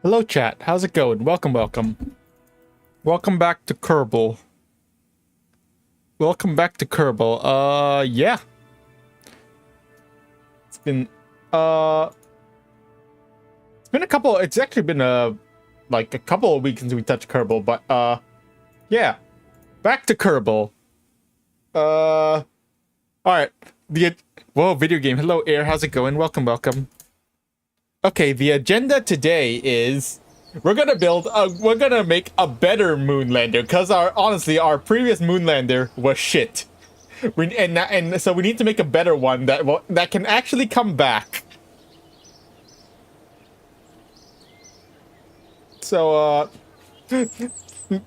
Hello chat, how's it going? Welcome. Welcome back to Kerbal. Yeah. It's been it's actually been like a couple of weeks since we touched Kerbal, but yeah. Back to Kerbal. Alright. Whoa, video game. Hello Air, how's it going? Welcome. Okay, the agenda today is we're gonna make a better moonlander because honestly our previous moonlander was shit. So we need to make a better one that can actually come back. So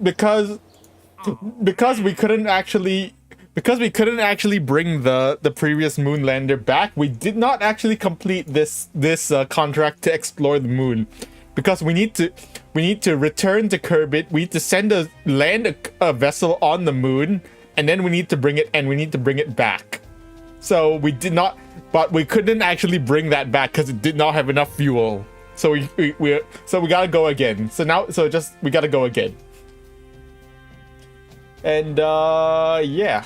because we couldn't actually bring the previous moonlander back, we did not actually complete this contract to explore the moon, because we need to return to Kerbit. We need to land a vessel on the moon, and then we need to bring it back. So we couldn't actually bring that back because it did not have enough fuel. So we gotta go again. We gotta go again. And yeah.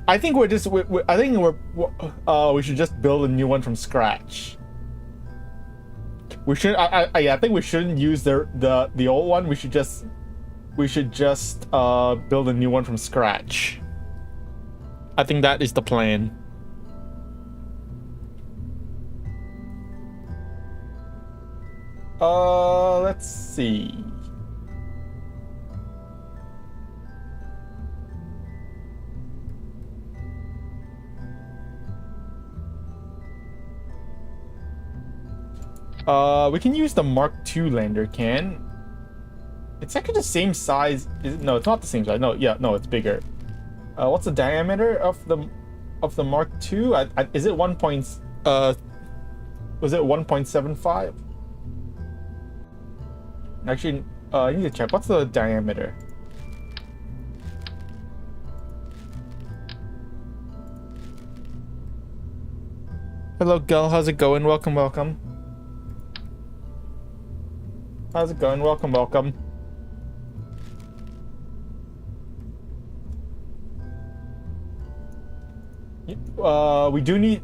I think we should just build a new one from scratch. I think we shouldn't use the old one. We should just build a new one from scratch. I think that is the plan. Let's see. We can use the Mark II lander can. It's actually the same size. No, it's not the same size. No, it's bigger. What's the diameter of the Mark II? Is it was it 1.75? Actually, I need to check. What's the diameter? Hello, Gull. How's it going? Welcome. How's it going? Welcome.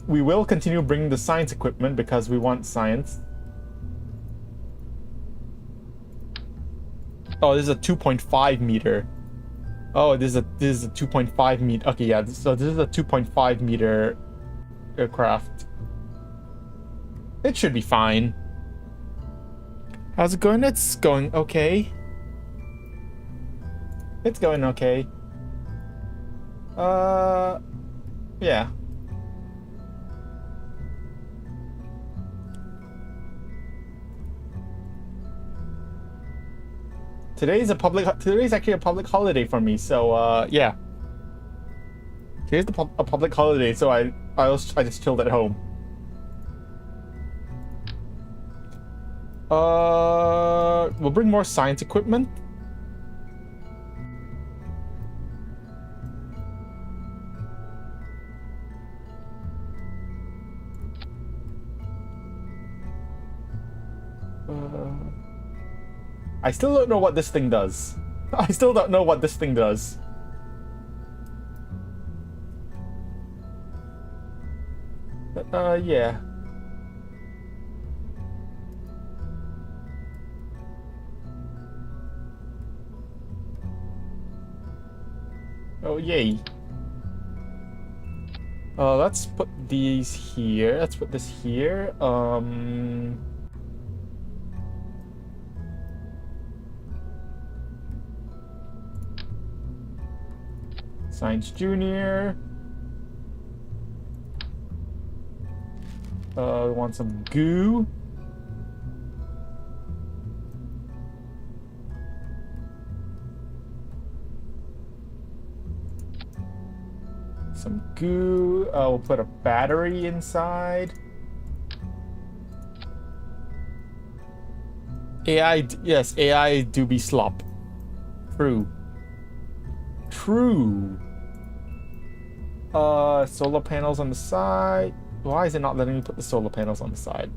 We will continue bringing the science equipment because we want science. Oh, this is a 2.5 meter. Oh, this is a 2.5 meter. Okay, yeah. So this is a 2.5 meter aircraft. It should be fine. How's it going? It's going okay. It's going okay. Yeah. Today's actually a public holiday for me, so yeah. Today's a public holiday, so I just chilled at home. We'll bring more science equipment. I still don't know what this thing does. Yeah. Oh, yay. Let's put these here. Let's put this here. Science Junior. We want some goo. Some goo. We'll put a battery inside. AI, yes, AI do be slop. True. Solar panels on the side. Why is it not letting me put the solar panels on the side?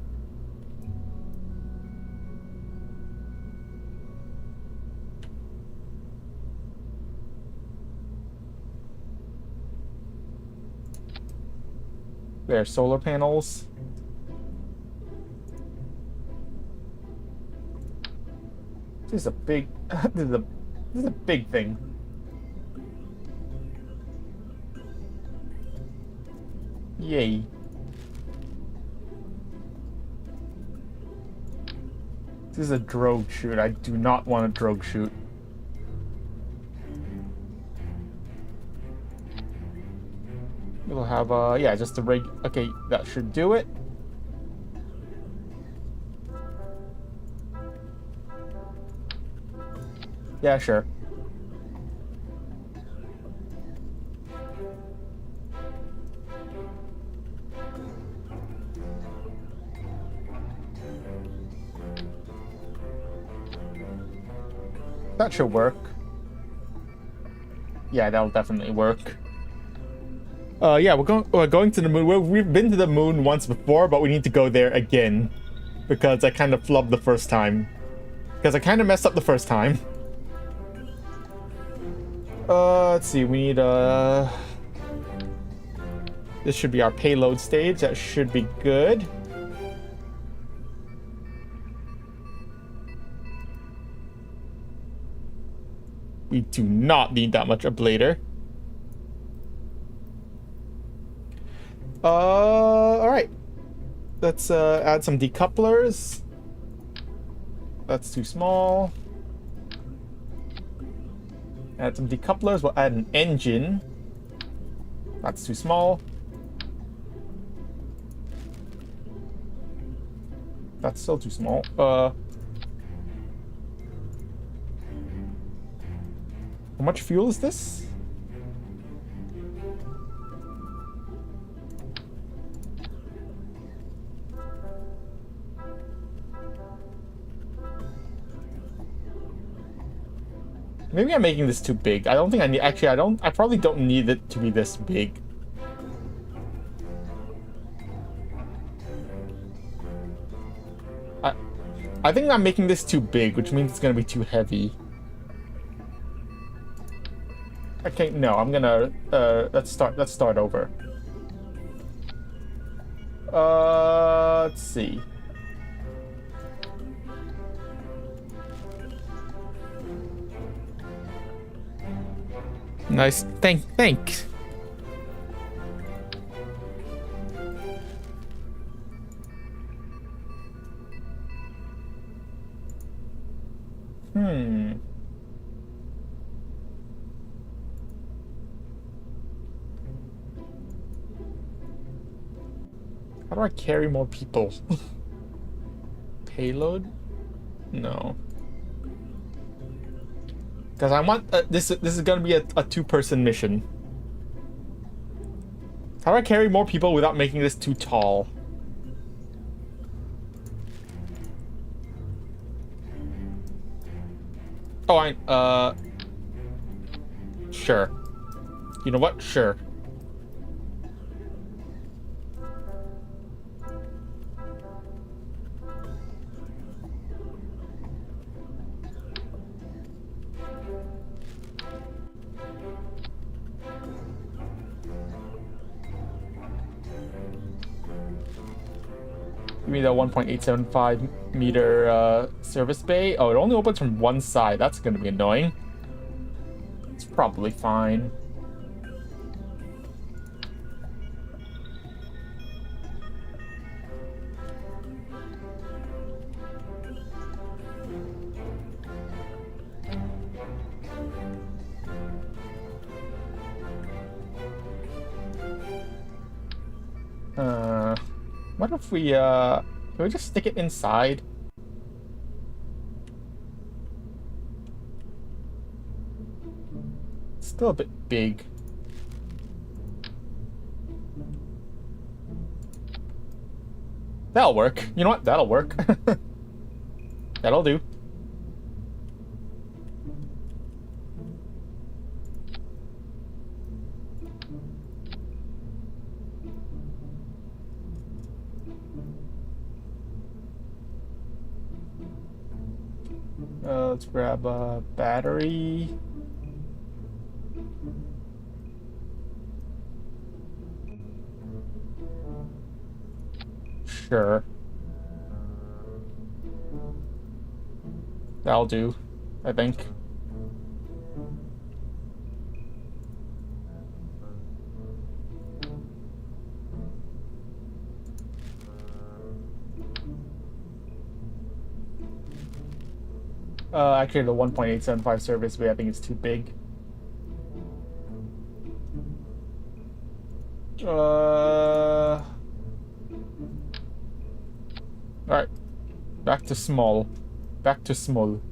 There, solar panels. This is a big, this is a big thing. Yay. This is a drogue shoot. I do not want a drogue shoot. We'll have, yeah, just a rig. Okay, that should do it. Yeah, sure. That should work. Yeah, that'll definitely work. Yeah, we're going to the moon. We've been to the moon once before, but we need to go there again because I kind of flubbed the first time. Because I kind of messed up the first time. Let's see. We need this should be our payload stage. That should be good. We do not need that much ablator. All right. Let's add some decouplers. That's too small. Add some decouplers. We'll add an engine. That's too small. That's still too small. How much fuel is this? Maybe I'm making this too big. I don't think I need. Actually, I probably don't need it to be this big. I think I'm making this too big, which means it's gonna be too heavy. Okay, no, I'm gonna let's start over. Let's see. Nice. Thanks. How do I carry more people? Payload? No. Because I want this is gonna be a two-person mission. How do I carry more people without making this too tall? Oh, sure. You know what? Sure. Give me the 1.875 meter service bay. Oh, it only opens from one side. That's gonna be annoying. It's probably fine. What if we, can we just stick it inside? It's still a bit big. That'll work. You know what? That'll work. That'll do. let's grab a battery. Sure. That'll do, I think. Actually, the 1.875 service bay, I think it's too big. Alright. Back to small. Back to small.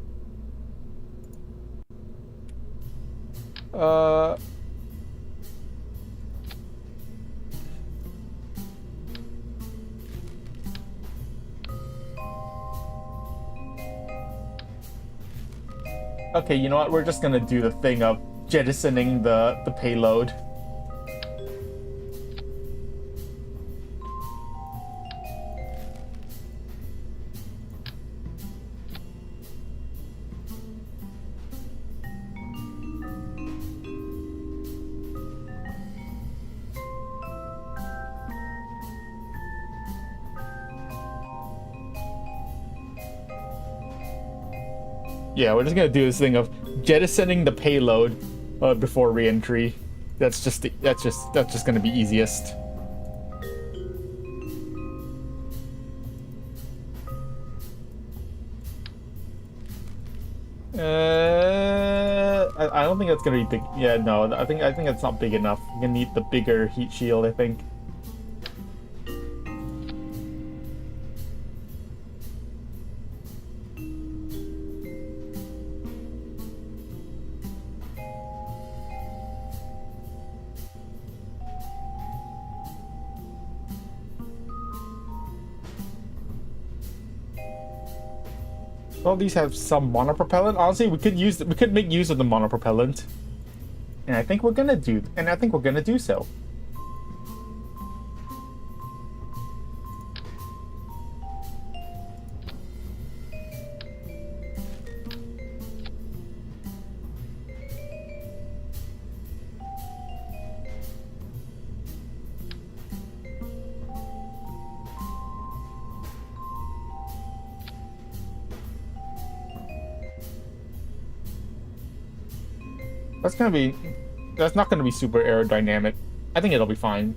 Okay, you know what? We're just gonna do the thing of jettisoning the payload. Yeah, we're just gonna do this thing of jettisoning the payload before re-entry. That's just gonna be easiest. I don't think that's gonna be big. Yeah, no, I think it's not big enough. We're gonna need the bigger heat shield, I think. Well, these have some monopropellant. Honestly, we could make use of the monopropellant, and I think we're gonna do so. That's not gonna be super aerodynamic. I think it'll be fine.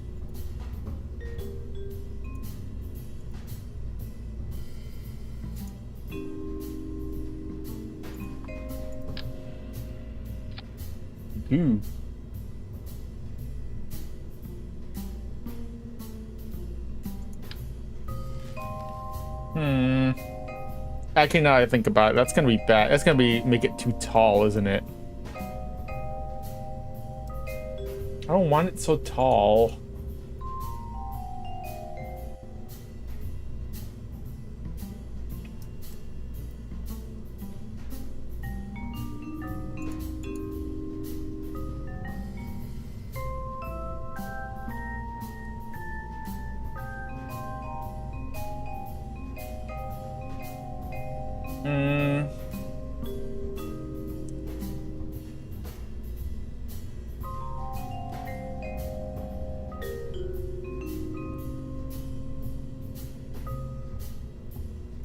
Ooh. Actually, now that I think about it, that's gonna be bad. That's gonna make it too tall, isn't it? I don't want it so tall.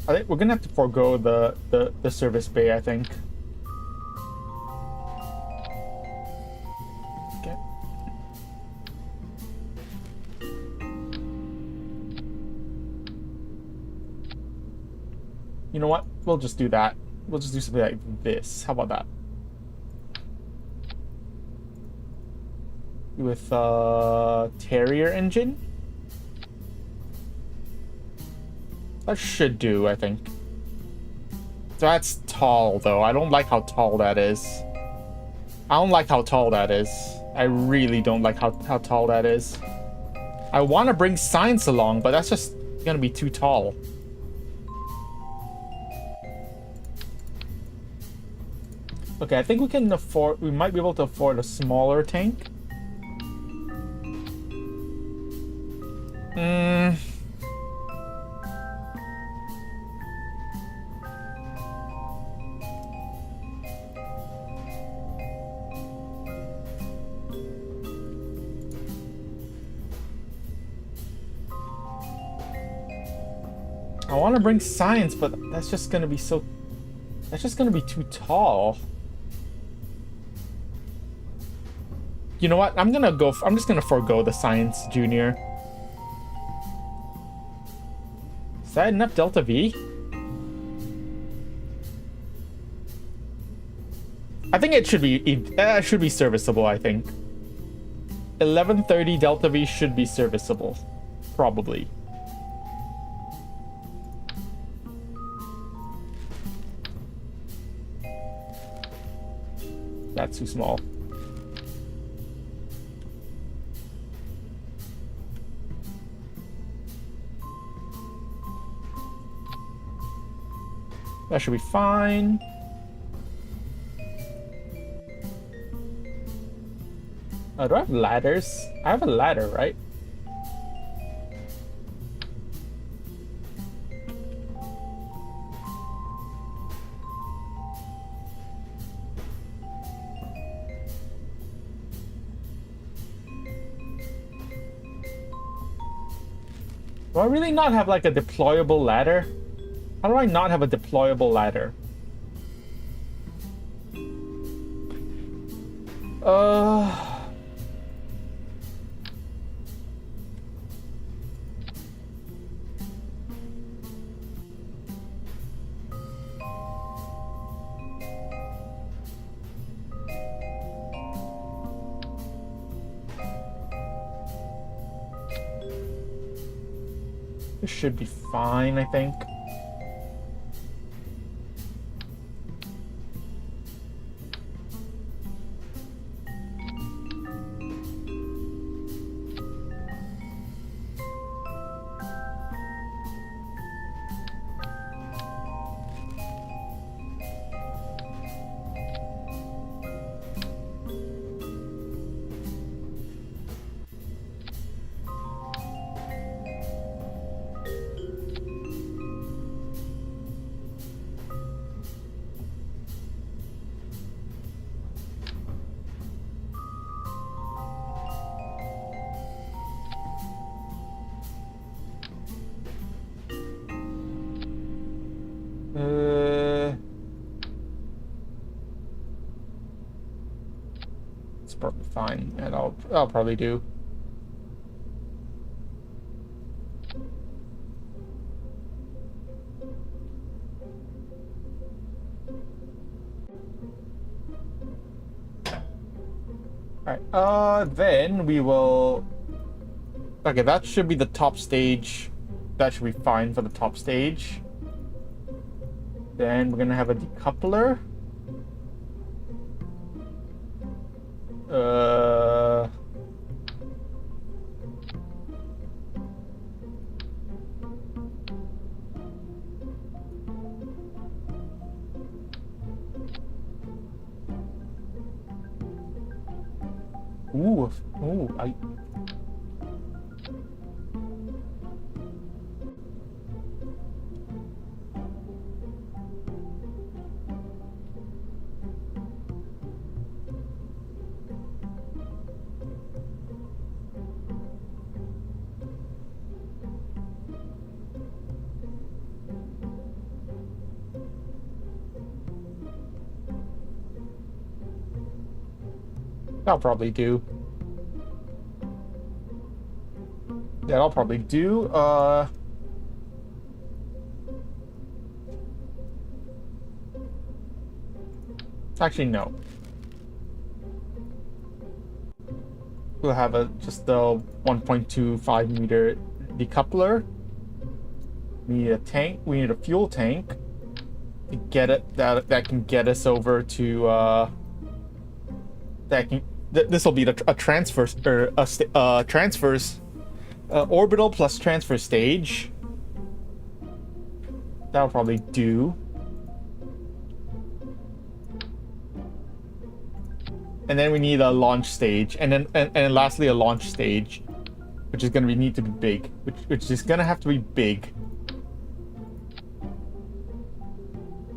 I think we're gonna have to forego the service bay, I think. Okay. You know what? We'll just do that. We'll just do something like this. How about that? With Terrier engine? That should do, I think. That's tall, though. I don't like how tall that is. I don't like how tall that is. I really don't like how tall that is. I want to bring science along, but that's just gonna be too tall. Okay, I think we might be able to afford a smaller tank. I want to bring science, but that's just gonna be so... That's just gonna be too tall. You know what? I'm just gonna forego the science junior. Is that enough delta V? I think it should be serviceable, I think. 1130 delta V should be serviceable. Probably. That's too small. That should be fine. Do I have ladders? I have a ladder, right? Do I really not have like a deployable ladder? How do I not have a deployable ladder? This should be fine, I think. It's probably fine, and I'll probably do. Alright, then we will... Okay, that should be the top stage. That should be fine for the top stage. Then we're gonna have a decoupler. I... That'll probably do. Yeah, I'll probably do. Actually, no. We'll have just the 1.25 meter decoupler. We need a tank. We need a fuel tank to get it. That can get us over to. This will be a transfer or a transfers. Orbital plus transfer stage. That'll probably do. And then we need a launch stage, and then lastly a launch stage, which is gonna need to be big, which is gonna have to be big.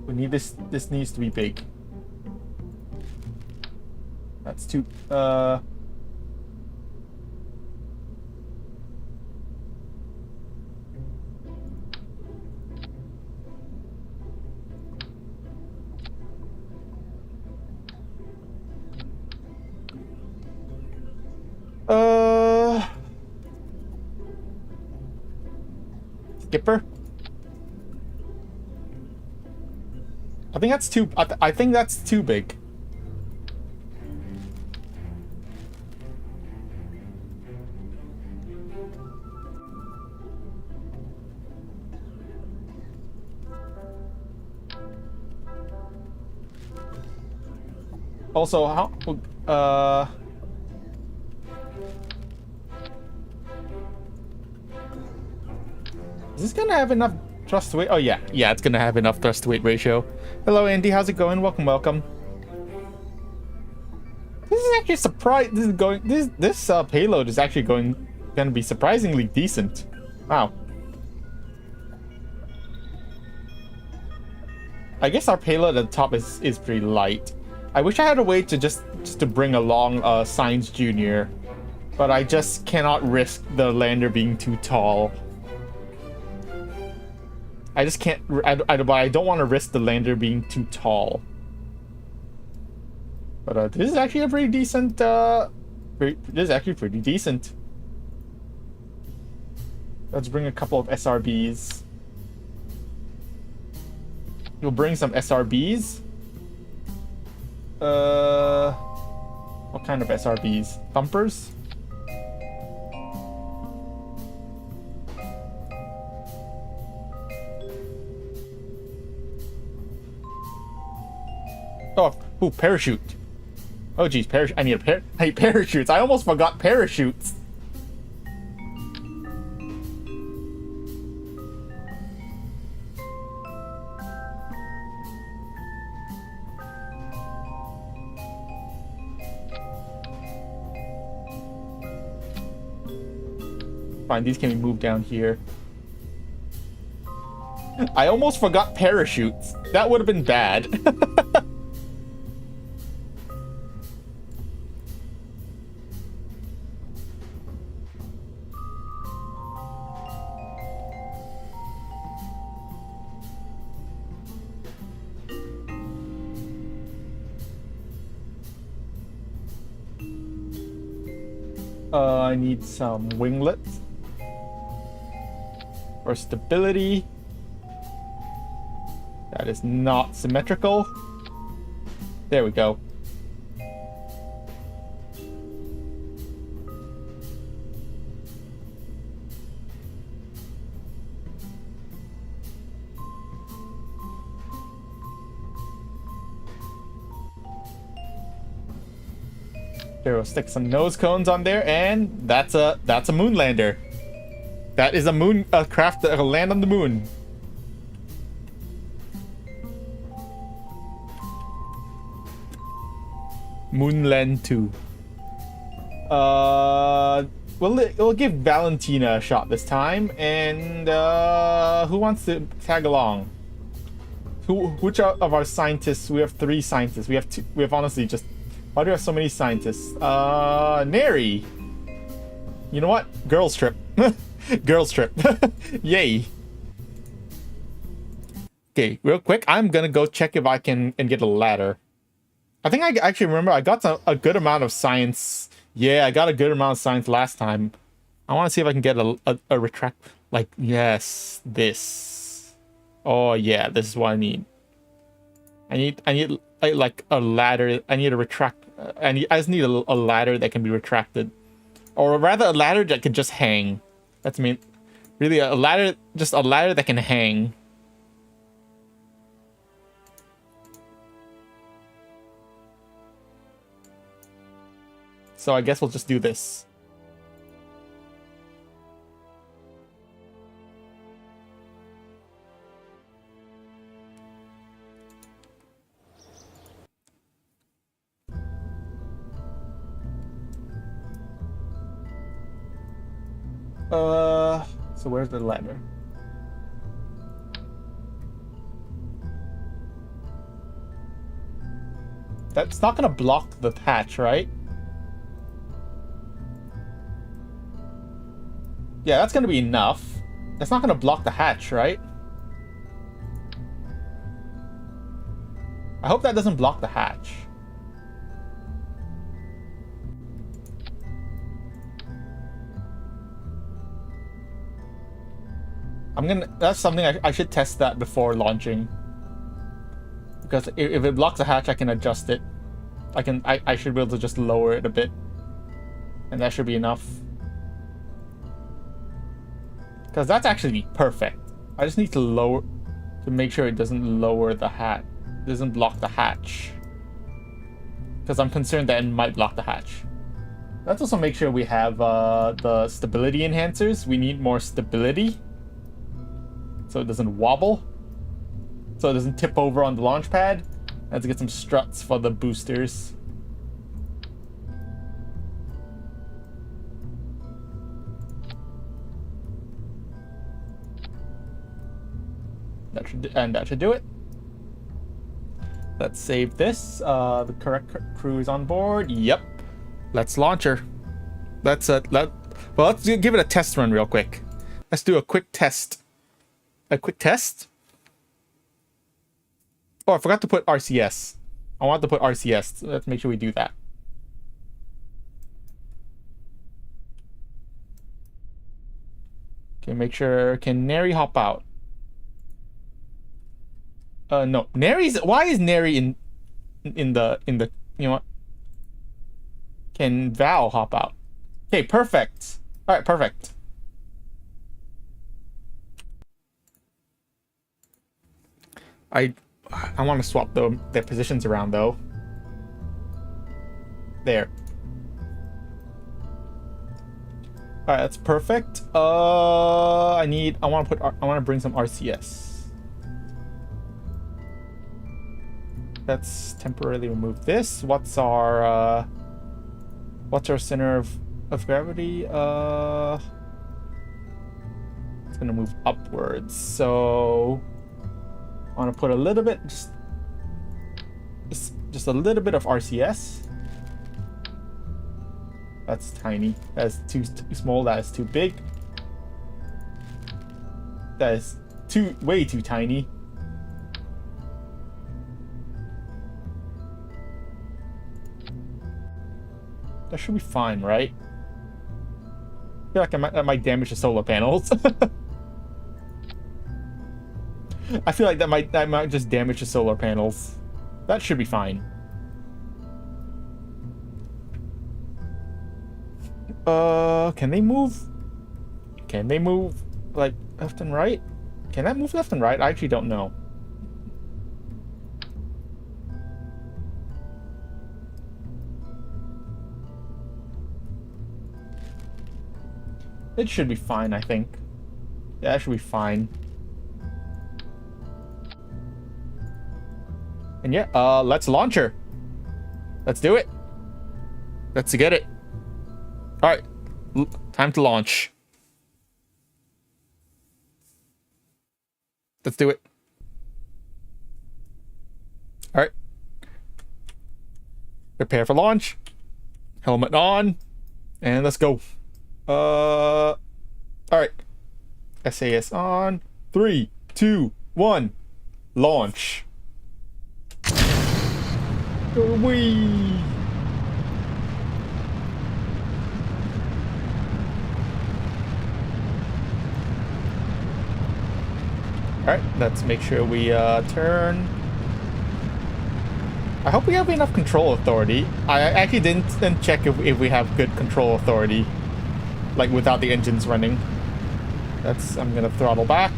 We need this. This needs to be big. That's too. Skipper? I think that's too... I think that's too big. Also, how... Is this gonna have enough thrust to weight? Oh yeah, yeah, it's gonna have enough thrust to weight ratio. Hello Andy, how's it going? Welcome, welcome. This is actually surprise. This is going. This payload is actually gonna be surprisingly decent. Wow. I guess our payload at the top is pretty light. I wish I had a way to just to bring along Science Junior, but I just cannot risk the lander being too tall. I just can't. But I don't want to risk the lander being too tall. But this is actually a pretty decent. This is actually pretty decent. Let's bring a couple of SRBs. We'll bring some SRBs. What kind of SRBs? Thumpers? Oh, ooh, parachute. Oh geez, parachute. I need parachutes. I almost forgot parachutes. Fine, these can be moved down here. I almost forgot parachutes. That would have been bad. I need some winglets for stability. That is not symmetrical. There we go. There, we'll stick some nose cones on there, and that's a moon lander. That is a craft that'll land on the moon. Moonland 2. We'll give Valentina a shot this time, and who wants to tag along? Which of our scientists? We have 3 scientists. We have honestly just. Why do we have so many scientists? Neri. You know what? Girls trip. Girls trip. Yay. Okay, real quick, I'm gonna go check if I can get a ladder. I think I actually remember I got a good amount of science. Yeah, I got a good amount of science last time. I want to see if I can get a retract. Like, yes, this. Oh yeah, this is what I need. I need like a ladder. I need a retract. I just need a ladder that can be retracted, or rather a ladder that can just hang. That's really a ladder, just a ladder that can hang. So I guess we'll just do this. So where's the ladder? That's not gonna block the hatch, right? Yeah, that's gonna be enough. That's not gonna block the hatch, right? I hope that doesn't block the hatch. That's something I should test that before launching. Because if it blocks a hatch, I can adjust it. I should be able to just lower it a bit. And that should be enough. Because that's actually perfect. I just need to make sure it doesn't lower the hatch. Doesn't block the hatch. Because I'm concerned that it might block the hatch. Let's also make sure we have the stability enhancers. We need more stability. So it doesn't wobble. So it doesn't tip over on the launch pad. Let's get some struts for the boosters. That should do it. Let's save this. The correct crew is on board. Yep. Let's launch her. Let's give it a test run real quick. Let's do a quick test. A quick test? Oh, I forgot to put RCS. I want to put RCS. So let's make sure we do that. Okay, make sure. Can Neri hop out? No. Neri's. Why is Neri in the? You know what? Can Val hop out? Okay, perfect. All right, perfect. I want to swap their positions around though. There. All right, that's perfect. I want to bring some RCS. Let's temporarily remove this. What's our center of gravity? It's gonna move upwards. So I want to put a little bit, just a little bit of RCS. That's tiny. That's too small. That is too big. That is way too tiny. That should be fine, right? I feel like that might damage the solar panels. I feel like that might just damage the solar panels. That should be fine. Can they move? Can they move like left and right? Can that move left and right? I actually don't know. It should be fine, I think. Yeah, that should be fine. And yeah, let's launch her. Let's do it. Let's get it. All right, time to launch. Let's do it. All right. Prepare for launch. Helmet on. And let's go. All right. SAS on. 3, 2, 1. Launch. Whee! Alright, let's make sure we turn. I hope we have enough control authority. I actually didn't check if we have good control authority. Like without the engines running. I'm gonna throttle back.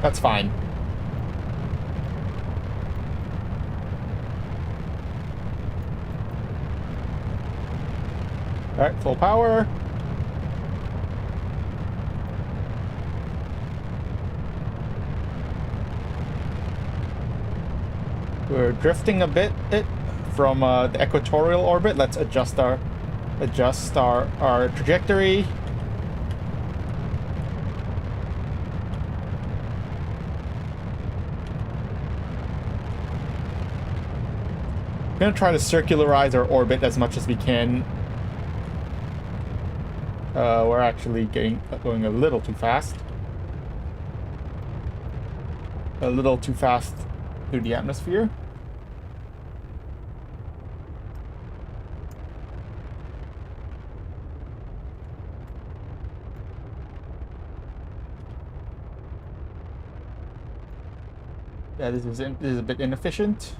That's fine. Alright, full power. We're drifting a bit from the equatorial orbit. Let's adjust our trajectory. We're gonna try to circularize our orbit as much as we can. We're actually going a little too fast. A little too fast through the atmosphere. Yeah, this is a bit inefficient.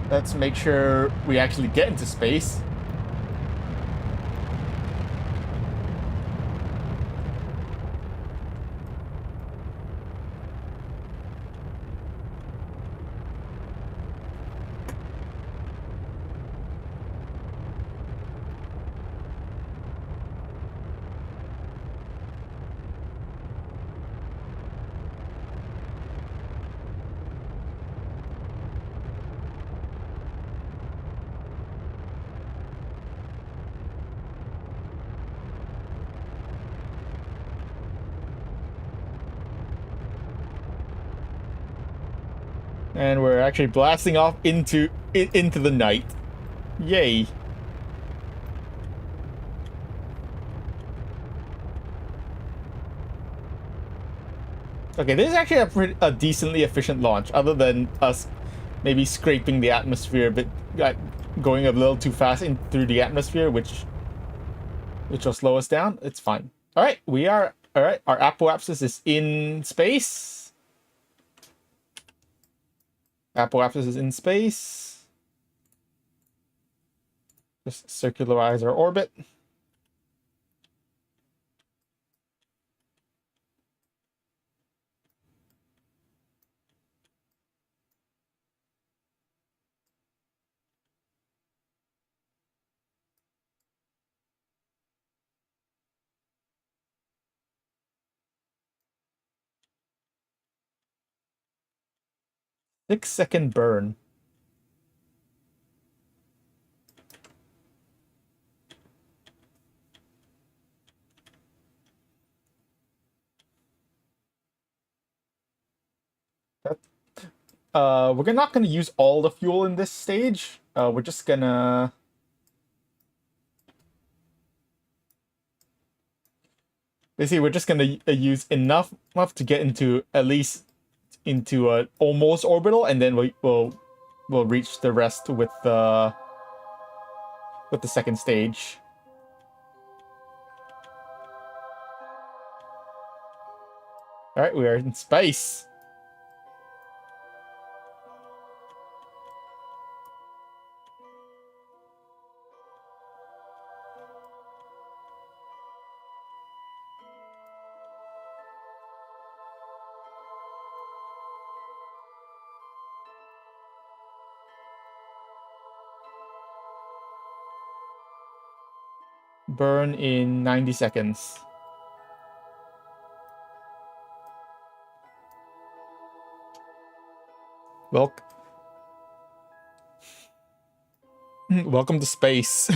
Let's make sure we actually get into space. And we're actually blasting off into the night. Yay. Okay, this is actually a decently efficient launch, other than us maybe scraping the atmosphere a bit, going a little too fast in through the atmosphere, which will slow us down. It's fine. All right, all right. Our apoapsis is in space. Apoapsis is in space. Just circularize our orbit. Six-second burn. We're not gonna use all the fuel in this stage. We're just gonna basically use enough to get into at least into a almost orbital, and then we'll reach the rest with the second stage. All right, we are in space. Burn in 90 seconds. Welcome to space.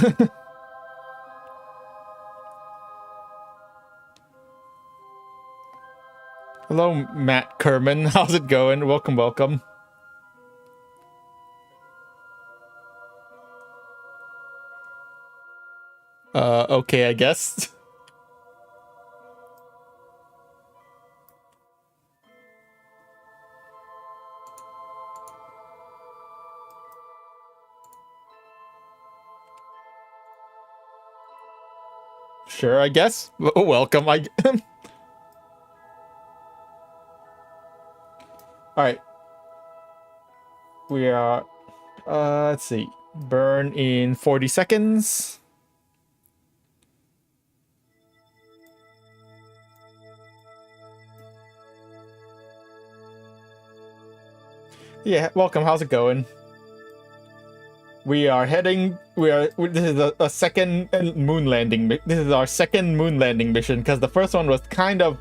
Hello, Matt Kerman. How's it going? Welcome. Okay, I guess. Sure, I guess. Welcome. All right. We are. Let's see. Burn in 40 seconds. Yeah, welcome. How's it going? We are heading. This is a second moon landing. This is our second moon landing mission because the first one was kind of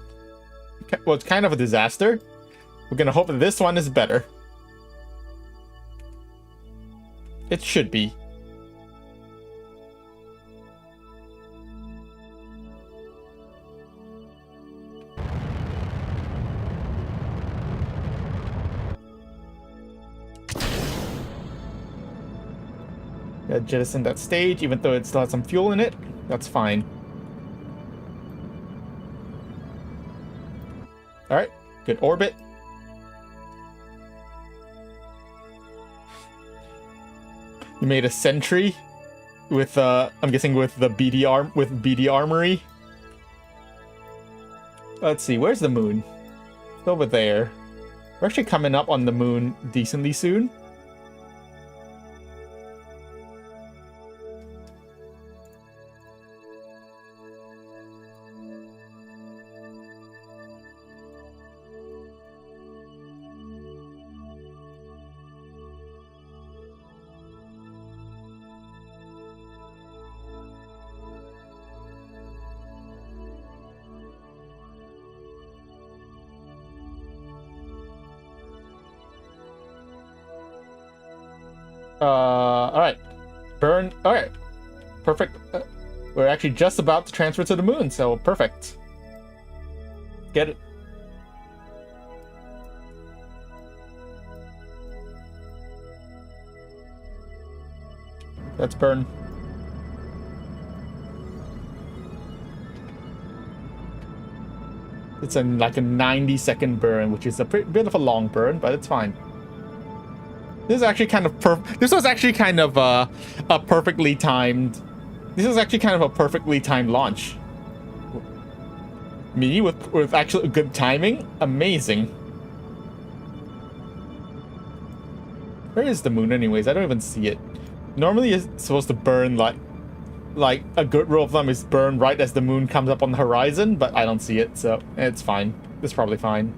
a disaster. We're gonna hope that this one is better. It should be. Jettison that stage, even though it still has some fuel in it. That's fine. Alright, good orbit. You made a sentry with I'm guessing with the BD armory. Let's see, where's the moon? It's over there. We're actually coming up on the moon decently soon. Alright. Burn. Alright. Perfect. We're actually just about to transfer to the moon, so perfect. Get it. Let's burn. It's like a 90-second burn, which is a bit of a long burn, but it's fine. This is actually kind of This was actually kind of a perfectly timed. This is actually kind of a perfectly timed launch. Me with actually good timing, amazing. Where is the moon, anyways? I don't even see it. Normally, it's supposed to burn like a good rule of thumb is burn right as the moon comes up on the horizon, but I don't see it, so it's fine. It's probably fine.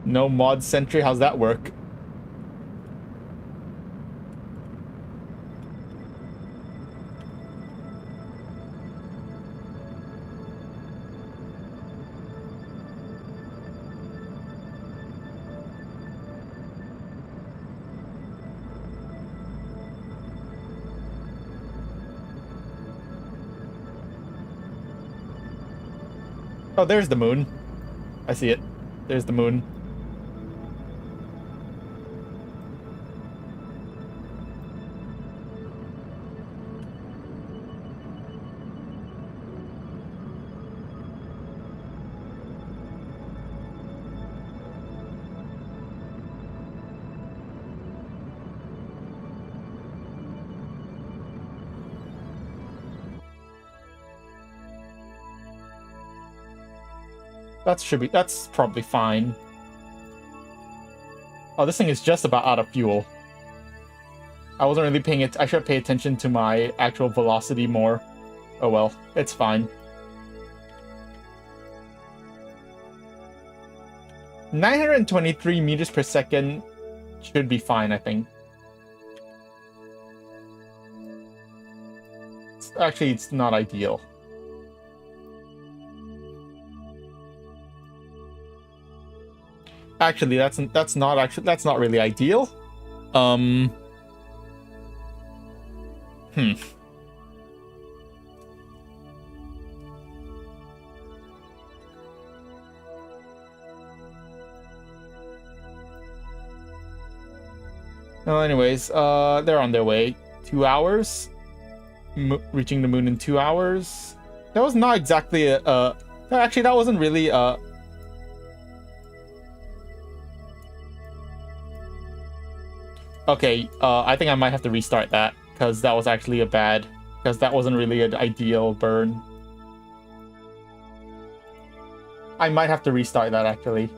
No mod sentry, how's that work? Oh, there's the moon. I see it. There's the moon. That's probably fine. Oh, this thing is just about out of fuel. I wasn't really paying it. I should pay attention to my actual velocity more. Oh well, it's fine. 923 meters per second should be fine, I think. Actually, it's not ideal. Actually, that's not really ideal. Well, anyways, they're on their way. 2 hours. Reaching the moon in 2 hours. That was not exactly a actually, that wasn't really a... Okay, I think I might have to restart that, because that was actually because that wasn't really an ideal burn. I might have to restart that, actually.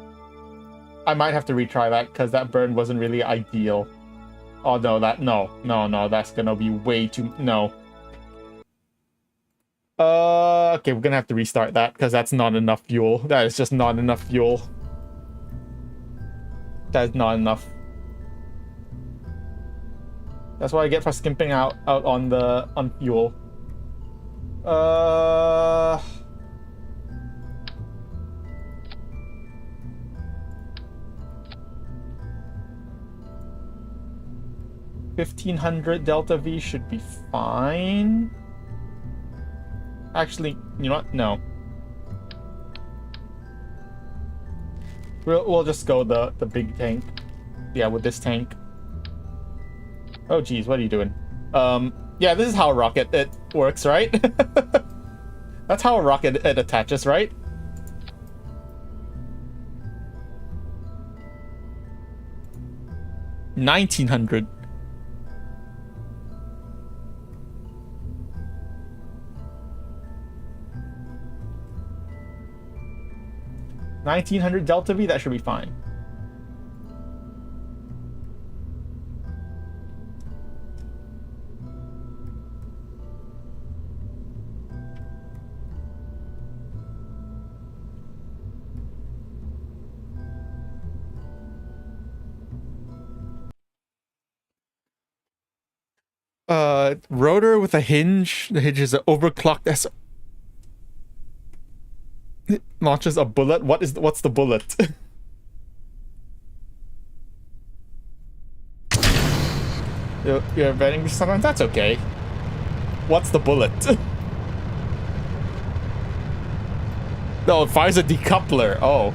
I might have to retry that, because that burn wasn't really ideal. Oh, no, no, that's gonna be way too... No. Okay, we're gonna have to restart that, because that's not enough fuel. That is just not enough fuel. That is not enough. That's what I get for skimping out on fuel. Uh... 1500 delta V should be fine. Actually, you know what? No. We'll just go the big tank. Yeah, with this tank. Oh geez, what are you doing? Yeah, this is how a rocket it works, right? That's how a rocket it attaches, right? $1,900. $1,900 Delta V, that should be fine. Rotor with a hinge. The hinge is overclocked as it launches a bullet. What's the bullet? You're betting sometimes? That's okay. What's the bullet? No, it fires a decoupler. Oh.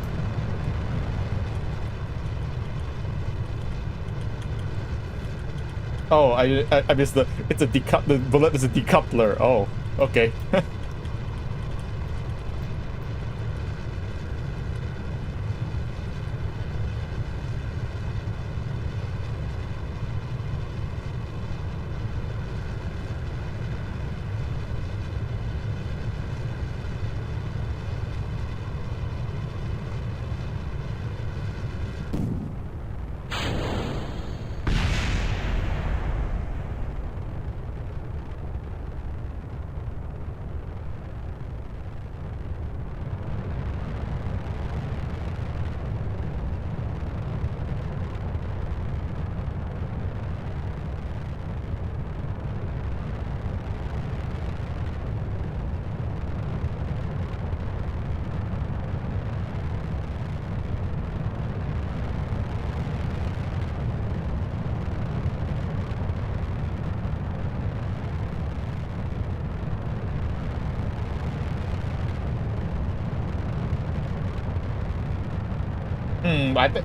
Oh, I missed the bullet is a decoupler. Oh, okay.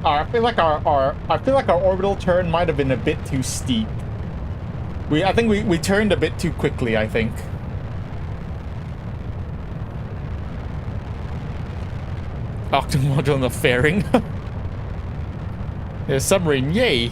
I feel like our orbital turn might have been a bit too steep. I think we turned a bit too quickly, I think. Octo module on the fairing. There's a submarine, yay!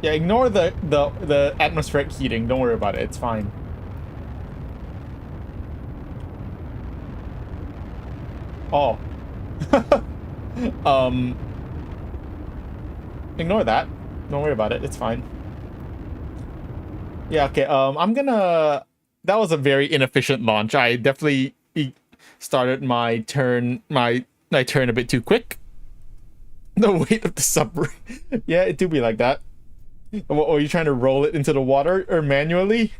Yeah, ignore the atmospheric heating. Don't worry about it. It's fine. Oh. Ignore that. Don't worry about it. It's fine. Yeah, okay. I'm gonna... That was a very inefficient launch. I definitely started my turn a bit too quick. The weight of the submarine. Yeah, it do be like that. What, are you trying to roll it into the water or manually?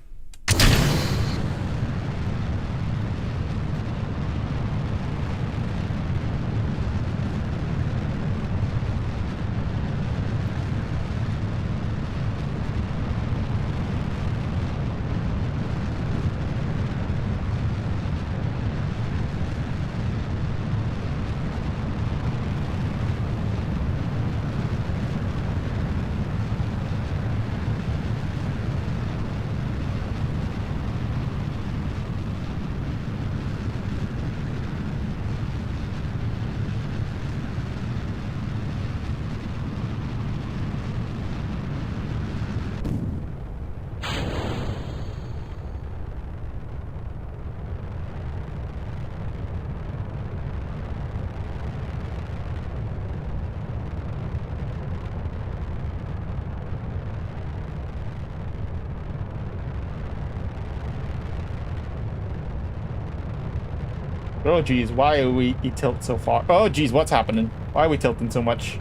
Oh geez, why are we tilt so far? Oh geez, what's happening? Why are we tilting so much?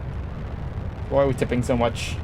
Why are we tipping so much?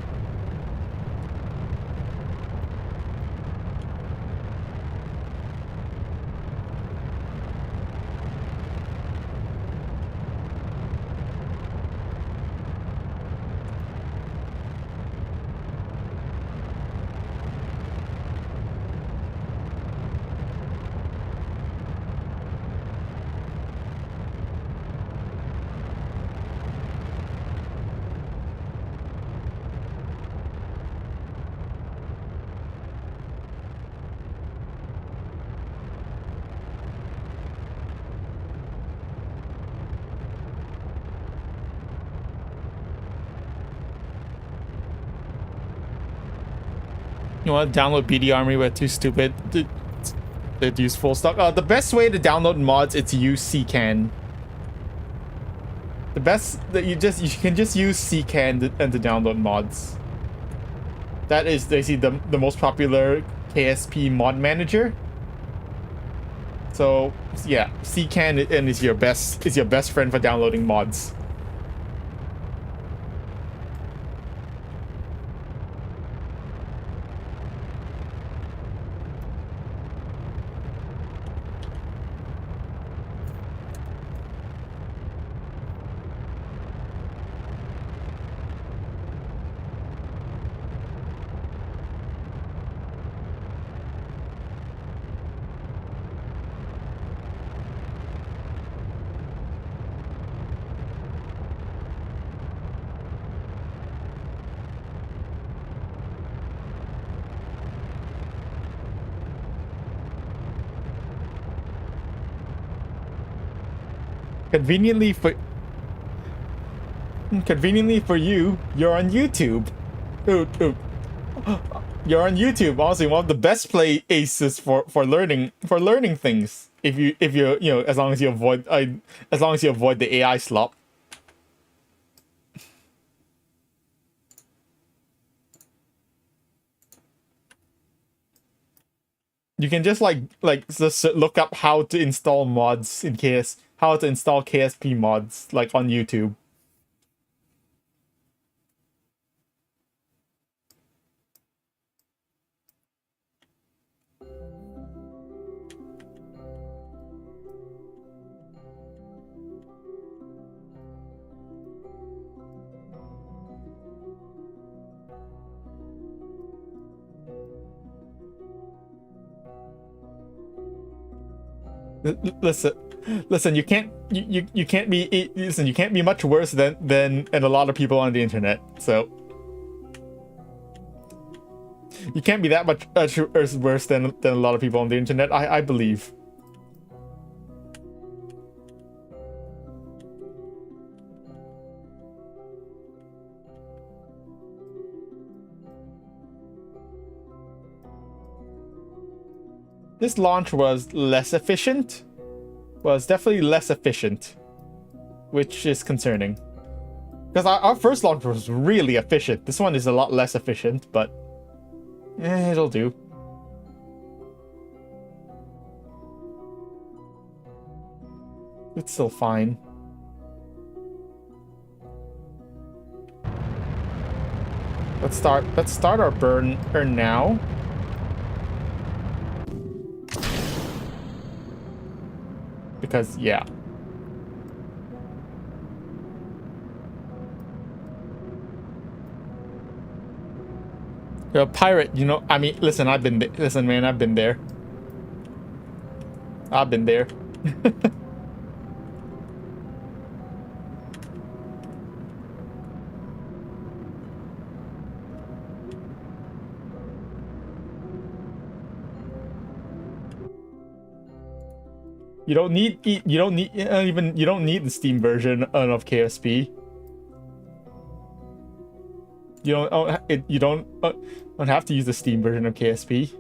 You want to download BD Army? We're too stupid to use full stock. The best way to download mods is to use CCAN. The best that you can just use CCAN and to download mods. That is basically the most popular KSP mod manager. So yeah, CCAN and is your best friend for downloading mods. Conveniently for you, you're on YouTube. Ooh, ooh. You're on YouTube. Honestly, one of the best places for learning things. If you as long as you avoid the AI slop. You can just just look up how to install mods in how to install KSP mods like on YouTube. Listen, listen. You can't be listen. You can't be much worse than a lot of people on the internet. So you can't be that much worse than a lot of people on the internet. I believe. This launch was less efficient. Was definitely less efficient, which is concerning. Because our first launch was really efficient. This one is a lot less efficient, but it'll do. It's still fine. Let's start our burn now. Because yeah. You're a pirate, I mean, listen, listen, man, I've been there. I've been there. You don't need the Steam version of KSP. You don't have to use the Steam version of KSP.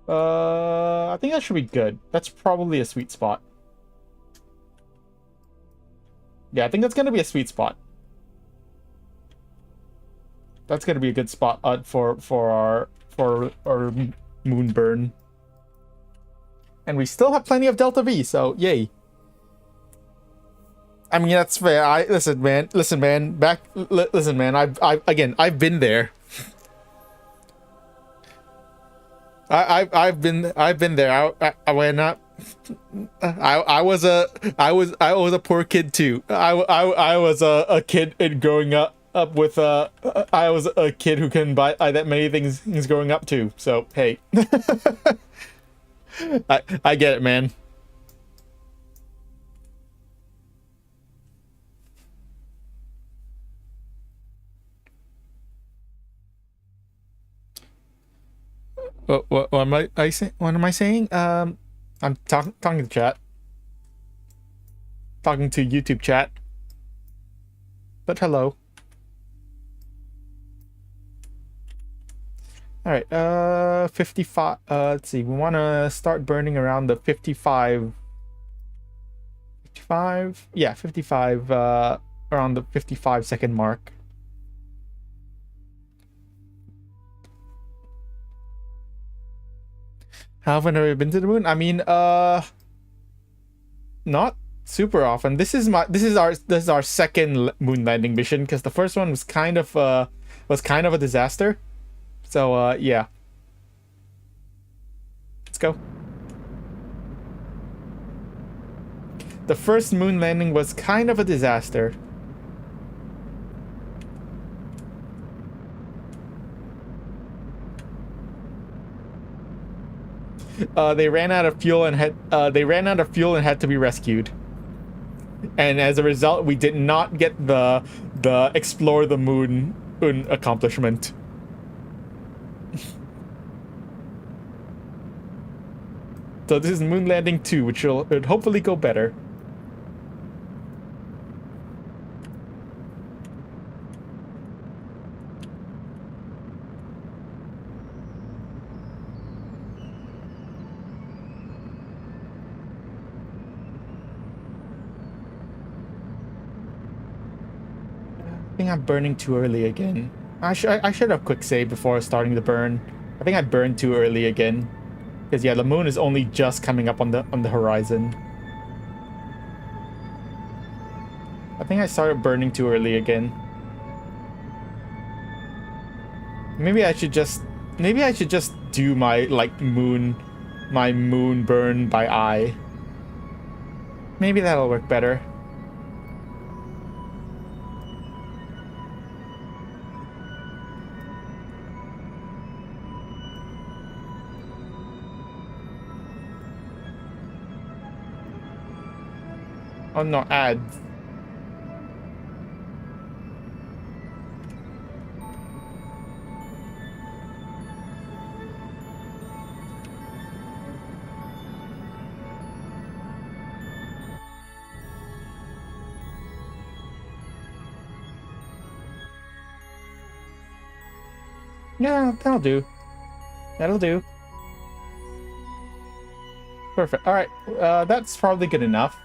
I think that should be good. That's probably a sweet spot. Yeah, I think that's gonna be a sweet spot. That's gonna be a good spot for our moon burn. And we still have plenty of Delta V, so yay. I mean, that's fair. Listen, man. Listen, man. Listen, man. I've been there. I've been there. I was a poor kid too. I was a kid in growing up with I was a kid who couldn't buy that many things growing up too. So hey, I get it, man. What am I saying? What am I saying? I'm talking to chat, talking to YouTube chat. But hello. All right. 55. Let's see. We want to start burning around the 55. 55. Yeah, 55. Around the 55-second mark. How often have I been to the moon? I mean, not super often. This is our second moon landing mission because the first one was kind of a disaster. So yeah. Let's go. The first moon landing was kind of a disaster. They ran out of fuel and had to be rescued. And as a result, we did not get the explore the moon accomplishment. So this is moon landing 2, which will hopefully go better. I think I'm burning too early again. I should have quick save before starting the burn. I think I burned too early again. Because yeah, the moon is only just coming up on the horizon. I think I started burning too early again. Maybe I should just do my moon burn by eye. Maybe that'll work better. Oh no, ads. Yeah, that'll do. That'll do. Perfect. All right, that's probably good enough.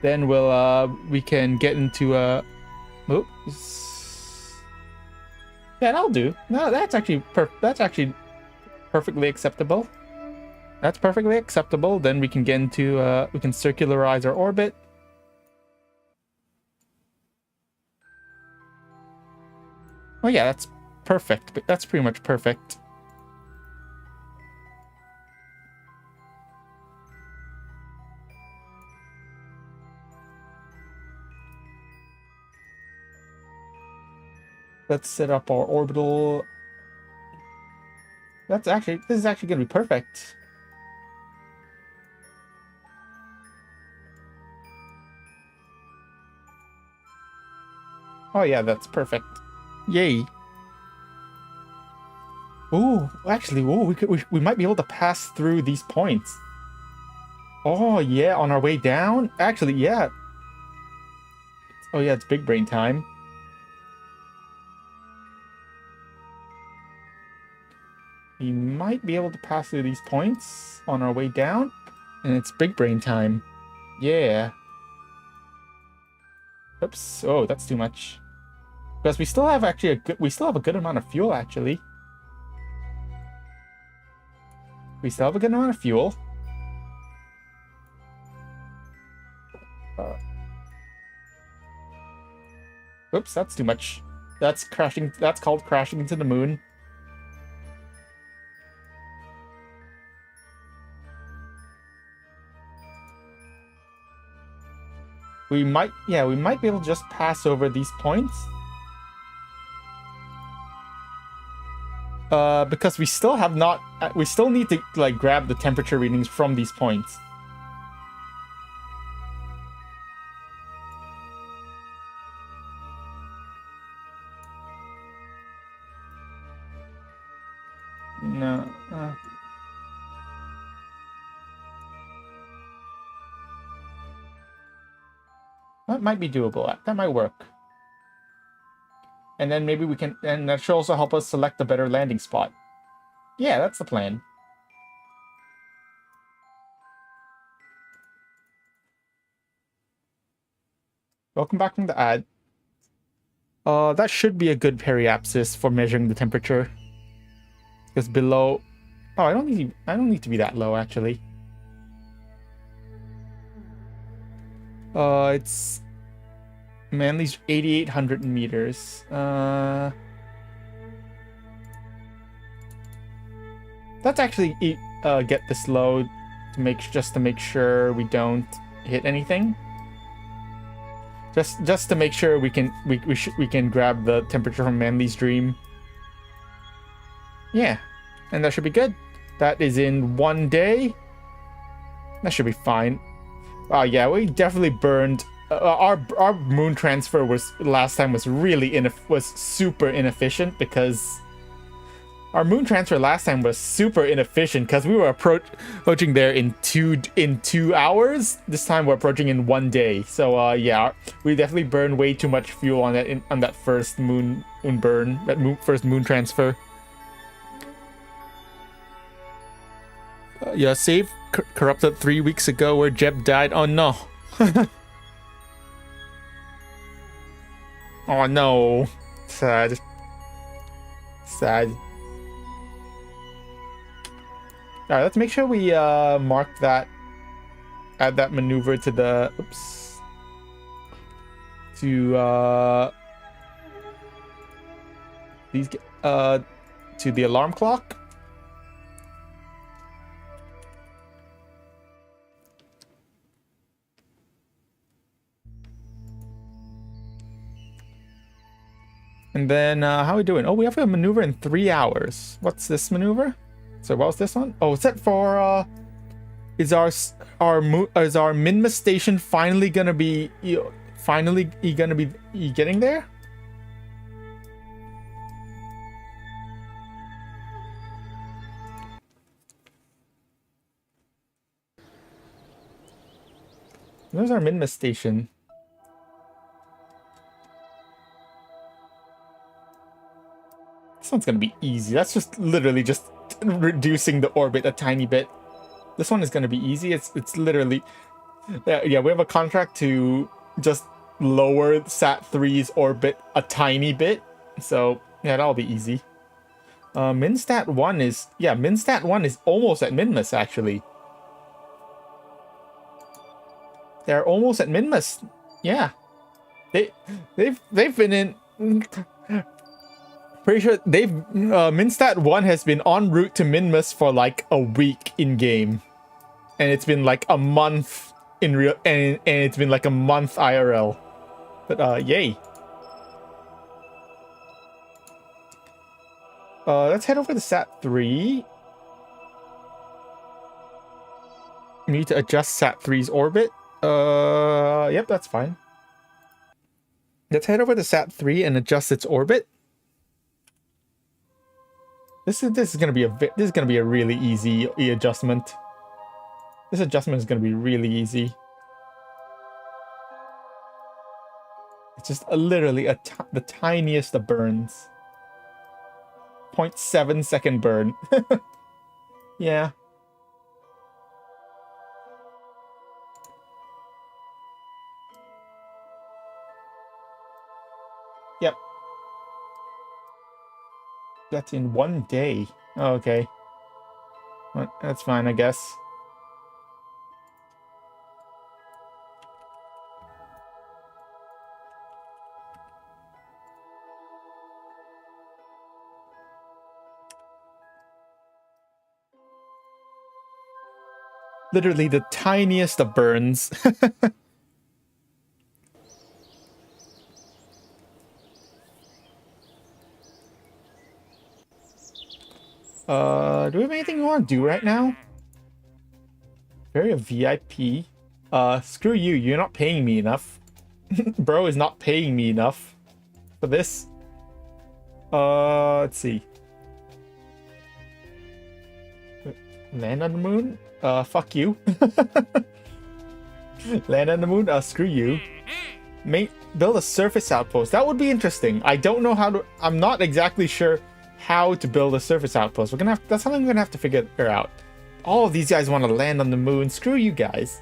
Then we can get into oops. Yeah, that'll do. No, that's actually perfectly acceptable. That's perfectly acceptable. Then we can get into we can circularize our orbit. Oh yeah, that's perfect. That's pretty much perfect. Let's set up our orbital. This is actually gonna be perfect. Oh yeah, that's perfect. Yay. Oh, actually, we might be able to pass through these points. Oh yeah, on our way down? Actually, yeah. Oh yeah, it's big brain time. We might be able to pass through these points on our way down. And it's big brain time. Yeah. Oops. Oh, that's too much. Because we still have actually we still have a good amount of fuel, actually. We still have a good amount of fuel. Oops, that's too much. That's crashing. That's called crashing into the moon. We might be able to just pass over these points. Because we still have not, we still need to, like, grab the temperature readings from these points. No. That might be doable. That might work. And then maybe we can, and that should also help us select a better landing spot. Yeah, that's the plan. Welcome back from the ad. That should be a good periapsis for measuring the temperature. Because below, oh, I don't need to be that low, actually. It's Manly's 8,800 meters. Let's actually get this low to make sure we don't hit anything. Just to make sure we can grab the temperature from Manly's dream. Yeah, and that should be good. That is in 1 day. That should be fine. Oh yeah, we definitely burned. Our moon transfer last time was super inefficient because our moon transfer last time was super inefficient because we were approaching there in 2 hours. This time we're approaching in 1 day. So yeah, we definitely burned way too much fuel on that first moon burn, first moon transfer. Yeah, save corrupted 3 weeks ago where Jeb died. Oh no. Oh no. Sad. Sad. Alright, let's make sure we mark that, add that maneuver to the, oops, to these, to the alarm clock. And then, how are we doing? Oh, we have a maneuver in 3 hours. What's this maneuver? So what was this one? Oh, is that for, is our Minmus station finally gonna be, getting there? There's our Minmus station. This one's gonna be easy. That's just literally just reducing the orbit a tiny bit. This one is gonna be easy. It's literally, yeah, we have a contract to just lower Sat3's orbit a tiny bit. So yeah, that'll be easy. Minstat 1 is, yeah, Minstat 1 is almost at Minmus actually. They're almost at Minmus. Yeah. They've been in, pretty sure they've Minstat 1 has been en route to Minmus for like a week in game. And it's been like a month in real, and it's been like a month IRL. But yay. Let's head over to Sat3. We need to adjust Sat3's orbit. Yep, that's fine. Let's head over to Sat3 and adjust its orbit. This is gonna be a really easy adjustment. This adjustment is gonna be really easy. It's just literally the tiniest of burns. 0.7 second burn. Yeah. Yep. That's in 1 day. Oh, okay. Well, that's fine, I guess. Literally the tiniest of burns. Do we have anything we want to do right now? Very a VIP. Screw you. You're not paying me enough. Bro is not paying me enough for this. Let's see. Land on the moon? Fuck you. Land on the moon? Screw you. Build a surface outpost. That would be interesting. I don't know how to... I'm not exactly sure how to build a surface outpost. We're gonna have... That's something we're gonna have to figure out. All of these guys want to land on the moon. Screw you guys.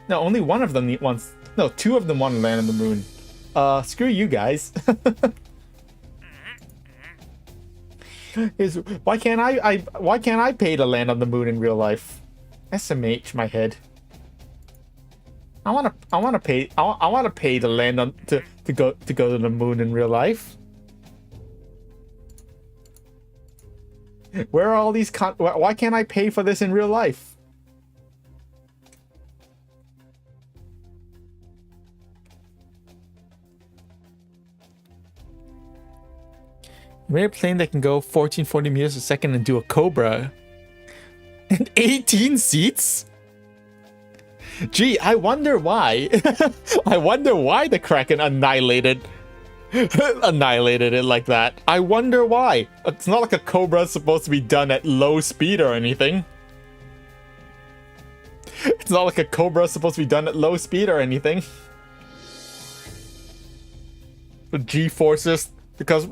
No, only one of them wants... No, two of them want to land on the moon. Screw you guys. Why can't I pay to land on the moon in real life? SMH my head. I want to pay to land on to go to the moon in real life. Where are all these why can't I pay for this in real life? You made a plane that can go 1440 meters a second and do a Cobra. And 18 seats? Gee, I wonder why. I wonder why the Kraken annihilated it like that. I wonder why. It's not like a Cobra is supposed to be done at low speed or anything. It's not like a Cobra is supposed to be done at low speed or anything. But G-forces, because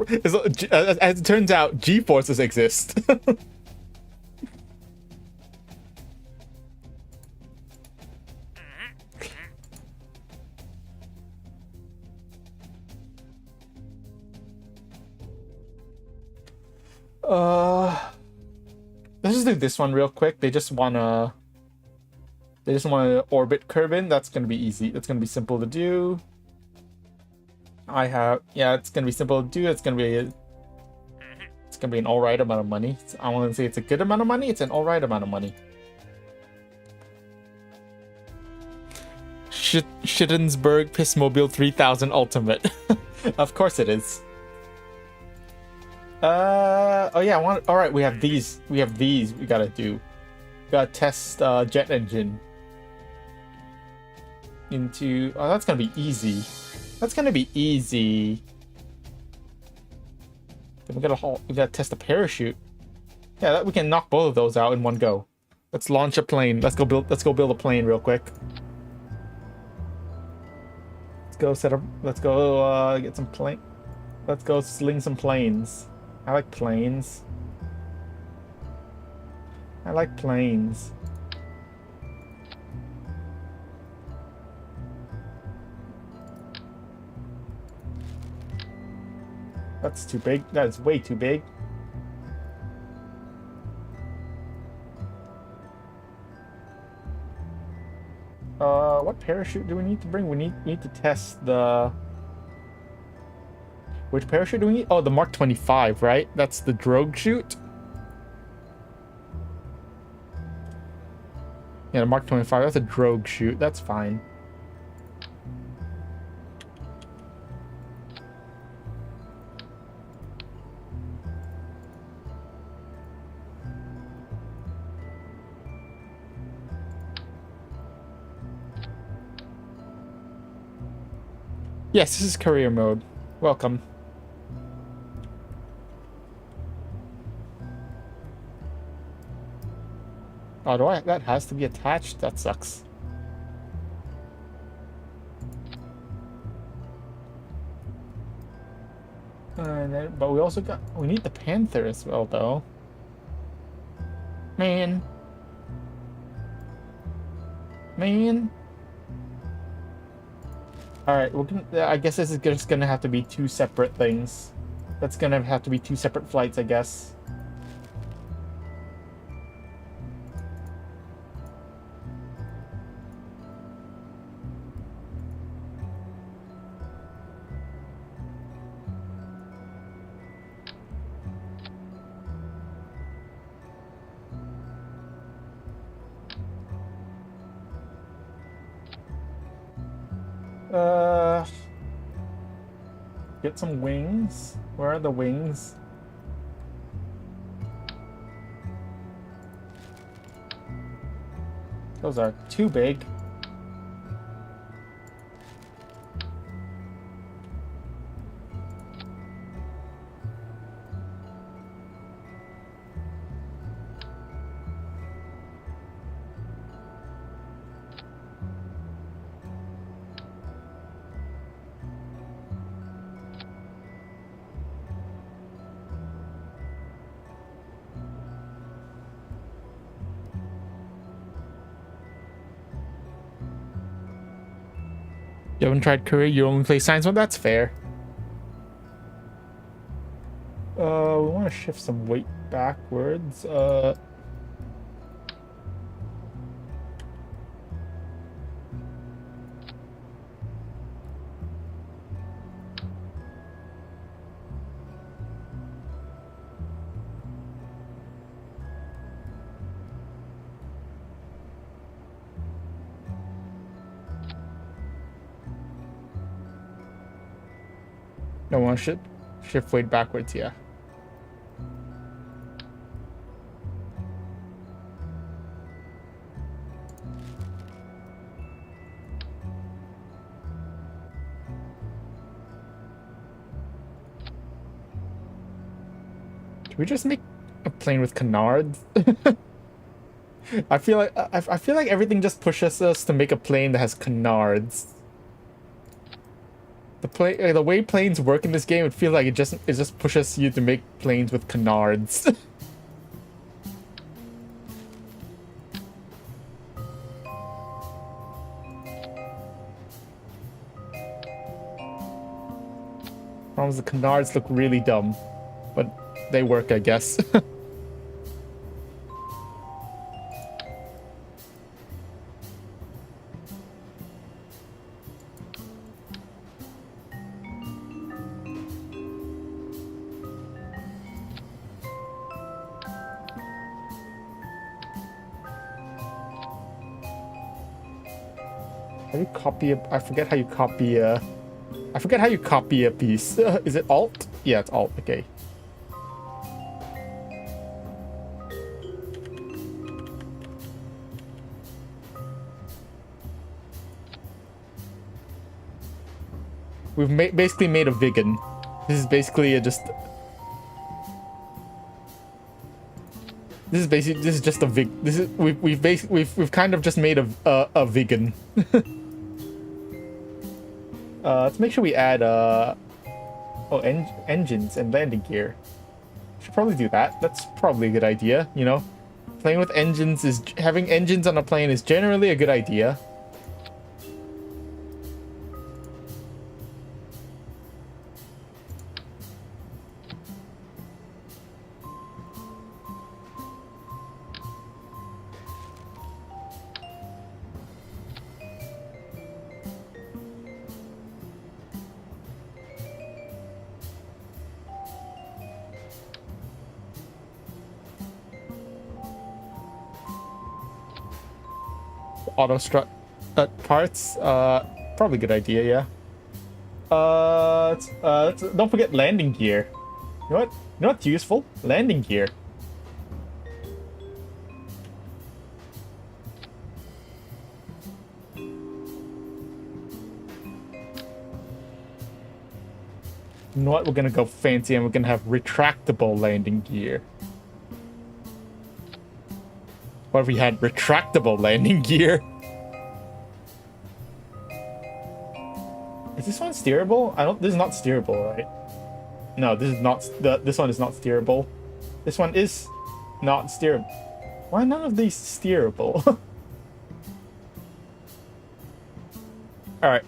as it turns out, G-forces exist. Let's just do this one real quick. They just wanna orbit Kerbin. That's gonna be easy. That's gonna be simple to do. It's gonna be simple to do. It's gonna be an alright amount of money. I want to say it's a good amount of money. It's an alright amount of money. Shittensburg Pissmobile 3000 Ultimate. Of course it is. Oh yeah, alright, we have these we gotta do. We gotta test jet engine into... Oh, that's gonna be easy. That's gonna be easy. Then we gotta test a parachute. Yeah, we can knock both of those out in one go. Let's launch a plane. Let's go build a plane real quick. Let's go get some plane. Let's go sling some planes. I like planes. I like planes. That's too big. That is way too big. What parachute do we need to bring? We need to test the... Which parachute do we need? Oh, the Mark 25, right? That's the drogue chute. Yeah, the Mark 25. That's a drogue chute. That's fine. Yes, this is career mode. Welcome. Oh, that has to be attached? That sucks. But we need the Panther as well, though. Man. Man. Alright, I guess this is just gonna have to be two separate things. That's gonna have to be two separate flights, I guess. Get some wings. Where are the wings? Those are too big. You haven't tried Korea, you only play science. Well, that's fair. We want to shift some weight backwards. No, I want to shift weight backwards, yeah. Can we just make a plane with canards? I feel like everything just pushes us to make a plane that has canards. The way planes work in this game, it feels like it just pushes you to make planes with canards. Problems, the canards look really dumb, but they work, I guess. How do you copy I forget how you copy I forget how you copy a piece. Is it Alt? Yeah, it's Alt. Okay. We've basically made a vegan. This is basically just. This is just a vig. This is we've kind of just made a vegan. Let's make sure we add engines and landing gear. Should probably do that. That's probably a good idea, you know. Playing with engines having engines on a plane is generally a good idea. Auto strut parts, probably a good idea, yeah. Don't forget landing gear. You know what's useful? Landing gear. You know what? We're gonna go fancy and we're gonna have retractable landing gear. What if we had retractable landing gear? Is this one steerable? This is not steerable, right? No, this is not. This one is not steerable. This one is not steerable. Why none of these steerable? Alright,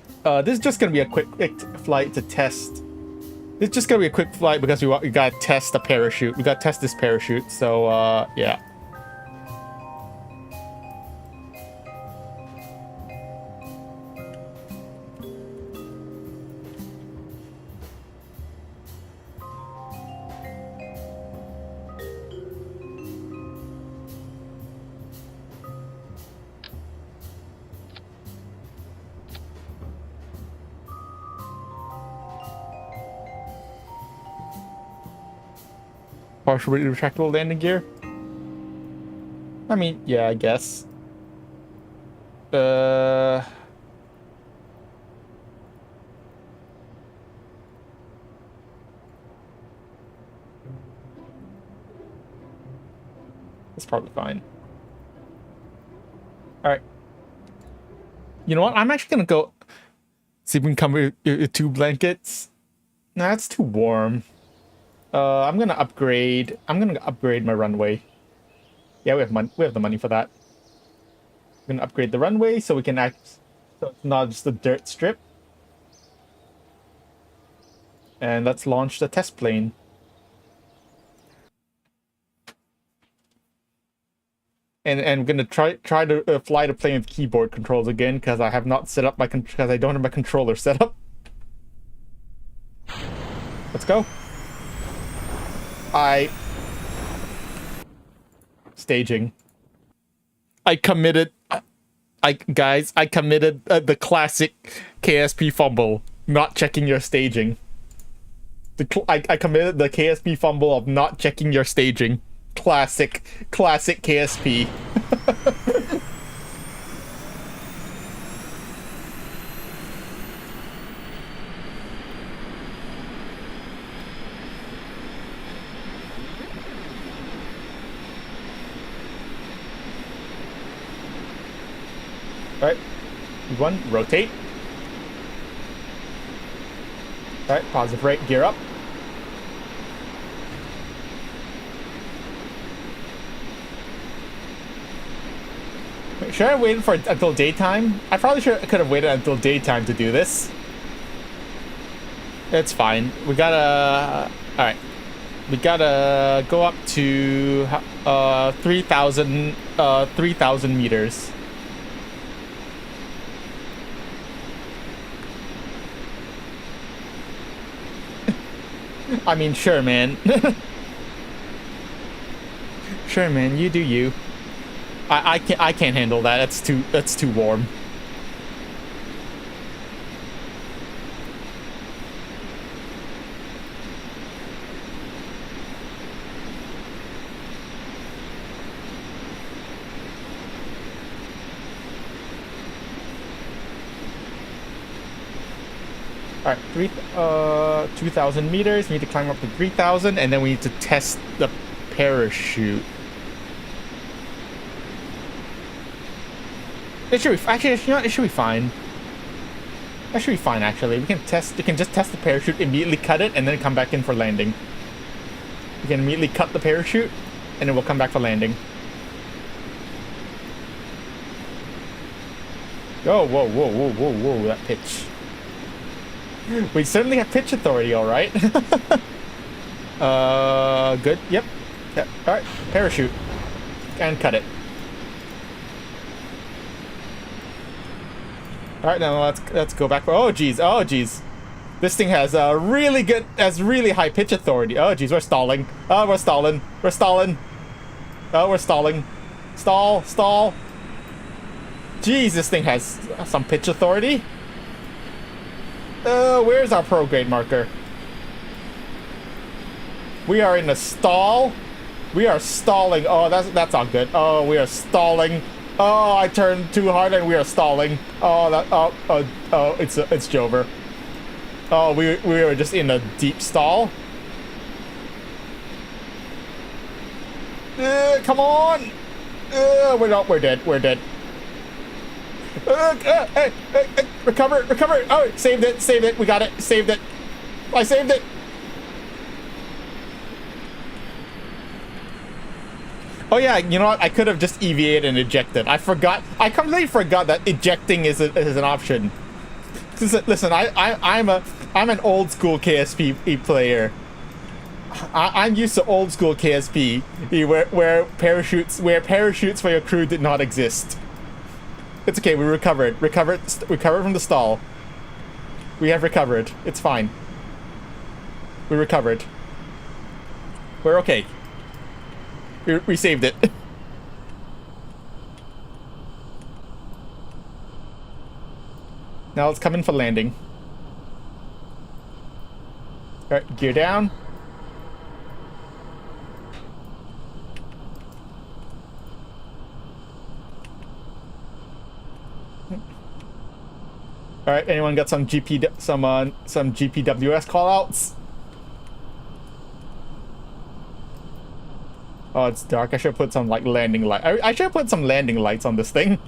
this is just gonna be a quick flight to test. It's just gonna be a quick flight because we gotta test the parachute. We gotta test this parachute, so, yeah. Partially retractable landing gear? I mean, yeah, I guess. It's probably fine. Alright. You know what? I'm actually gonna go see if we can come with 2 blankets. Nah, that's too warm. I'm gonna upgrade my runway. Yeah, we have the money for that. We're gonna upgrade the runway so we can act so it's not just a dirt strip. And let's launch the test plane. And we're gonna try to fly the plane with keyboard controls again because I have not set up because I don't have my controller set up. Let's go. Staging. I committed the classic KSP fumble, not checking your staging. I committed the KSP fumble of not checking your staging. Classic KSP. Alright, one, rotate. Alright, positive rate, gear up. Wait, should I wait for until daytime? I probably could have waited until daytime to do this. It's fine. We gotta... Alright. We gotta go up to 3,000 meters. I mean, sure, man. Sure, man. You do you. I can't handle that. That's too warm. All right, 2,000 meters. We need to climb up to 3,000, and then we need to test the parachute. It should be actually. You know what? It should be fine. That should be fine. Actually, we can test. You can just test the parachute, immediately cut it, and then come back in for landing. We can immediately cut the parachute, and then we'll come back for landing. Oh, whoa, whoa, whoa, whoa, whoa! That pitch. We certainly have pitch authority, all right. Good. Yep. All right. Parachute. And cut it. All right, now let's go back. Oh geez. Oh geez. This thing has really high pitch authority. Oh geez, we're stalling. Oh, we're stalling. We're stalling. Oh, we're stalling. Stall. Geez, this thing has some pitch authority. Where's our prograde marker? We are in a stall. We are stalling. Oh, that's not good. Oh, we are stalling. Oh, I turned too hard and we are stalling. Oh, it's Jover. Oh, we were just in a deep stall. Come on. We're dead. We're dead. Recover. Oh, saved it. We got it. Saved it. I saved it. Oh yeah, you know what? I could have just EVA'd and ejected. I forgot. I completely forgot that ejecting is an option. Listen, I'm an old school KSP player. I'm used to old school KSP where parachutes for your crew did not exist. It's okay. We recovered from the stall. We have recovered. It's fine. We recovered. We're okay. We saved it. Now let's come in for landing. Alright, gear down. Alright, anyone got some GPWS callouts? Oh, it's dark. I should put some like landing light. I should put some landing lights on this thing.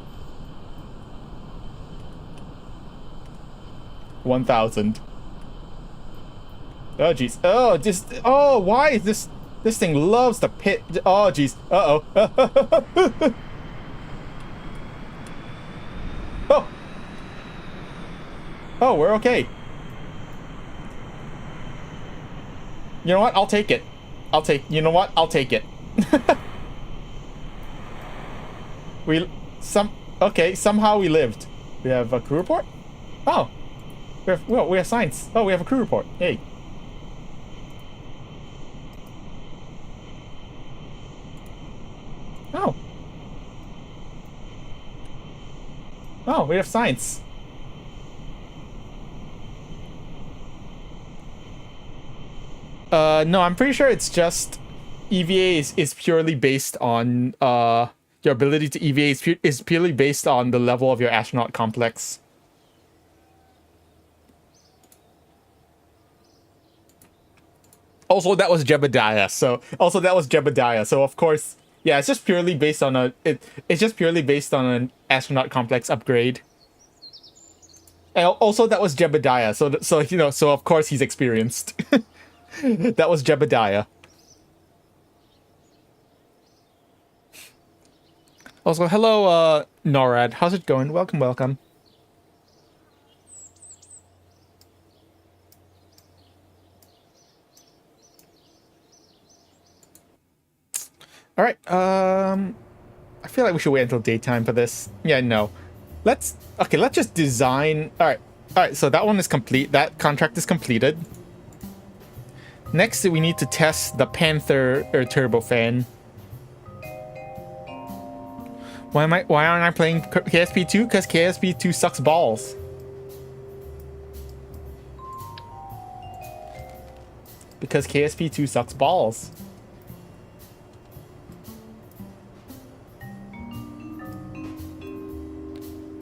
1,000. Oh jeez. Oh, just why is this thing loves the pit? Oh jeez. Uh-oh. Oh. Oh, we're okay. You know what? I'll take it. You know what? I'll take it. Okay, somehow we lived. We have a crew report? Oh. We have science. Oh, we have a crew report. Hey. Oh. Oh, we have science. No, I'm pretty sure it's just EVA is purely based on your ability to EVA is purely based on the level of your astronaut complex. Also, that was Jebediah. So of course, yeah, it's just purely based on it's just purely based on an astronaut complex upgrade. And also, that was Jebediah. So you know, so of course he's experienced. That was Jebediah. Also, hello, NORAD. How's it going? Welcome, welcome. All right. I feel like we should wait until daytime for this. Yeah, no. Let's just design. All right. So that one is complete. That contract is completed. Next, we need to test the Panther turbofan. Why aren't I playing KSP2? Because KSP2 sucks balls. Because KSP2 sucks balls.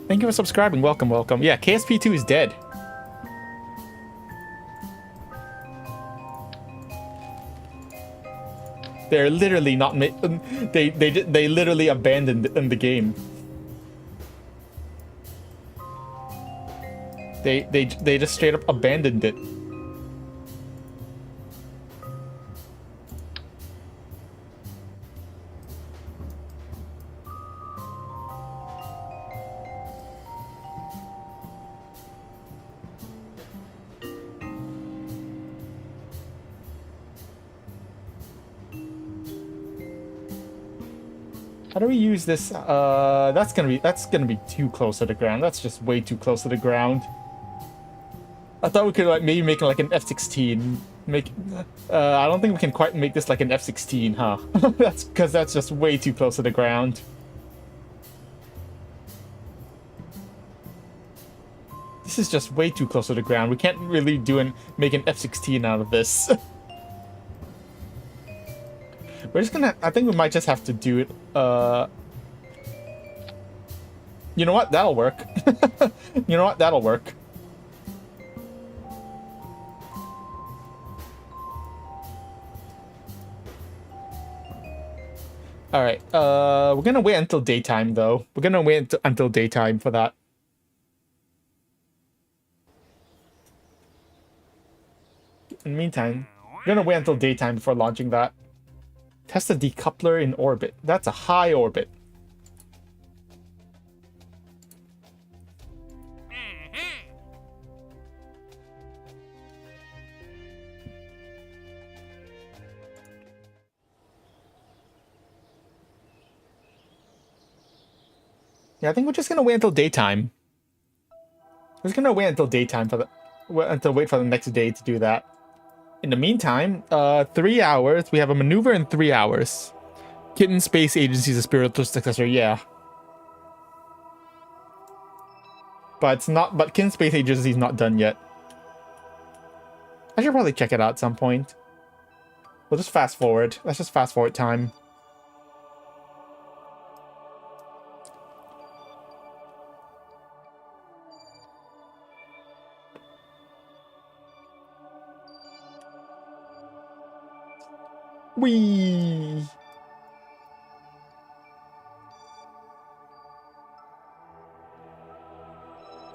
Thank you for subscribing. Welcome, welcome. Yeah, KSP2 is dead. They're literally not they literally abandoned the game. They just straight up abandoned it. How do we use this? That's gonna be too close to the ground. That's just way too close to the ground. I thought we could like maybe make like an F-16. I don't think we can quite make this like an F-16, huh? That's just way too close to the ground. This is just way too close to the ground. We can't really make an F-16 out of this. We're just gonna. I think we might just have to do it. You know what? That'll work. You know what? That'll work. All right. We're gonna wait until daytime, though. We're gonna wait until daytime for that. In the meantime, we're gonna wait until daytime before launching that. Test the decoupler in orbit. That's a high orbit. Yeah, I think we're just gonna wait until daytime. We're just gonna wait until daytime for the wait for the next day to do that. In the meantime, 3 hours. We have a maneuver in 3 hours. Kitten Space Agency is a spiritual successor, yeah. But it's not. But Kitten Space Agency is not done yet. I should probably check it out at some point. We'll just fast forward. Let's just fast forward time. Whee!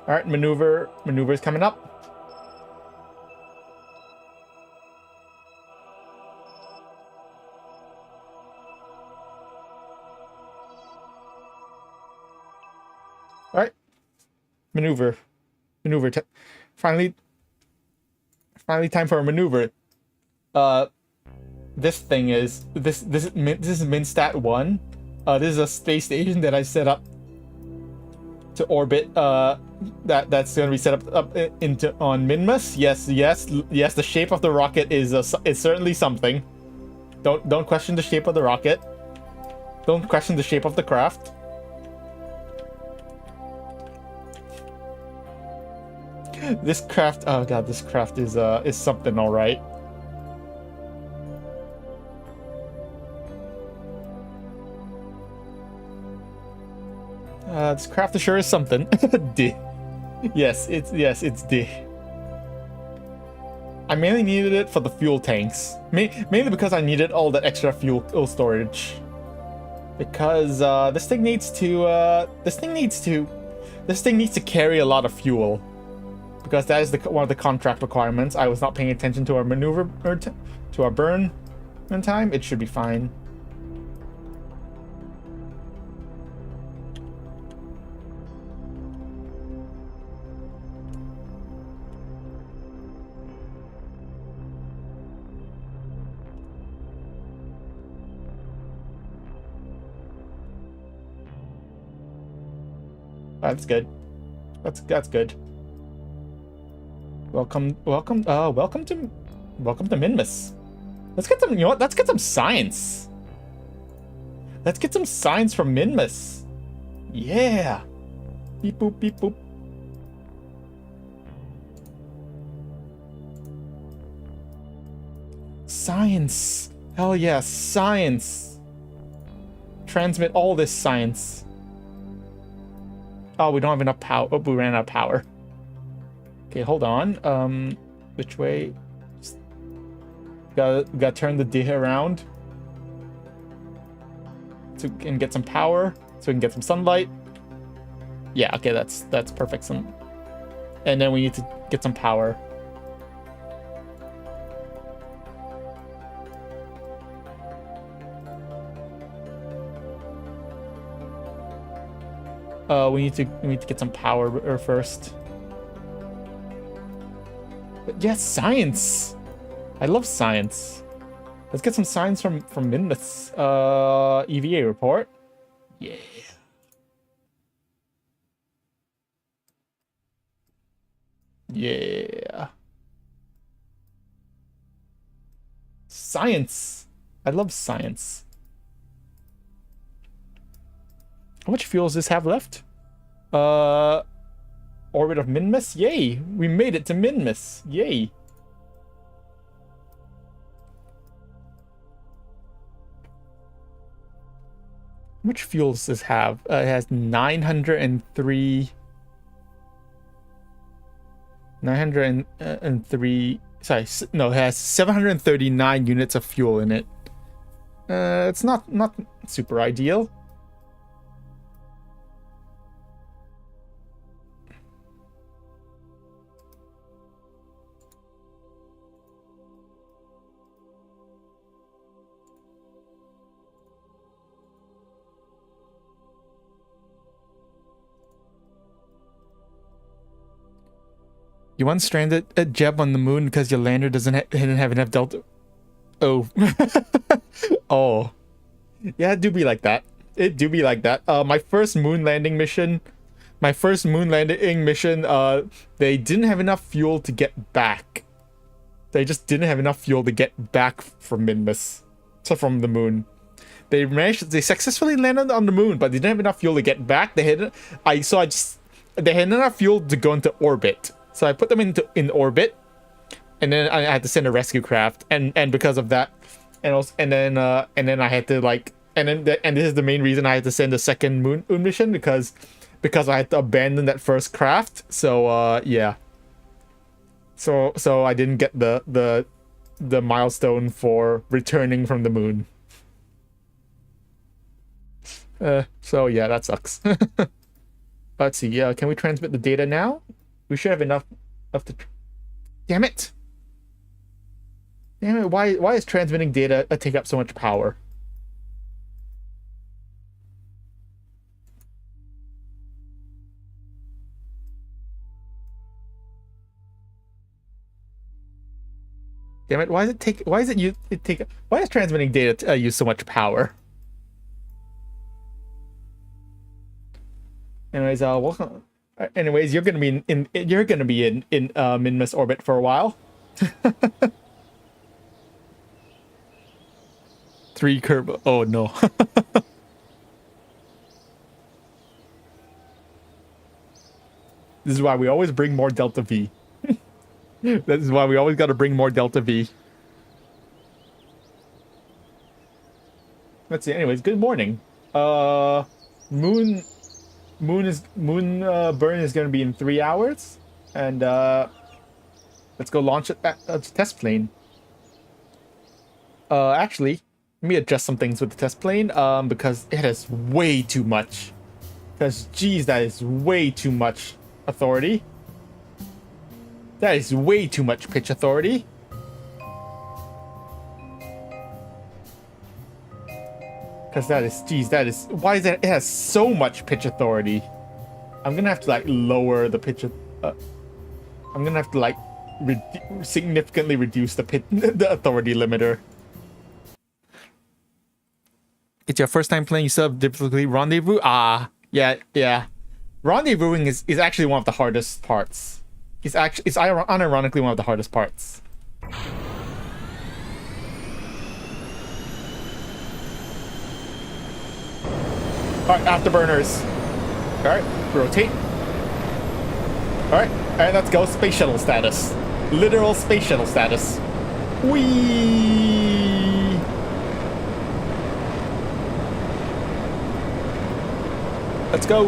All right, maneuver is coming up. All right, maneuver. Finally time for a maneuver. This thing is this is Minstat 1. This is a space station that I set up to orbit. That's going to be set up into on Minmus. Yes. The shape of the rocket is certainly something. Don't question the shape of the rocket. Don't question the shape of the craft. This craft, oh god, this craft is something, all right. This craft sure is something. D. Yes, it's D. I mainly needed it for the fuel tanks, mainly because I needed all that extra fuel storage. Because this thing needs to carry a lot of fuel. Because that is one of the contract requirements. I was not paying attention to our maneuver to our burn in time. It should be fine. That's good. That's good. Welcome to Minmus. Let's get some, you know what? Let's get some science. Let's get some science from Minmus. Yeah. Beep boop, beep boop. Science. Hell yeah, science. Transmit all this science. Oh, we don't have enough power. Oh, we ran out of power. Okay, hold on. Which way? Gotta turn the D around and get some power, so we can get some sunlight. Yeah, okay, that's perfect. And then we need to get some power. We need to get some power first. But yes, science. I love science. Let's get some science from Minmus. EVA report. Yeah. Yeah. Science. I love science. How much fuel does this have left? Orbit of Minmus? Yay! We made it to Minmus. Yay! How much fuel does this have? It has 903... 903... Sorry, no, it has 739 units of fuel in it. It's not super ideal. You once stranded a Jeb on the moon because your lander didn't have enough delta. Oh. Oh. Yeah, it do be like that. It do be like that. My first moon landing mission, they didn't have enough fuel to get back. They just didn't have enough fuel to get back from Minmus. So from the moon. They successfully landed on the moon, but they didn't have enough fuel to get back. They had enough fuel to go into orbit. So I put them in orbit, and then I had to send a rescue craft, and because of that, and then I had to and this is the main reason I had to send the second moon mission because I had to abandon that first craft. So yeah. So I didn't get the milestone for returning from the moon. So yeah, that sucks. Let's see. Yeah, can we transmit the data now? We should have enough to. Damn it! Damn it! Why is transmitting data take up so much power? Damn it! Why is transmitting data use so much power? Anyways, welcome. Anyways, you're gonna be in Minmus orbit for a while. 3 Kerbal. Oh no. This is why we always bring more Delta V. This is why we always got to bring more Delta V. Let's see. Anyways, good morning. Moon burn is going to be in 3 hours, and let's go launch a test plane. Actually, let me adjust some things with the test plane, because it has way too much. Because geez, that is way too much authority. That is way too much pitch authority. Because why is that? It has so much pitch authority. I'm gonna have to lower the pitch. I'm gonna have to significantly reduce the authority limiter. It's your first time playing, you still have difficulty rendezvous? Yeah. Rendezvousing is actually one of the hardest parts. It's unironically one of the hardest parts. Alright, afterburners. Alright, rotate. Alright, let's go. Space shuttle status. Literal space shuttle status. Whee! Let's go.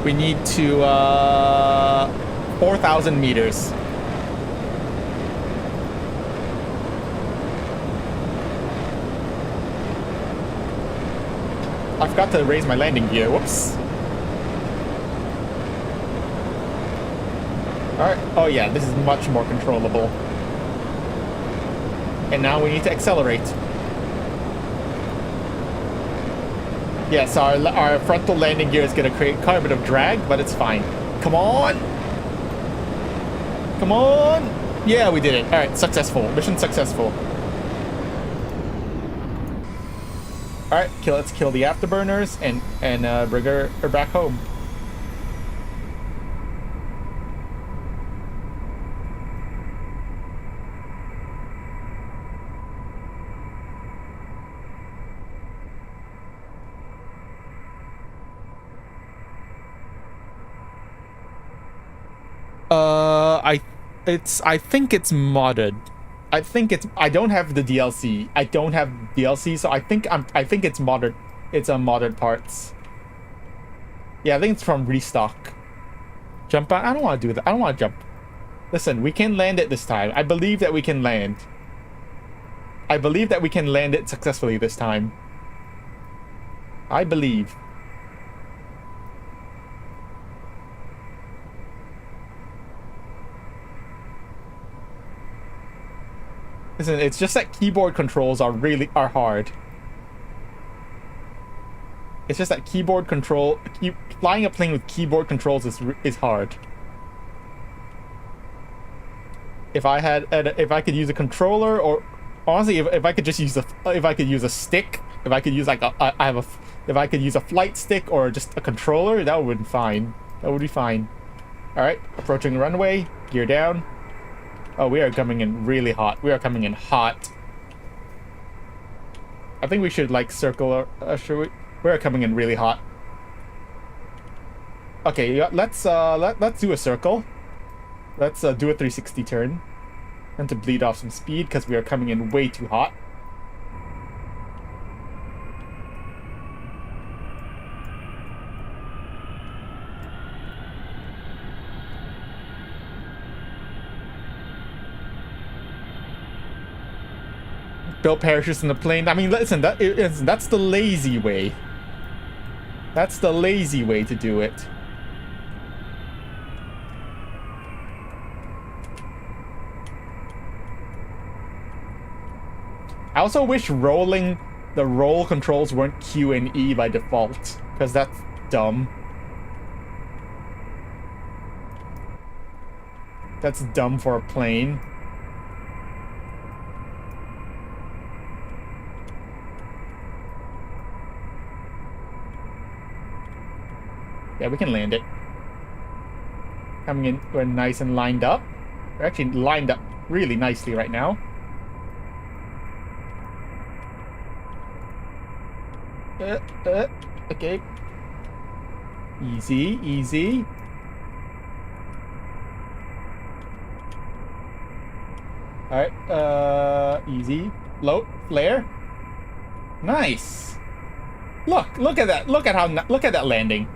We need to 4,000 meters. I forgot to raise my landing gear. Whoops. Alright. Oh yeah, this is much more controllable. And now we need to accelerate. Yes, our frontal landing gear is going to create quite a bit of drag, but it's fine. Come on! Come on! Yeah, we did it. Alright, successful. Mission successful. Alright, let's kill the afterburners and bring her back home. I think it's modded. I don't have the DLC. So I think it's modded. It's modded parts. Yeah, I think it's from restock. Jump out. I don't want to do that. I don't want to jump. Listen, we can land it this time. I believe that we can land. I believe that we can land it successfully this time. I believe. Listen, it's just that keyboard controls are hard. It's just that flying a plane with keyboard controls is hard. if I could use a controller, or honestly, if I could just use if I could use a stick, if I could use like if I could use a flight stick or just a controller, that would be fine. That would be fine. All right, approaching the runway, gear down. Oh, we are coming in really hot. We are coming in hot. I think we should like circle. Should we? We are coming in really hot. Okay, yeah, let's do a circle. Let's do a 360 turn, and to bleed off some speed because we are coming in way too hot. Build parachutes in the plane. I mean, listen, that's the lazy way. That's the lazy way to do it. I also wish the roll controls weren't Q and E by default, because that's dumb. That's dumb for a plane. Yeah, we can land it. Coming in, we're nice and lined up. We're actually lined up really nicely right now. Okay. Easy, easy. Alright, easy. Load, flare. Nice. Look at that. Look at that landing.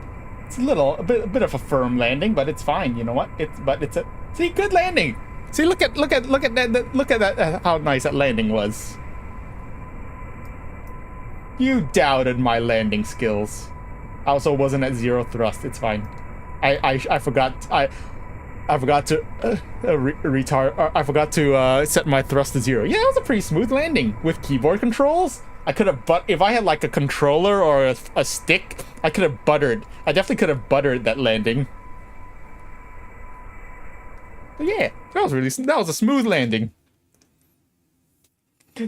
It's a bit of a firm landing, but it's fine. You know what? It's a good landing. See, look at that. How nice that landing was. You doubted my landing skills. I also wasn't at zero thrust. It's fine. I forgot to I forgot to set my thrust to 0. Yeah, it was a pretty smooth landing with keyboard controls. I could have, but if I had like a controller or a stick, I could have buttered. I definitely could have buttered that landing. But yeah, that was a smooth landing.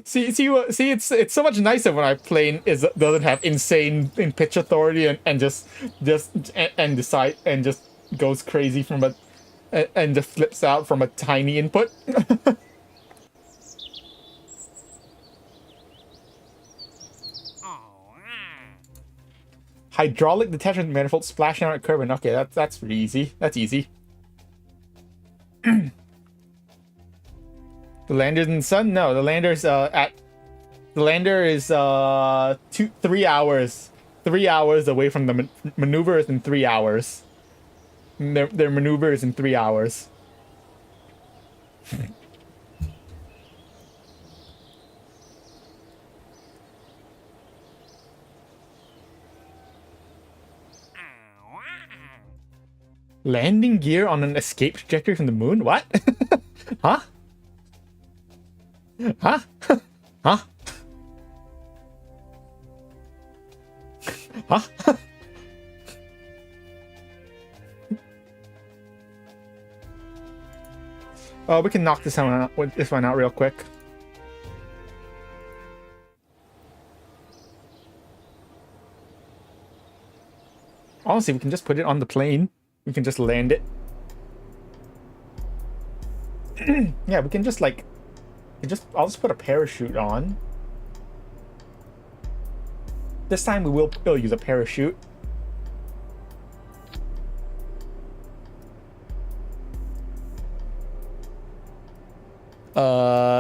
See, it's so much nicer when our plane doesn't have insane in pitch authority and just decide and just goes crazy and just flips out from a tiny input. Hydraulic detachment manifold splashing out at Kerbal. Okay, that's pretty easy. That's easy. The lander's in the sun? No, the lander's the lander is 3 hours. 3 hours away from the maneuver is in 3 hours. Their maneuver is in 3 hours. Landing gear on an escape trajectory from the moon? What? Huh? Huh? Huh? Huh? Oh, we can knock this one out real quick. Honestly, we can just put it on the plane. We can just land it. Yeah, we can just like... I'll just put a parachute on. This time we'll use a parachute.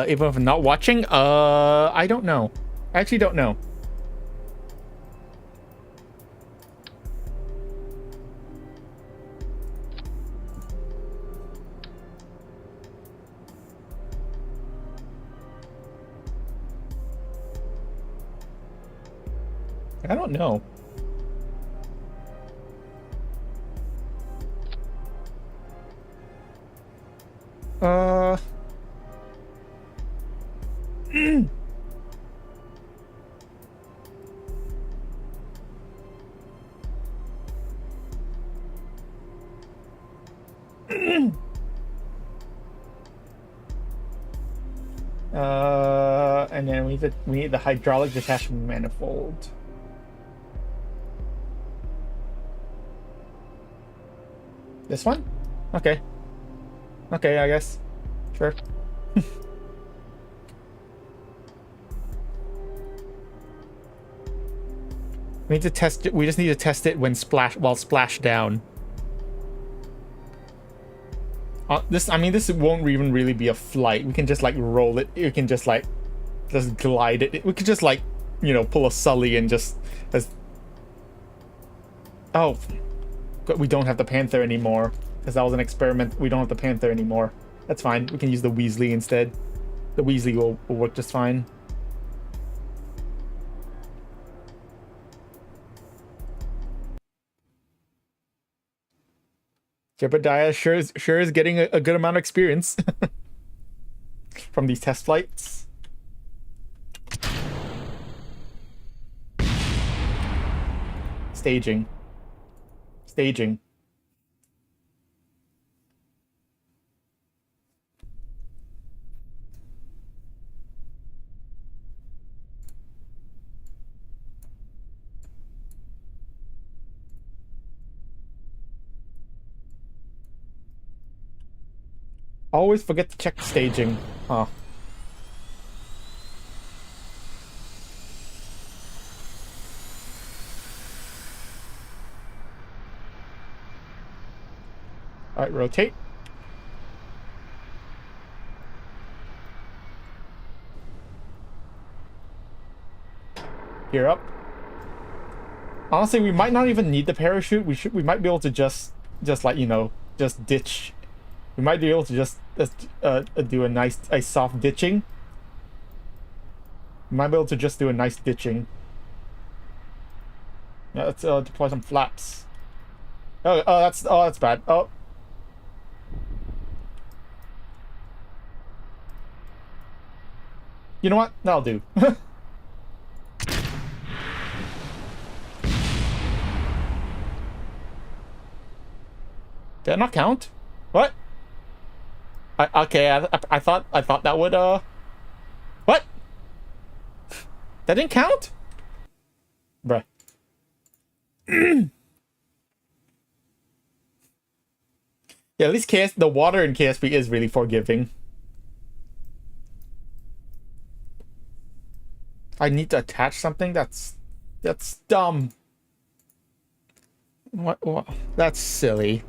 Even if I'm not watching, I don't know. I actually don't know. I don't know. And then we need the hydraulic detachment manifold. This one? Okay. Okay, I guess. Sure. We need to test it. We just need to test it when splash down. I mean, this won't even really be a flight. We can just like roll it. We can just like glide it. We could just like, you know, pull a Sully and just oh, but we don't have the Panther anymore because that was an experiment. We don't have the Panther anymore. That's fine. We can use the Weasley instead. The Weasley will work just fine. Jebediah sure is getting a good amount of experience from these test flights. Staging. Always forget to check staging. Huh. Alright, rotate. Gear up. Honestly, we might not even need the parachute. We might be able to just like, you know, just ditch. We might be able to just do a nice soft ditching. We might be able to just do a nice ditching. Yeah, let's deploy some flaps. Oh, that's bad. Oh. You know what? That'll do. Did that not count? What? Okay, I thought that would what? That didn't count? Bruh. Yeah, at least the water in KSP is really forgiving. I need to attach something? That's dumb. What? That's silly.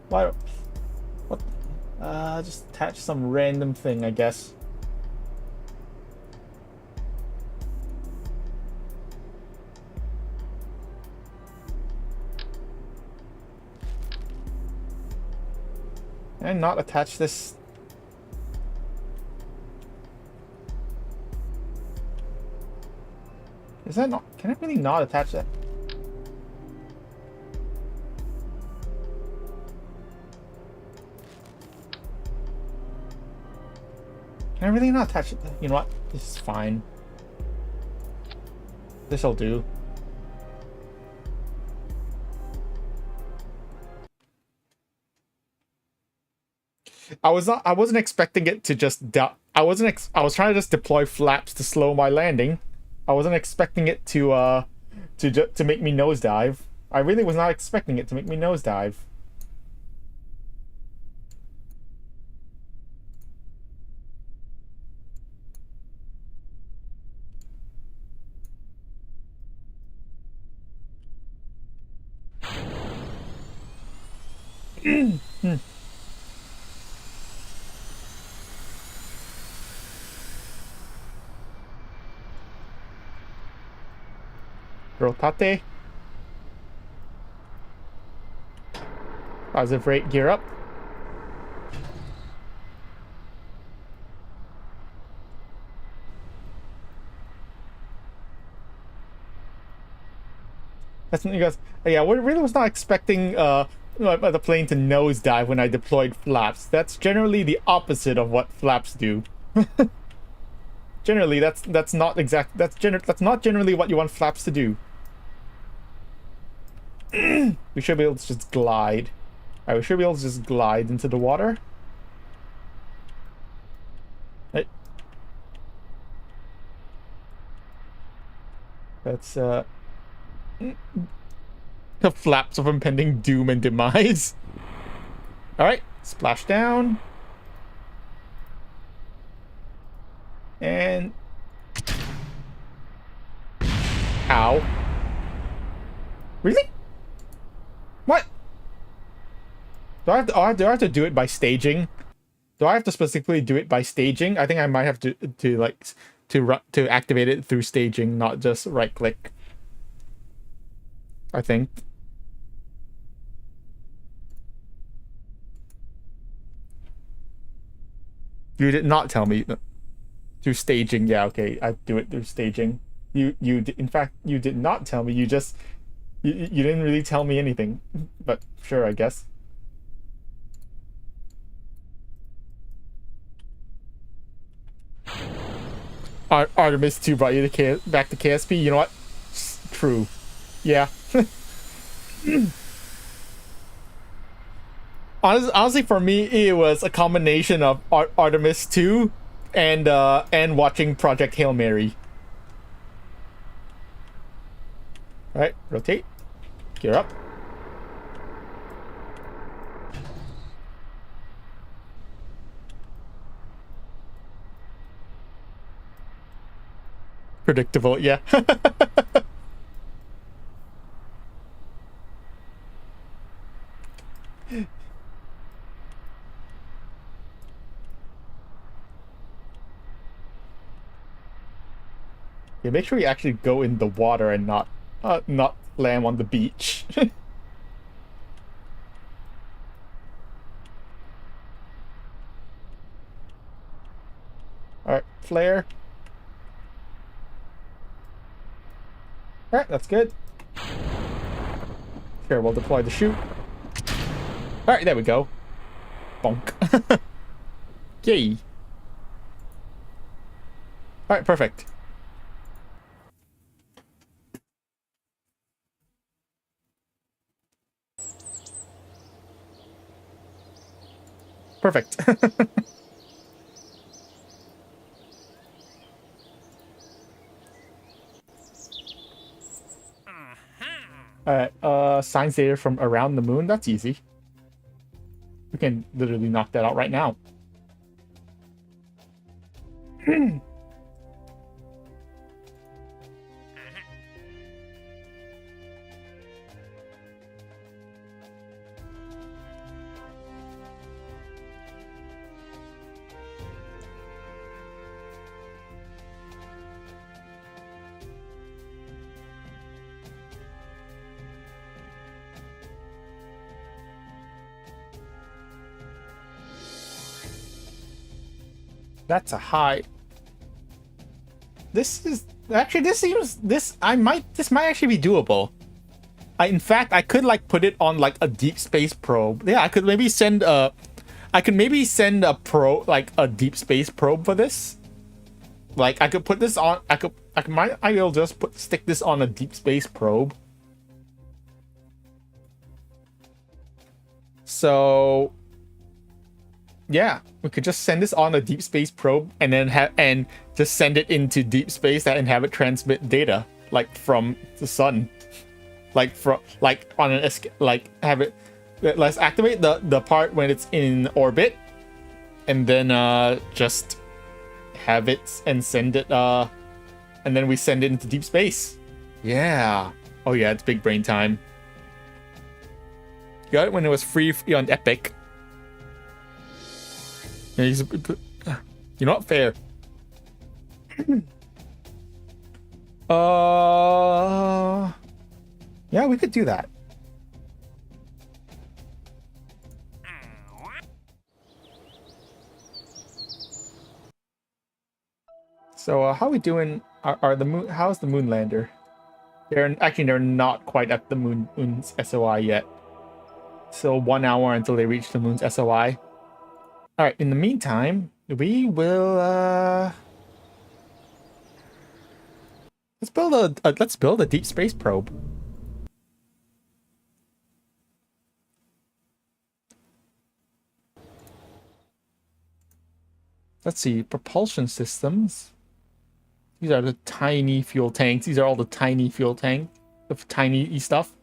Why? What? Just attach some random thing, I guess. Can I not attach this? Is that not? Can I really not attach that? Can I really not attach it? You know what? This is fine. This'll do. I wasn't expecting it to just I was trying to just deploy flaps to slow my landing. I wasn't expecting it to make me nosedive. I really was not expecting it to make me nosedive. Rotate. Positive rate, gear up. That's you guys. Yeah, we really was not expecting the plane to nosedive when I deployed flaps. That's generally the opposite of what flaps do. Generally, that's not generally what you want flaps to do. We should be able to just glide. Alright, we should be able to just glide into the water. Right. That's the flaps of impending doom and demise. All right, splash down. And ow. Really? What? Do I have to do it by staging? Do I have to specifically do it by staging? I think I might have to activate it through staging, not just right click. I think. You did not tell me through staging. Yeah, okay, I do it through staging. In fact, you did not tell me. You didn't really tell me anything. But sure, I guess. Artemis 2 brought you to back to KSP. You know what? True. Yeah. Honestly, for me, it was a combination of Artemis 2 and watching Project Hail Mary. All right, rotate. Gear up. Predictable, yeah. Yeah, make sure you actually go in the water and not land on the beach. All right, flare. All right, that's good. Here, we'll deploy the chute. All right, there we go. Bonk. Yay. All right, perfect. Perfect. Alright, science data from around the moon. That's easy. We can literally knock that out right now. That's a high. This might actually be doable. In fact, I could like put it on like a deep space probe. Yeah, I could maybe send a deep space probe for this. Like I could put this on. I will just stick this on a deep space probe. So yeah, we could just send this on a deep space probe and then just send it into deep space and have it transmit data like from the sun, have it. Let's activate the part when it's in orbit, and then just have it and send it and then we send it into deep space. Yeah. Oh yeah, it's big brain time. Got it when it was free on Epic. You're not fair. Yeah, we could do that. So how are we doing? Are the moon? How's the moon lander? They're not quite at the moon's SOI yet. So 1 hour until they reach the moon's SOI. All right. In the meantime, we will let's build a deep space probe. Let's see, propulsion systems. These are the tiny fuel tanks. These are all the tiny fuel tank, the tiny stuff.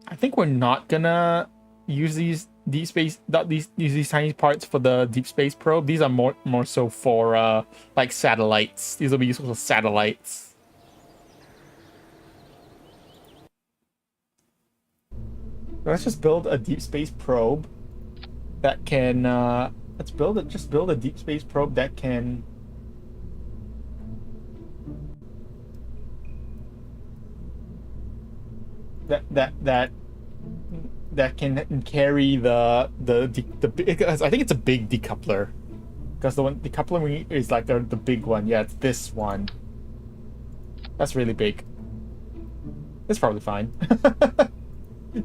I think we're not gonna use these deep space these tiny parts for the deep space probe. These are more so for like satellites. These will be useful for satellites. Let's just build a deep space probe that can let's build it. Just build a deep space probe that can that can carry the I think it's a big decoupler, because the decoupler we need is like the big one. Yeah, it's this one. That's really big. It's probably fine.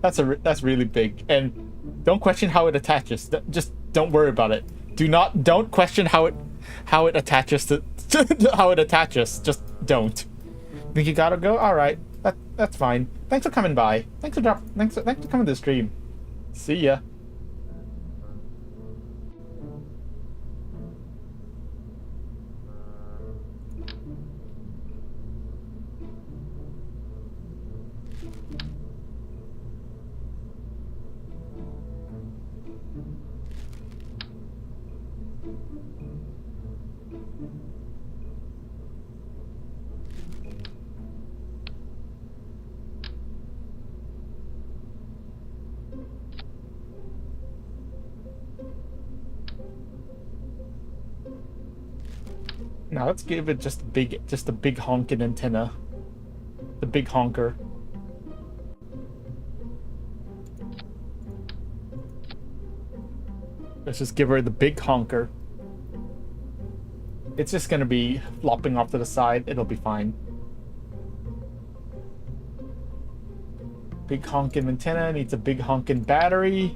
That's really big, and don't question how it attaches. Just don't worry about it. Don't question how it attaches to how it attaches. Just don't. Think you gotta go? All right, that's fine. Thanks for coming by. Thanks for coming to the stream. See ya. Now let's give it just a big honking antenna. The big honker. Let's just give her the big honker. It's just gonna be flopping off to the side. It'll be fine. Big honking antenna needs a big honking battery.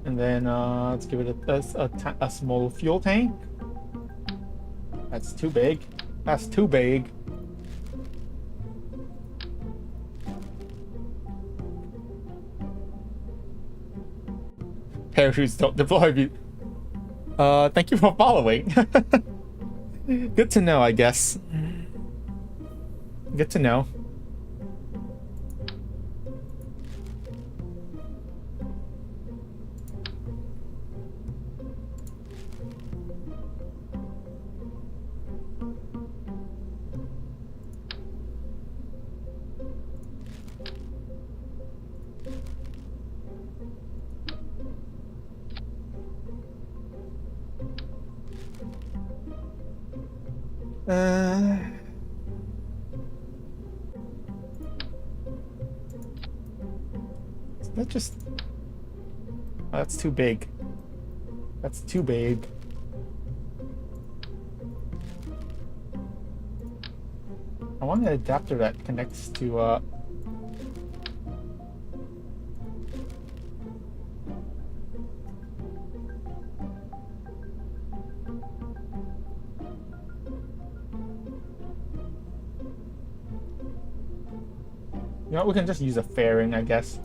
And then let's give it a small fuel tank. That's too big. That's too big. Parachutes don't deploy. Thank you for following. Good to know, I guess. Good to know. Let's just... Oh, that's too big. That's too big. I want an adapter that connects to you know, we can just use a fairing, I guess.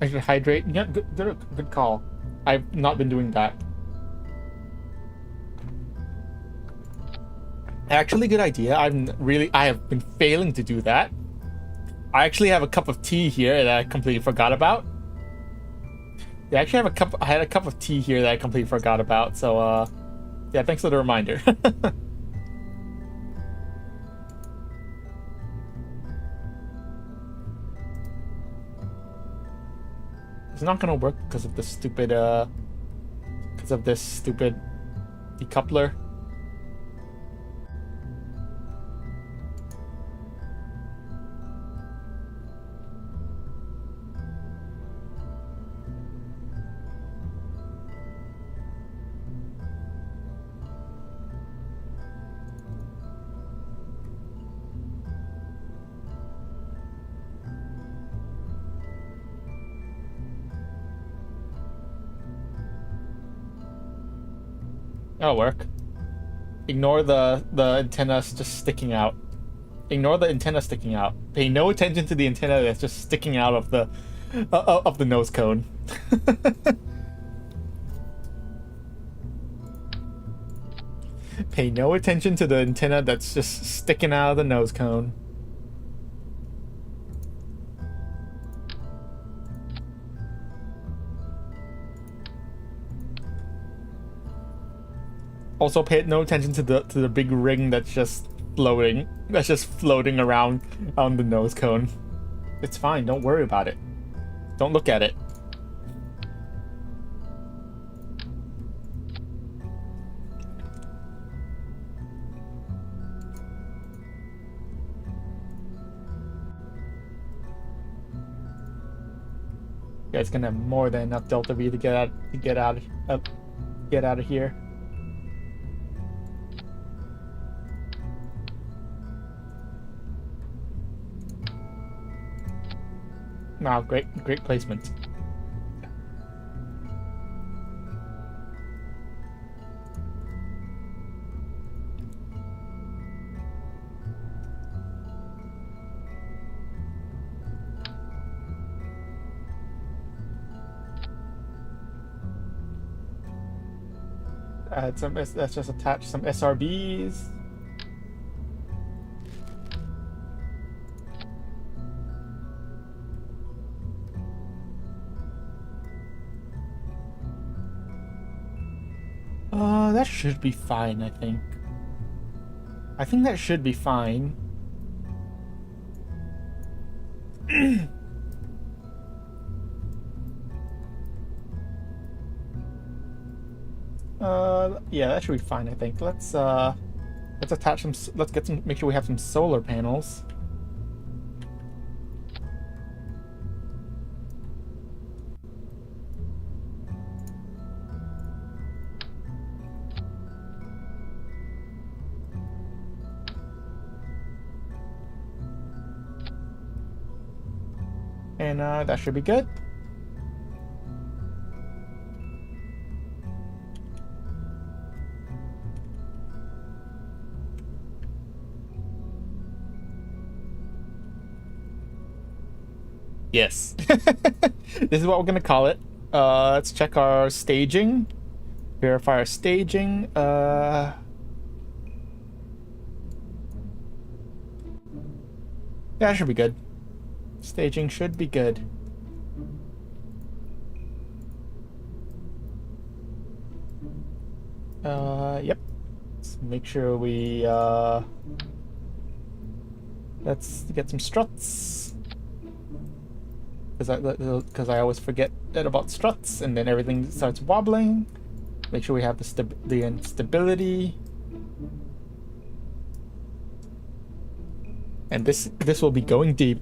I should hydrate. Yeah, good call. I've not been doing that. Actually, good idea. I have been failing to do that. I actually have a cup of tea here that I completely forgot about. Yeah, I actually have I had a cup of tea here that I completely forgot about. So, yeah, thanks for the reminder. It's not gonna work because of this stupid decoupler. That'll work. Ignore the antennas just sticking out. Ignore the antenna sticking out. Pay no attention to the antenna that's just sticking out of the nose cone. Pay no attention to the antenna that's just sticking out of the nose cone. Also, pay no attention to the big ring that's just floating. That's just floating around on the nose cone. It's fine. Don't worry about it. Don't look at it. You guys gonna have more than enough Delta V to get out of here. Wow, great placement. Let's just attach some SRBs. That should be fine, I think. I think that should be fine. Yeah, that should be fine, I think. Let's attach some, make sure we have some solar panels. And that should be good. Yes. This is what we're gonna call it. Let's check our staging. Verify our staging. That should be good. Staging should be good. Yep. Let's make sure we, let's get some struts. Because I always forget that about struts, and then everything starts wobbling. Make sure we have the stability. And this will be going deep.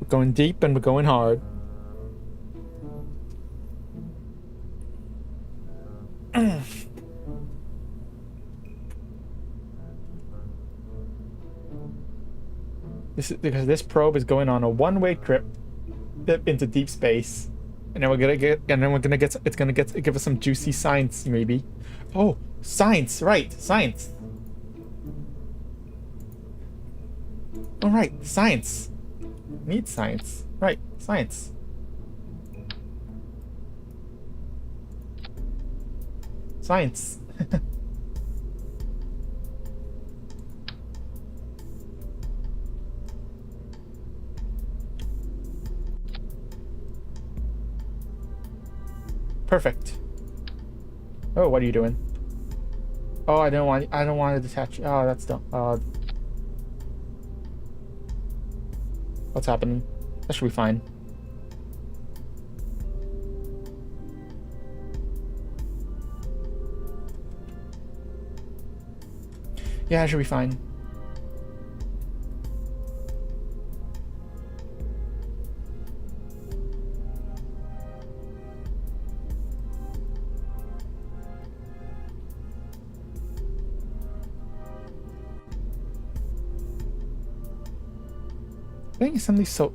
We're going deep and we're going hard. This is because this probe is going on a one-way trip into deep space, and then it's gonna give us some juicy science, maybe. Oh, science, right? Science. All right, science. Need science, right? Science. Science. Perfect. Oh, what are you doing? Oh, I don't want to detach. Oh, that's dumb. What's happening? That should be fine. Yeah, it should be fine. I think something so.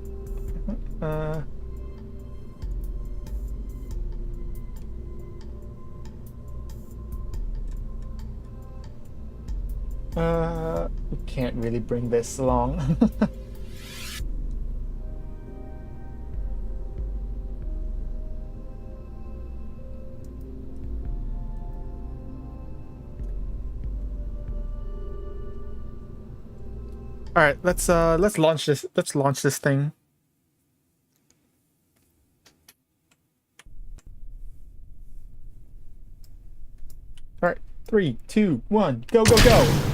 We can't really bring this along. All right, let's launch this. Let's launch this thing. All right, 3, 2, 1, go, go, go!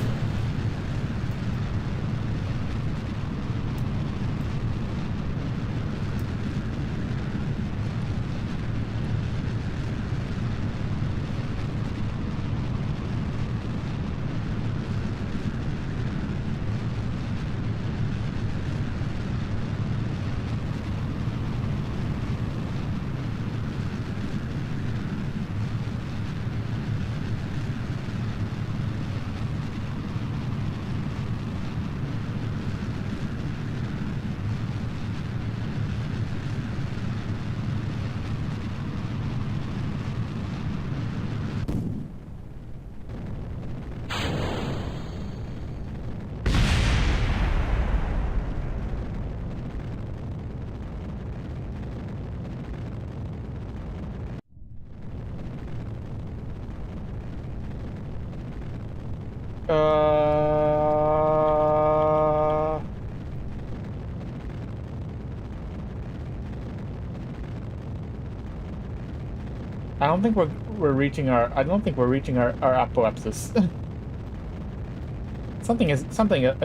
I don't think we're reaching our. I don't think we're reaching our apoapsis. something is something has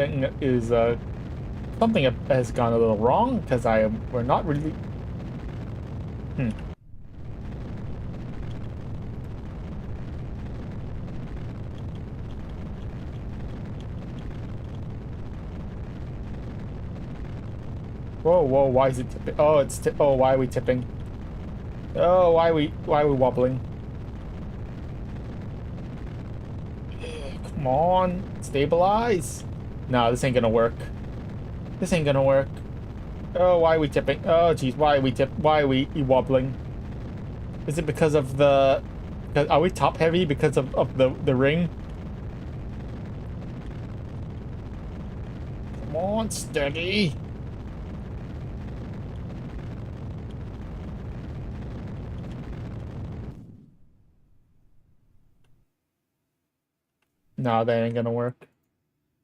gone a little wrong because we're not really. Hmm. Whoa, whoa! Why is it tipping? Oh, oh, why are we tipping? Oh, why are we wobbling? Come on, stabilize. No, this ain't gonna work. This ain't gonna work. Oh, why are we tipping? Oh, geez, why are we wobbling? Is it because of the? Are we top heavy because of the ring? Come on, steady. No, that ain't gonna work.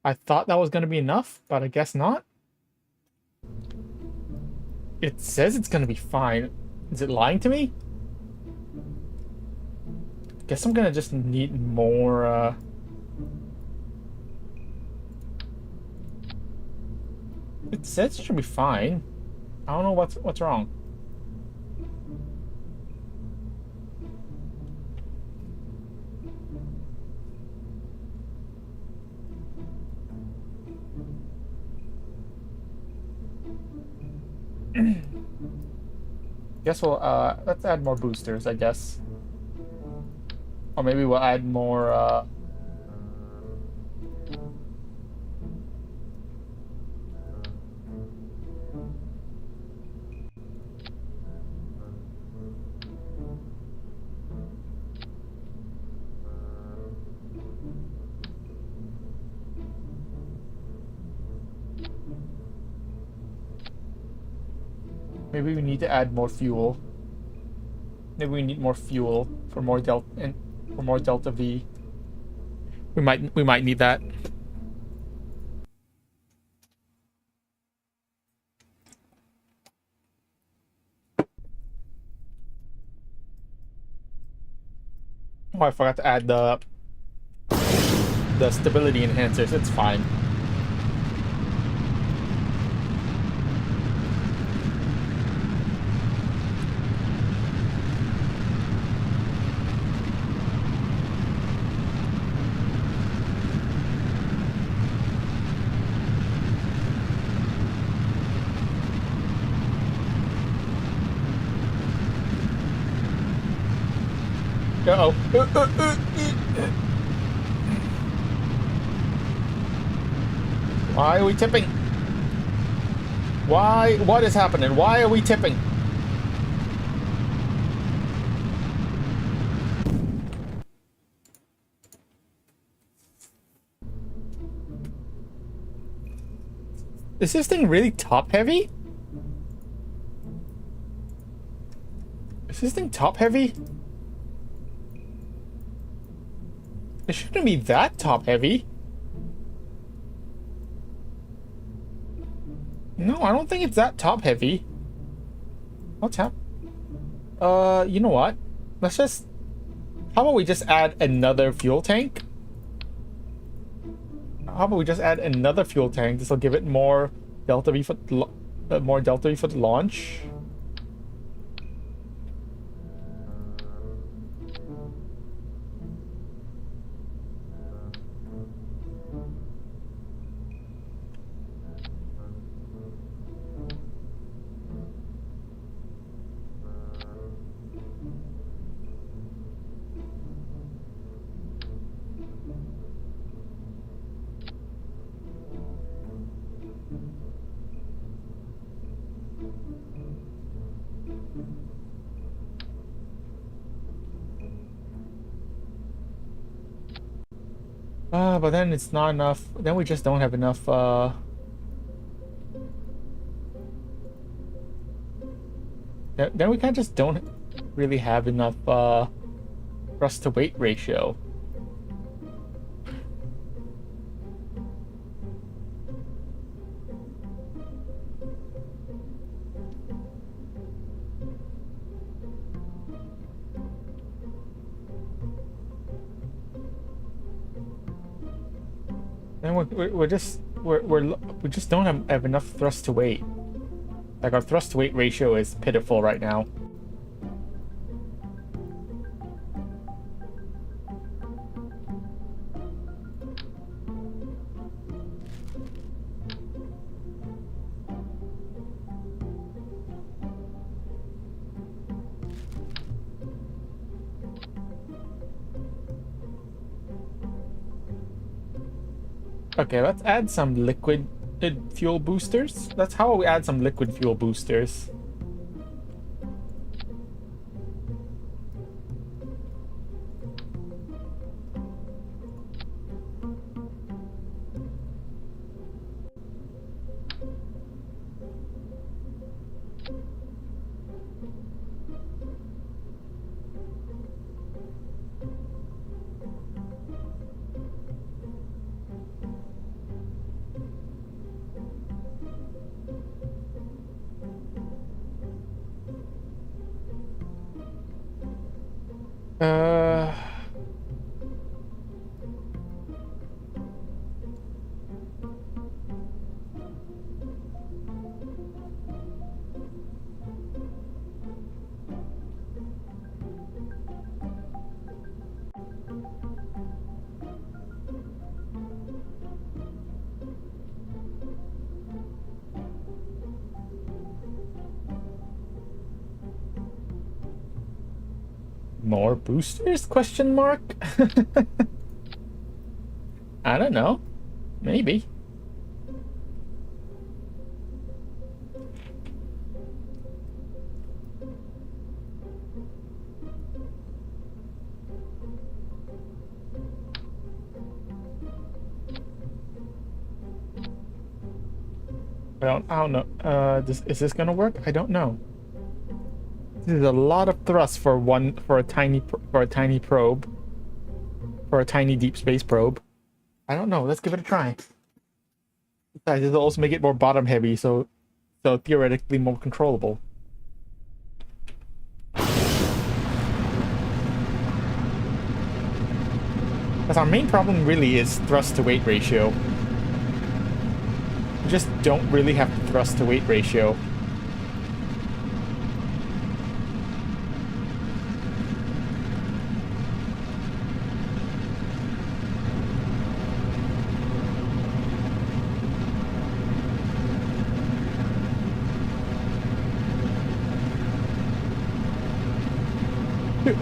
I thought that was gonna be enough, but I guess not. It says it's gonna be fine. Is it lying to me? Guess I'm gonna just need more, It says it should be fine. I don't know what's wrong. Guess we'll let's add more boosters, I guess. Or maybe we'll add more maybe we need to add more fuel. Maybe we need more fuel for more delta V. We might need that. Oh, I forgot to add the stability enhancers. It's fine. Uh-oh. Why are we tipping? Why? What is happening? Why are we tipping? Is this thing really top heavy? Is this thing top heavy? It shouldn't be that top heavy. No, I don't think it's that top heavy. What's happening? You know what? Let's just... How about we just add another fuel tank? How about we just add another fuel tank? This will give it more delta V for the launch. But then it's not enough. Then we just don't have enough, Then we kind of just don't really have enough, thrust to weight ratio. And we just don't have enough thrust to weight. Like, our thrust to weight ratio is pitiful right now. Okay, let's add some liquid fuel boosters. That's how we add some liquid fuel boosters. Uh... More boosters? Question mark? I don't know. Maybe. I don't know. Is this gonna work? I don't know. This is a lot of thrust for a tiny probe, for a tiny deep space probe. I don't know. Let's give it a try. Besides, it'll also make it more bottom heavy, so theoretically more controllable. Because our main problem really is thrust to weight ratio. We just don't really have the thrust to weight ratio.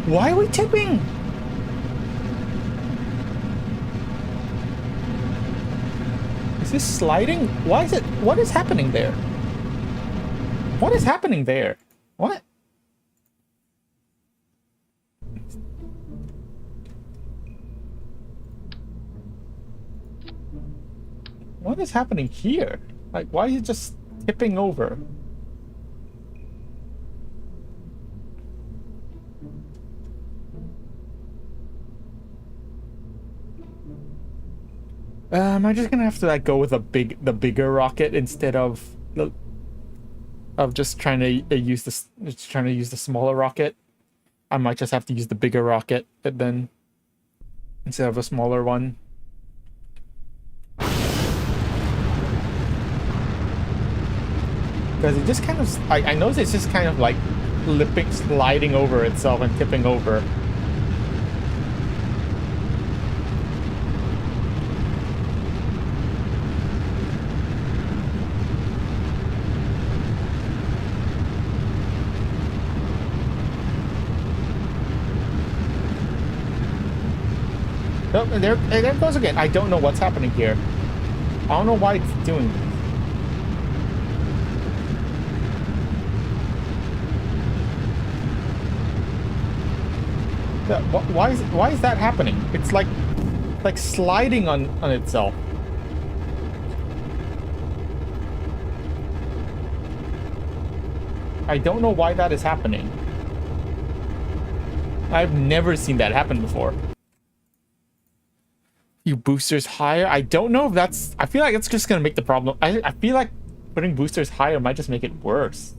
Why are we tipping? Is this sliding? Why is it? What is happening there? What is happening there? What? What is happening here? Like, why are you just tipping over? Am I just gonna have to like go with the bigger rocket instead of just trying to use this, just trying to use the smaller rocket? I might just have to use the bigger rocket, but then instead of a smaller one. Because it just kind of, I notice it's just kind of like sliding over itself and tipping over. Oh, and there it goes again. I don't know what's happening here. I don't know why it's doing this. Why is that happening? It's like sliding on itself. I don't know why that is happening. I've never seen that happen before. You boosters higher? I don't know if that's... I feel like it's just gonna make the problem... I feel like putting boosters higher might just make it worse.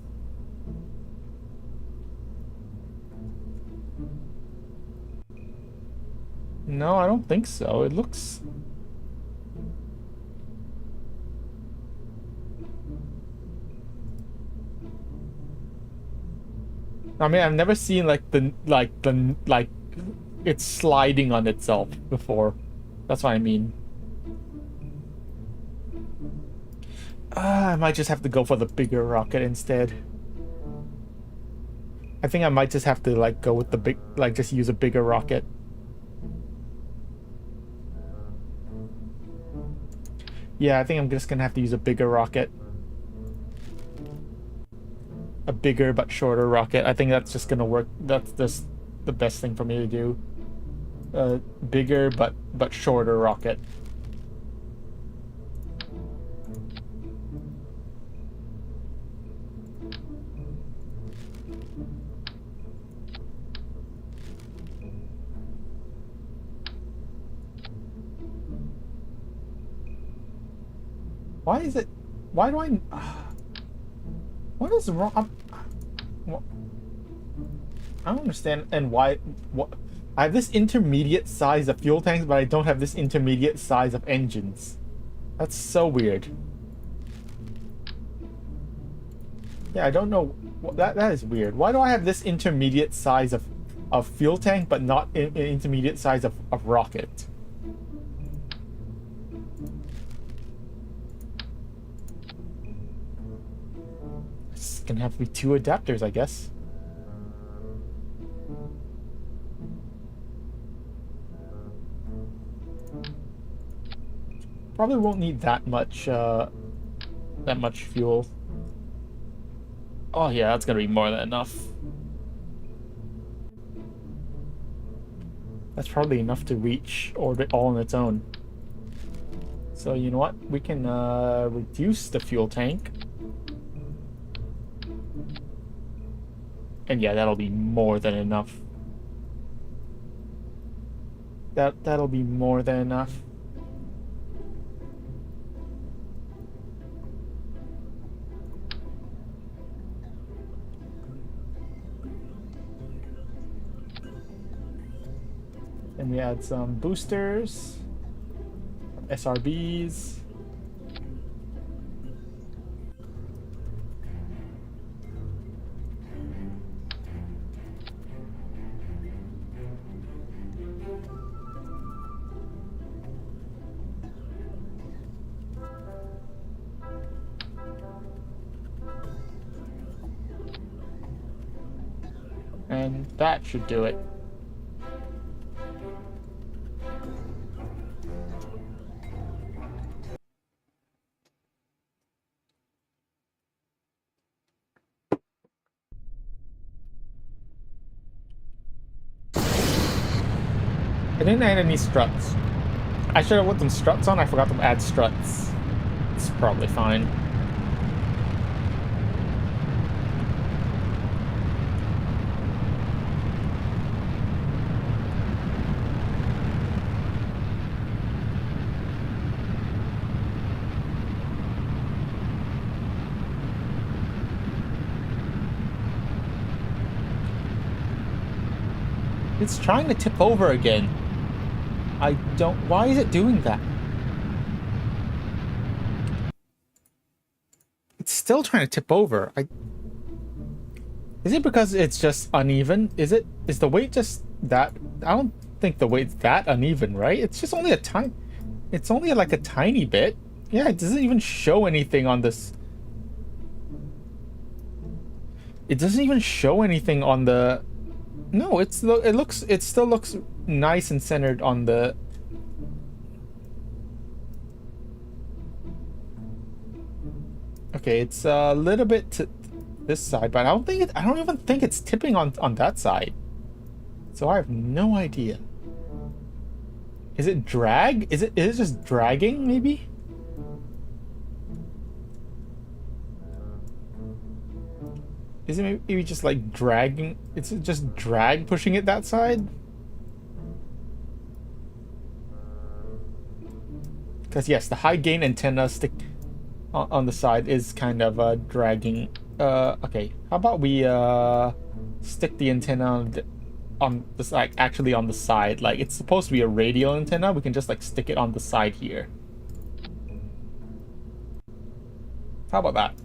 No, I don't think so. It looks... I mean, I've never seen like it's sliding on itself before. That's what I mean. I might just have to go for the bigger rocket instead. I think I might just have to like go with the big, like just use a bigger rocket. Yeah, I think I'm just gonna have to use a bigger rocket. A bigger but shorter rocket. I think that's just gonna work. That's just the best thing for me to do. Bigger but shorter rocket. Why is it? Why do I? What is wrong? I don't understand. And why? What? I have this intermediate size of fuel tanks, but I don't have this intermediate size of engines. That's so weird. Yeah, I don't know. That is weird. Why do I have this intermediate size of fuel tank, but not an intermediate size of rocket? It's gonna have to be 2 adapters, I guess. Probably won't need that much fuel. Oh yeah, that's gonna be more than enough. That's probably enough to reach orbit all on its own. So you know what? We can reduce the fuel tank. And yeah, that'll be more than enough. That'll be more than enough. And we add some boosters, SRBs. And that should do it. I didn't add any struts. I should have put some struts on. I forgot to add struts. It's probably fine. It's trying to tip over again. I don't... Why is it doing that? It's still trying to tip over. Is it because it's just uneven? Is the weight just that... I don't think the weight's that uneven, right? It's just only a tiny... It's only like a tiny bit. Yeah, it doesn't even show anything on this. It doesn't even show anything on the... No, it still looks nice and centered on the... Okay, it's a little bit to this side, but I don't even think it's tipping on that side. So I have no idea. Is it drag? Is it just dragging, maybe? Is it maybe just like dragging? It's just drag pushing it that side? Because yes, the high gain antenna stick on the side is kind of dragging. Okay, how about we stick the antenna on the side, actually on the side. Like, it's supposed to be a radial antenna. We can just like stick it on the side here. How about that?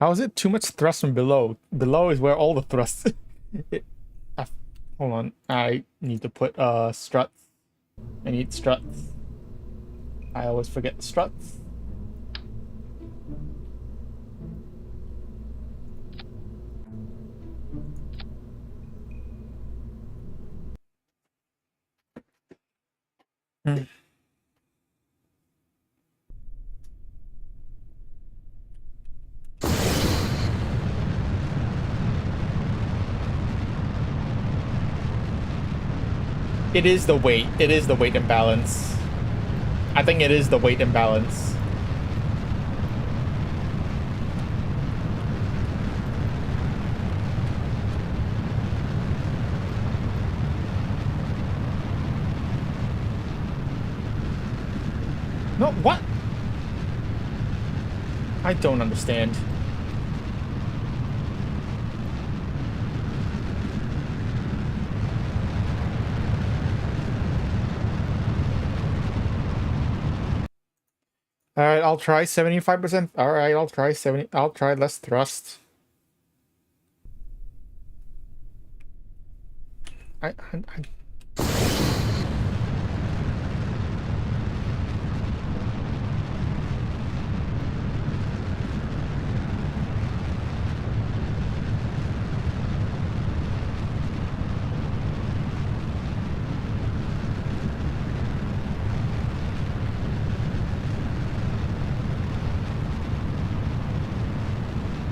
How is it too much thrust from below? Below is where all the thrust. Hold on, I need to put struts. I need struts. I always forget the struts. Hmm. It is the weight. It is the weight imbalance. I think it is the weight imbalance. No, what? I don't understand. All right, I'll try 75%. All right, I'll try 70. I'll try less thrust. I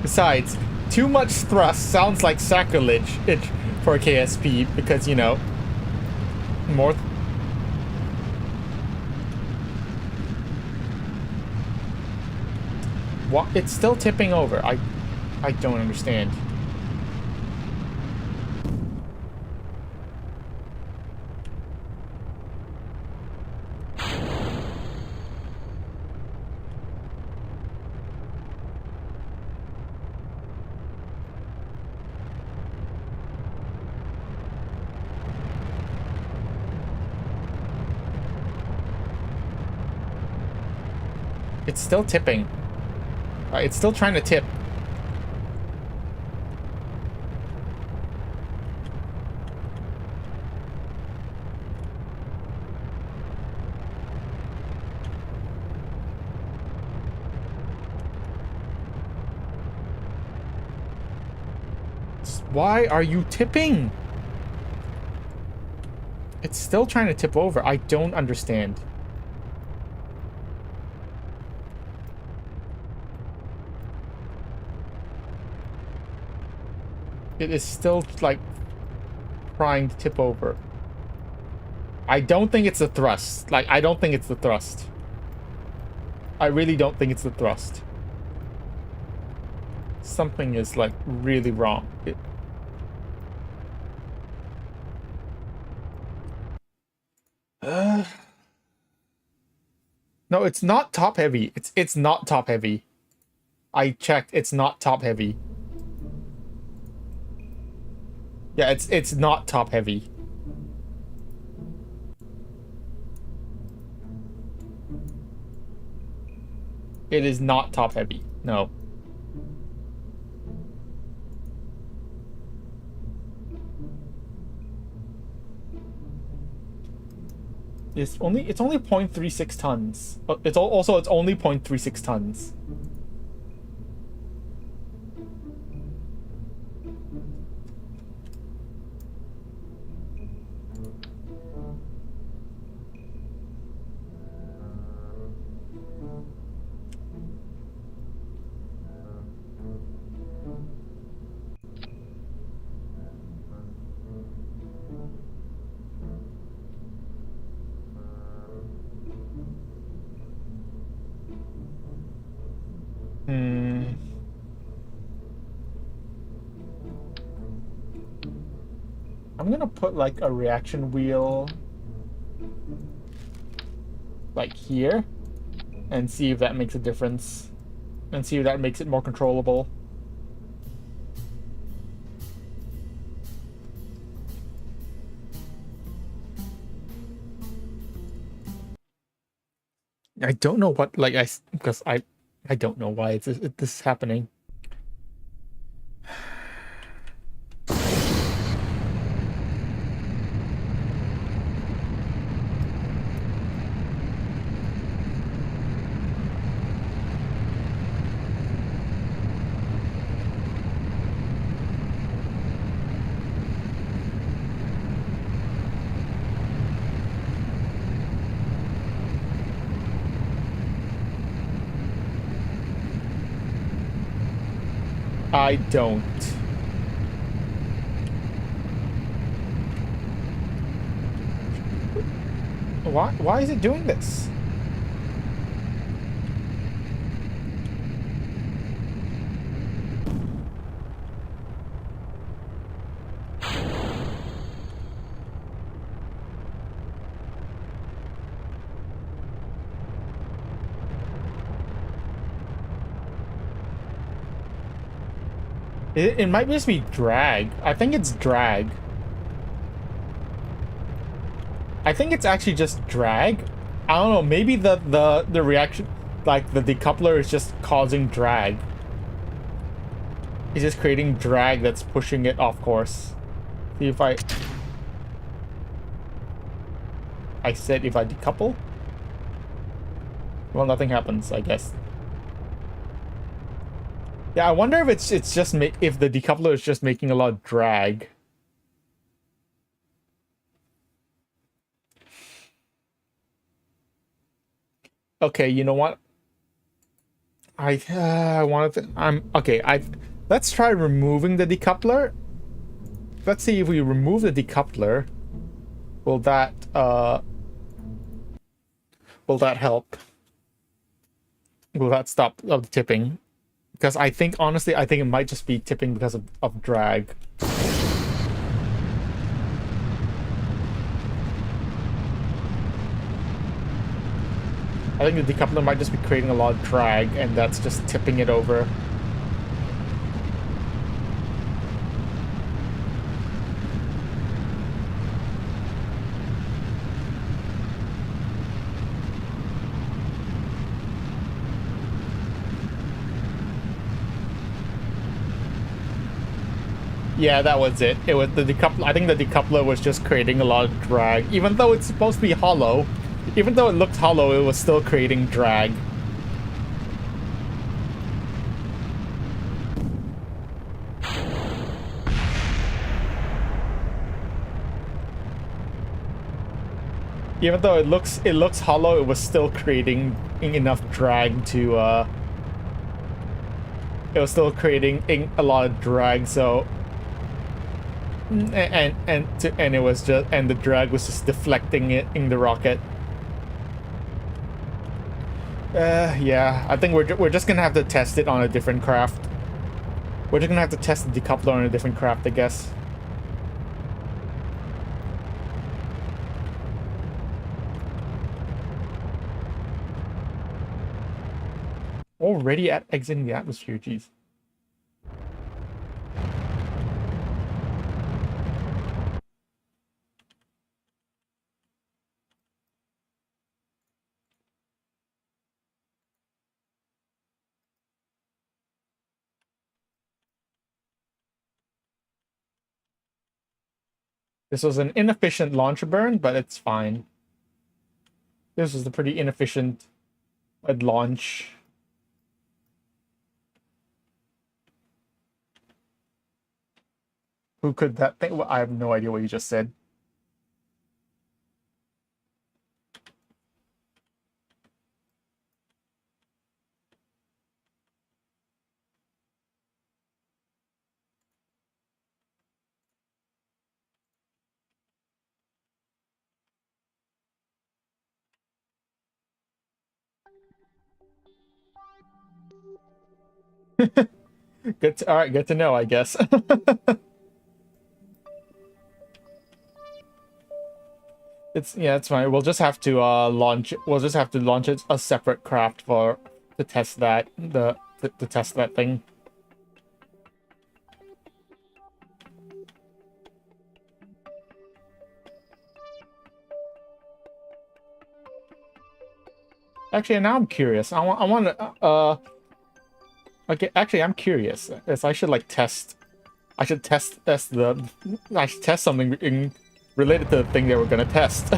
Besides, too much thrust sounds like sacrilege for KSP because, you know, more... What? It's still tipping over. I don't understand. It's still tipping. It's still trying to tip. Why are you tipping? It's still trying to tip over. I don't understand. It is still, like, trying to tip over. I don't think it's the thrust. Like, I don't think it's the thrust. I really don't think it's the thrust. Something is like really wrong. No, it's not top heavy. It's not top heavy. I checked. It's not top heavy. Yeah, it's not top heavy. It is not top heavy. No. It's only 0.36 tons. It's only 0.36 tons. I'm gonna put like a reaction wheel like here and see if that makes a difference and see if that makes it more controllable. I don't know what because I don't know why this is happening. I don't. Why is it doing this? It might just be drag. I think it's drag. I think it's actually just drag. I don't know, maybe the reaction, like the decoupler is just causing drag. It's just creating drag that's pushing it off course. See if I said if I decouple? Well, nothing happens, I guess. Yeah, I wonder if it's just if the decoupler is just making a lot of drag. Okay, you know what? I wanted to. Okay. Let's try removing the decoupler. Let's see if we remove the decoupler. Will that help? Will that stop the tipping? Because honestly, I think it might just be tipping because of drag. I think the decoupler might just be creating a lot of drag, and that's just tipping it over. Yeah, that was it. It was the decoupler. I think the decoupler was just creating a lot of drag. Even though it's supposed to be hollow, even though it looked hollow, it was still creating drag. Even though it looks hollow, it was still creating enough drag to it was still creating a lot of drag, so and it was just, and the drag was just deflecting it in the rocket. Yeah, I think we're just gonna have to test it on a different craft. We're just gonna have to test the decoupler on a different craft, I guess. Already at exiting the atmosphere, jeez. This was an inefficient launcher burn, but it's fine. This was a pretty inefficient launch. Who could that think? Well, I have no idea what you just said. All right, good to know, I guess. It's fine. We'll just have to launch. We'll just have to launch a separate craft to test that to test that thing. Actually, now I'm curious. I want to okay. Actually, I'm curious. Yes, I should like test. I should test I should test something related to the thing they were gonna test.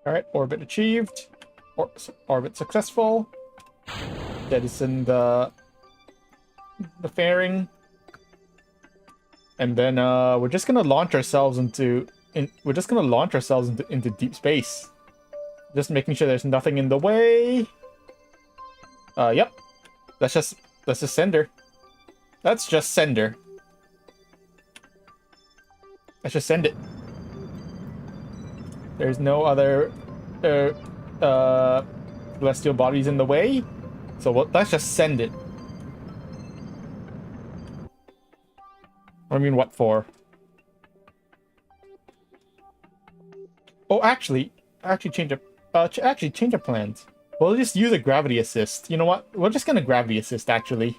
All right, orbit achieved. Orbit successful. Jettison the fairing, and then we're just gonna launch ourselves into deep space. Just making sure there's nothing in the way. Yep. That's just sender. Let's just sender. Let's just send it. There's no other celestial bodies in the way, so let's just send it. I mean, what for? Oh, actually change our plans. We'll just use a gravity assist. You know what? We're just gonna gravity assist. Actually,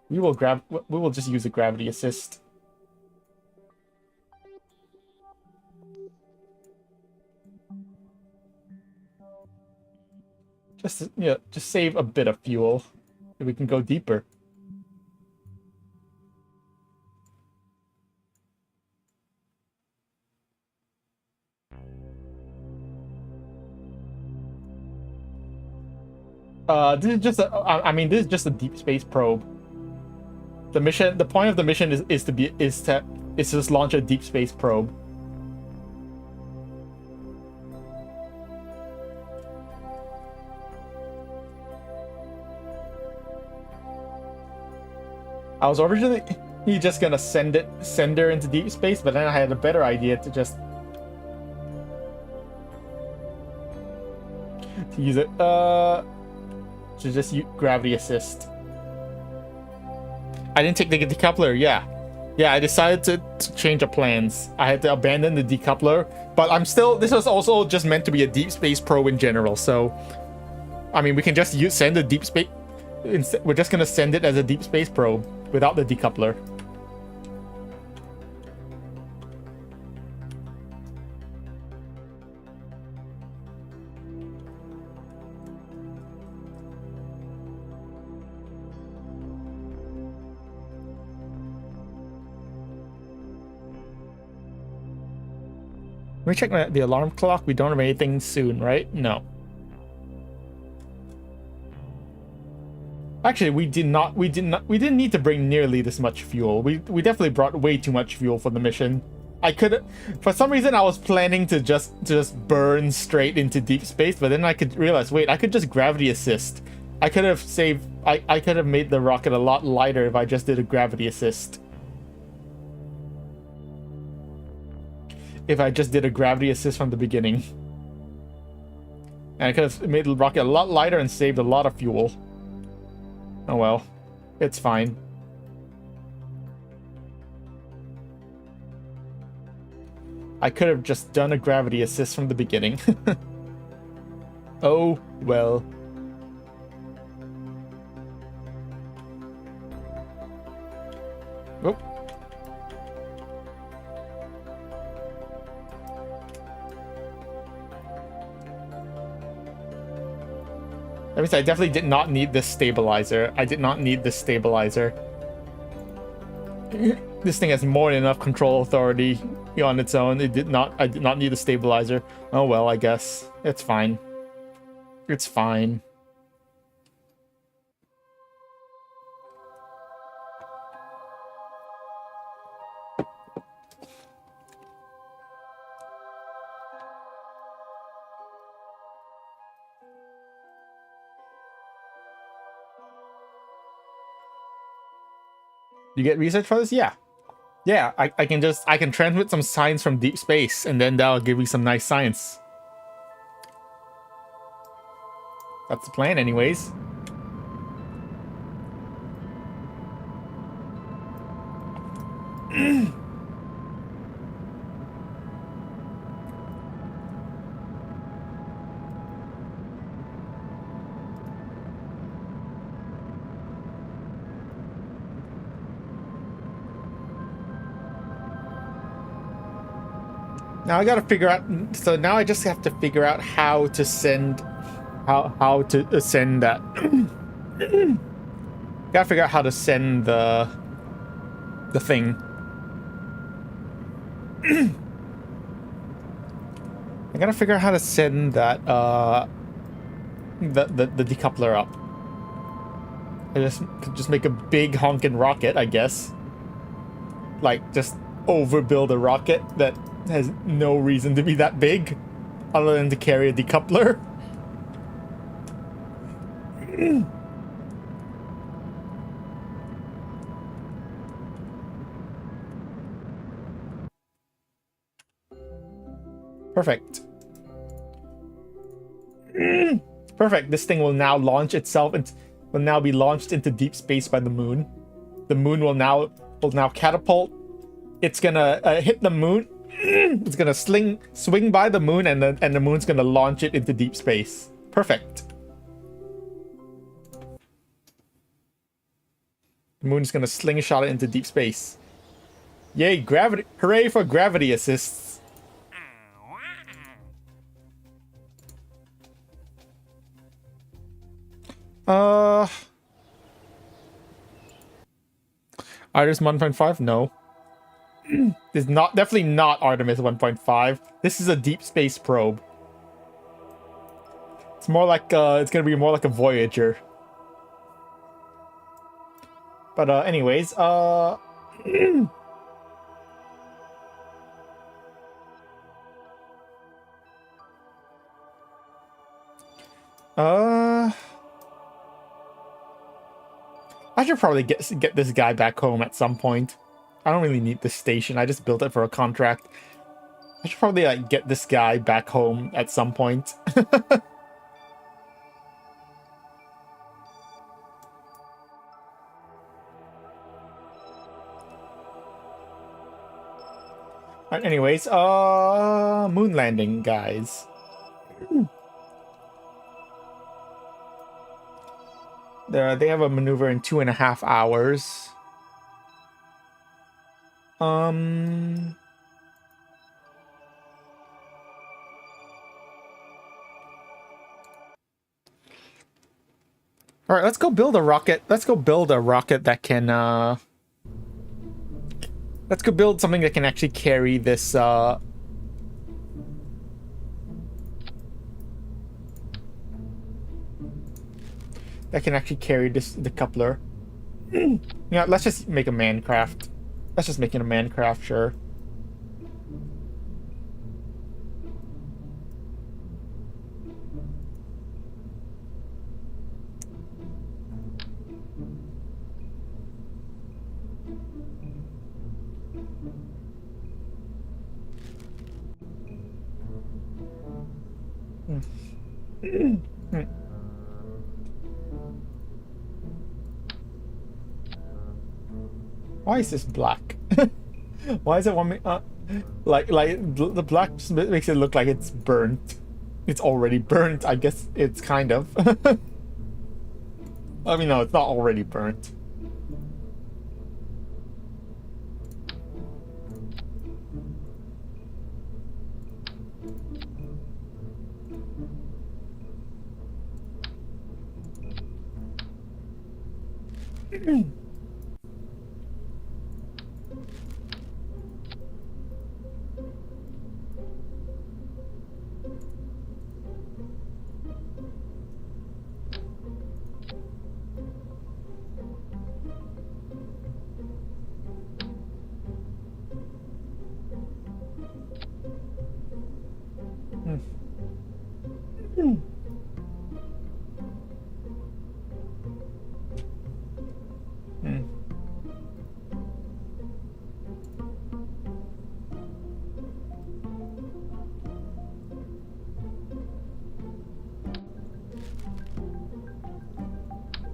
we will just use a gravity assist. Just save a bit of fuel so we can go deeper. This is just this is just a deep space probe. The point of the mission is to just launch a deep space probe. I was originally just gonna send her into deep space, but then I had a better idea to use it to just use gravity assist. I didn't take the decoupler. Yeah, I decided to change the plans. I had to abandon the decoupler, but this was also just meant to be a deep space probe in general. So, I mean, we can just send a deep space. We're just gonna send it as a deep space probe without the decoupler. Let me check the alarm clock. We don't have anything soon, right? No. Actually, we didn't need to bring nearly this much fuel. We definitely brought way too much fuel for the mission. I could, for some reason, I was planning to just burn straight into deep space, but then I could realize, wait, I could just gravity assist. I could have saved, I could have made the rocket a lot lighter if I just did a gravity assist. If I just did a gravity assist from the beginning. And I could have made the rocket a lot lighter and saved a lot of fuel. Oh well, it's fine. I could have just done a gravity assist from the beginning. Oh well. Oh. That means I definitely did not need this stabilizer. I did not need this stabilizer. This thing has more than enough control authority on its own. I did not need a stabilizer. Oh well, I guess. It's fine. It's fine. You get research for this? Yeah. Yeah, I can transmit some science from deep space, and then that'll give me some nice science. That's the plan anyways. Now I gotta figure out, so now I just have to figure out how to send, how to send that. Gotta figure out how to send the thing. I gotta figure out how to send that, the decoupler up. I just make a big honking rocket, I guess. Like, just overbuild a rocket that has no reason to be that big other than to carry a decoupler. Perfect. Perfect. This thing will now launch itself and will now be launched into deep space by the moon. The moon will now catapult. It's gonna hit the moon. It's gonna swing by the moon, and the moon's gonna launch it into deep space. Perfect. The moon's gonna slingshot it into deep space. Yay, gravity! Hooray for gravity assists. Artemis 1.5? No. This is definitely not Artemis 1.5. This is a deep space probe. It's more like it's gonna be more like a Voyager. But anyways, I should probably get this guy back home at some point. I don't really need this station. I just built it for a contract. I should probably like get this guy back home at some point. Alright, anyways, moon landing, guys. They have a maneuver in 2.5 hours. All right, let's go build a rocket. Let's go build a rocket that can let's go build something that can actually carry this that can actually carry the coupler. Yeah, let's just make a mancraft. Let's just make it a mancraft, sure. Why is this black? Why is it one? Like the black just makes it look like it's burnt. It's already burnt. I guess it's kind of. I mean, no, it's not already burnt.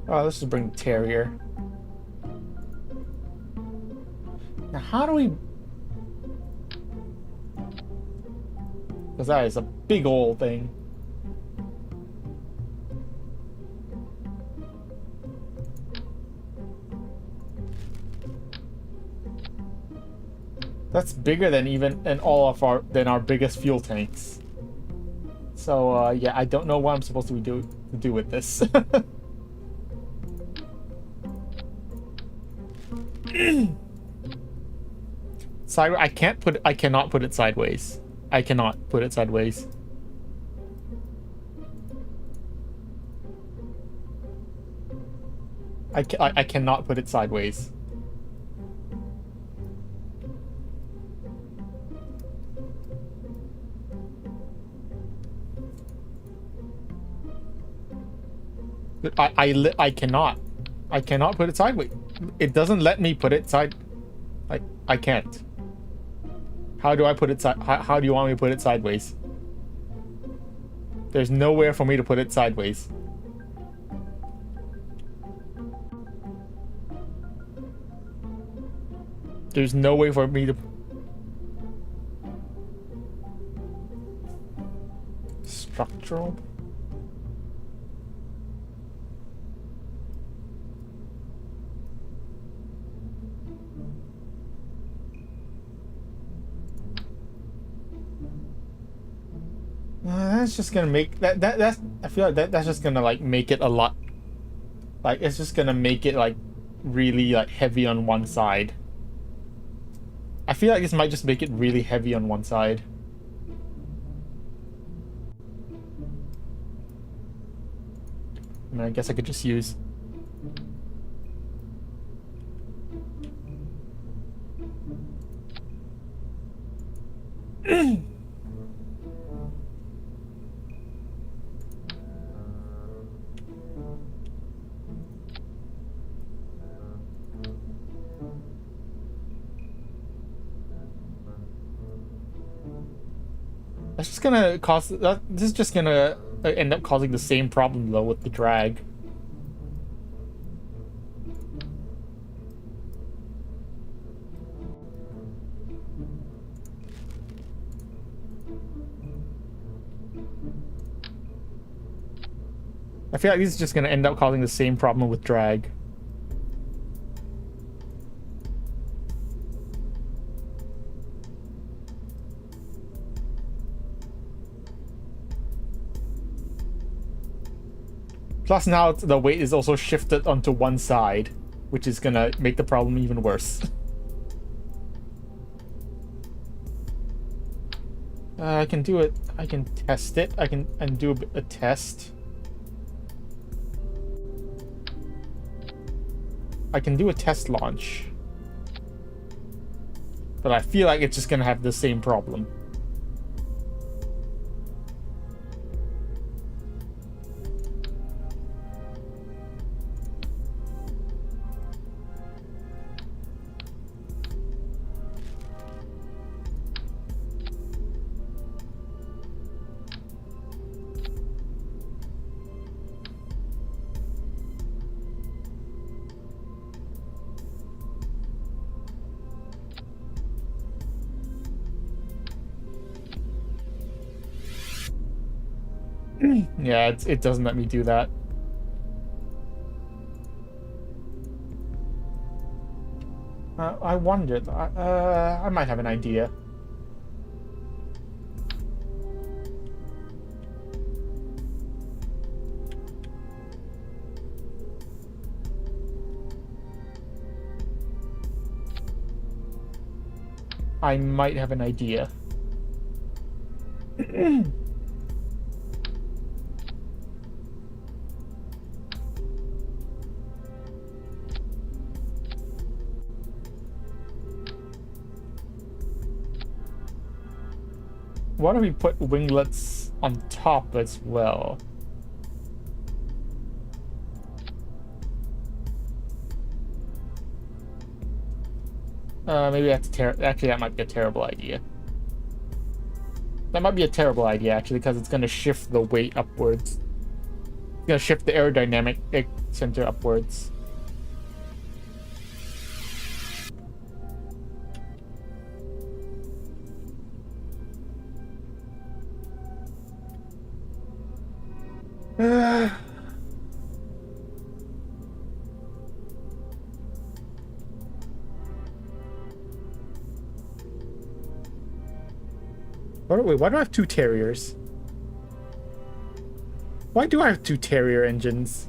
Oh, let's just bring the terrier. Now, how do we? Because that is a big old thing. That's bigger than our biggest fuel tanks. So yeah, I don't know what I'm supposed to do with this. I cannot put it sideways. I cannot put it sideways. I cannot put it sideways. But I cannot. I cannot put it sideways. It doesn't let me put it side. I can't. How do I put it how do you want me to put it sideways? There's nowhere for me to put it sideways. There's no way for me to... Structural? That's just gonna make that's I feel like that's just gonna like make it a lot, like it's just gonna make it like really like heavy on one side. I feel like this might just make it really heavy on one side. I mean, I guess I could just use... That's just gonna cause that. This is just gonna end up causing the same problem though with the drag. I feel like this is just gonna end up causing the same problem with drag. Plus now the weight is also shifted onto one side, which is gonna make the problem even worse. I can do it. I can test it. I can do a test. I can do a test launch. But I feel like it's just gonna have the same problem. Yeah, it doesn't let me do that. I wondered. I might have an idea. I might have an idea. Why don't we put winglets on top as well? Maybe that's actually, that might be a terrible idea. That might be a terrible idea, actually, because it's going to shift the weight upwards. It's going to shift the aerodynamic center upwards. Wait, why do I have two Terriers? Why do I have two Terrier engines?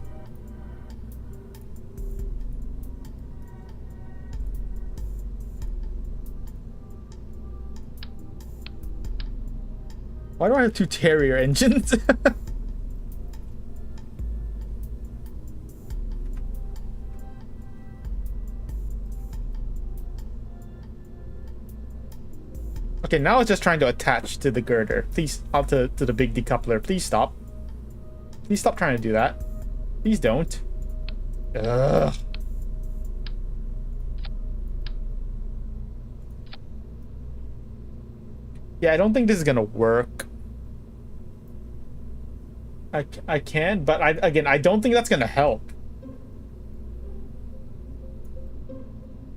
Why do I have two Terrier engines? Okay, now it's just trying to attach to the girder. Please, up to the big decoupler. Please stop. Please stop trying to do that. Please don't. Ugh. Yeah, I don't think this is gonna work. I can, but again, I don't think that's gonna help.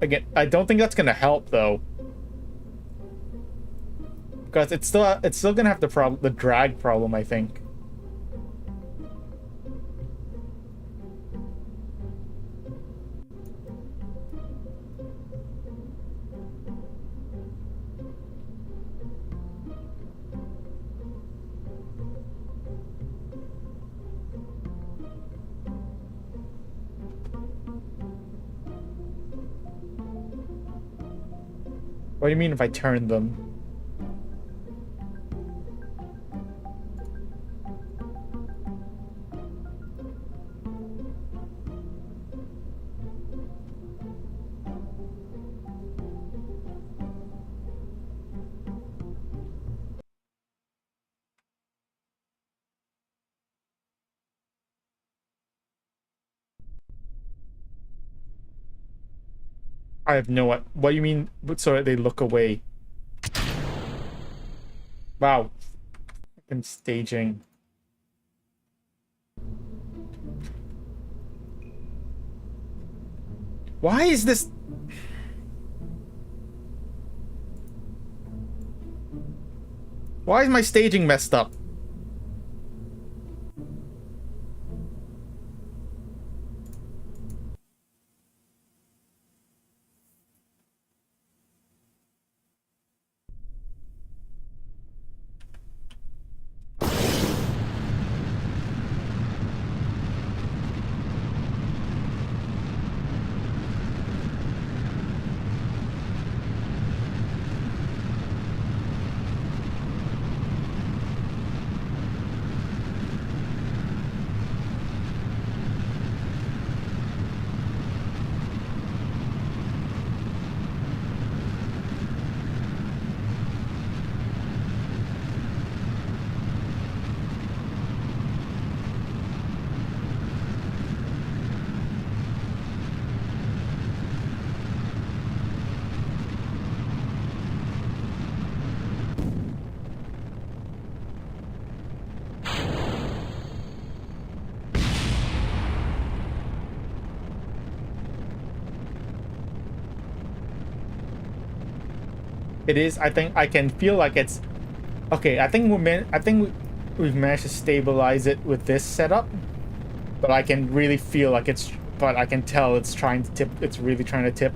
Again, I don't think that's gonna help though. Because it's still gonna have the drag problem, I think. What do you mean if I turn them? I have no what. What do you mean? So they look away? Wow. Fucking staging. Why is this? Why is my staging messed up? It is. I think I can feel like it's okay. We've managed to stabilize it with this setup, but I can really feel like it's. But I can tell it's trying to tip. It's really trying to tip.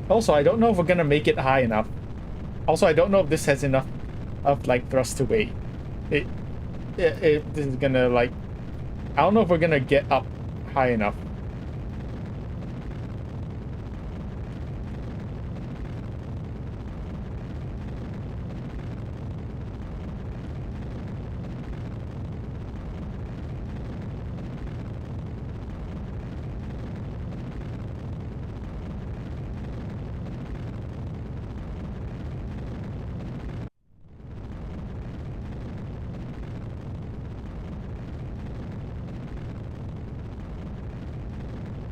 Also, I don't know if we're gonna make it high enough. Also, I don't know if this has enough of like thrust to weight. It is gonna like. I don't know if we're gonna get up high enough.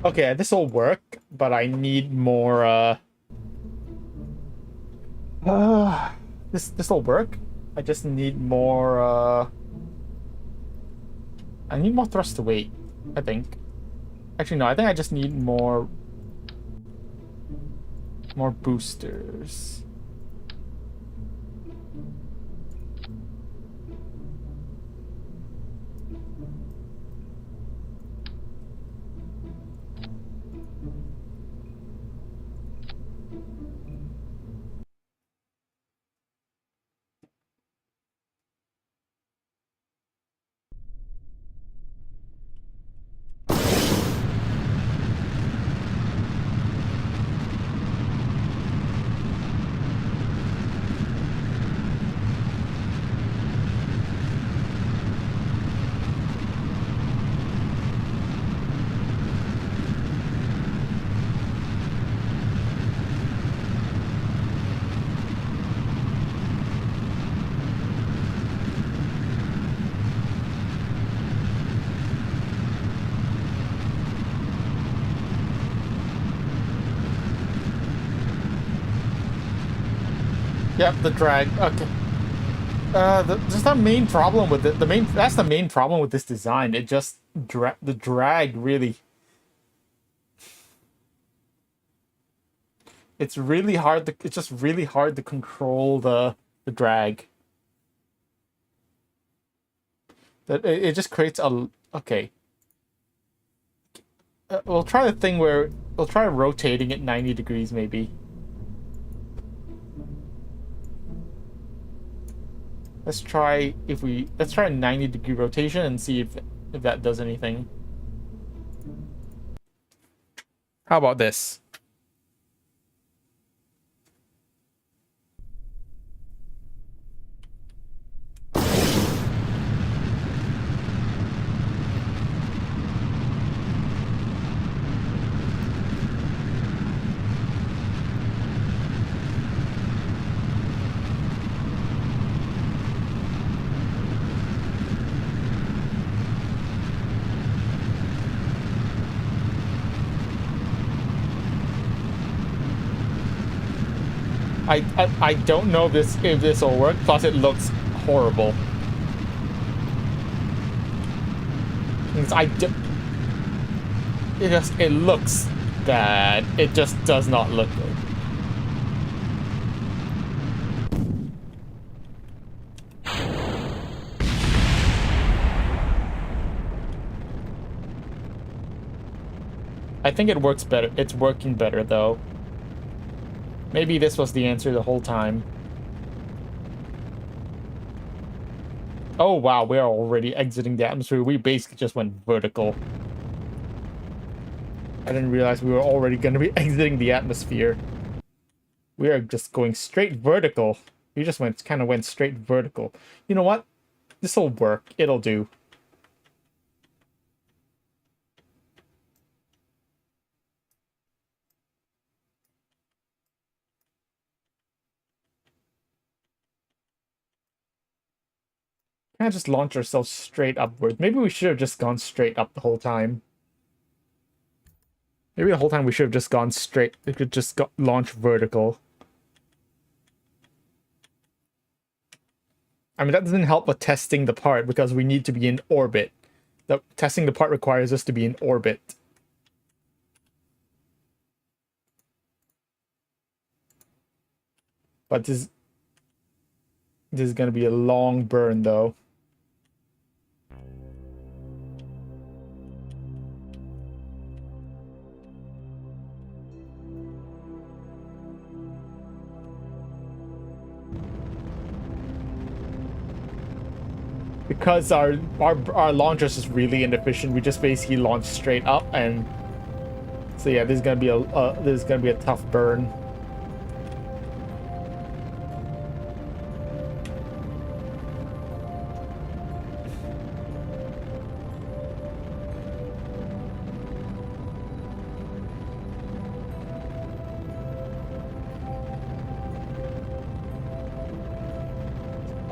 Okay, this will work, but I need more, this'll work. I just need more, I need more thrust to weight, I think. Actually, no, I think I just need more boosters. Yep, the drag. Okay. Just the main problem with it. That's the main problem with this design. It just the drag really. It's really hard to. It's just really hard to control the drag. That it just creates a. Okay. We'll try the thing where we'll try rotating it 90 degrees maybe. Let's try a 90-degree rotation and see if that does anything. How about this? I don't know if this will work. Plus, it looks horrible. It looks bad. It just does not look good. I think it works better. It's working better though. Maybe this was the answer the whole time. Oh wow, we're already exiting the atmosphere. We basically just went vertical. I didn't realize we were already going to be exiting the atmosphere. We are just going straight vertical. We just kind of went straight vertical. You know what? This'll work. It'll do. Can't just launch ourselves straight upwards. Maybe we should have just gone straight up the whole time. Maybe the whole time we should have just gone straight. We could just launch vertical. I mean, that doesn't help with testing the part because we need to be in orbit. Testing the part requires us to be in orbit. But this is gonna be a long burn though. Because our launchers is really inefficient, we just basically launch straight up, and so yeah, this is gonna be a tough burn.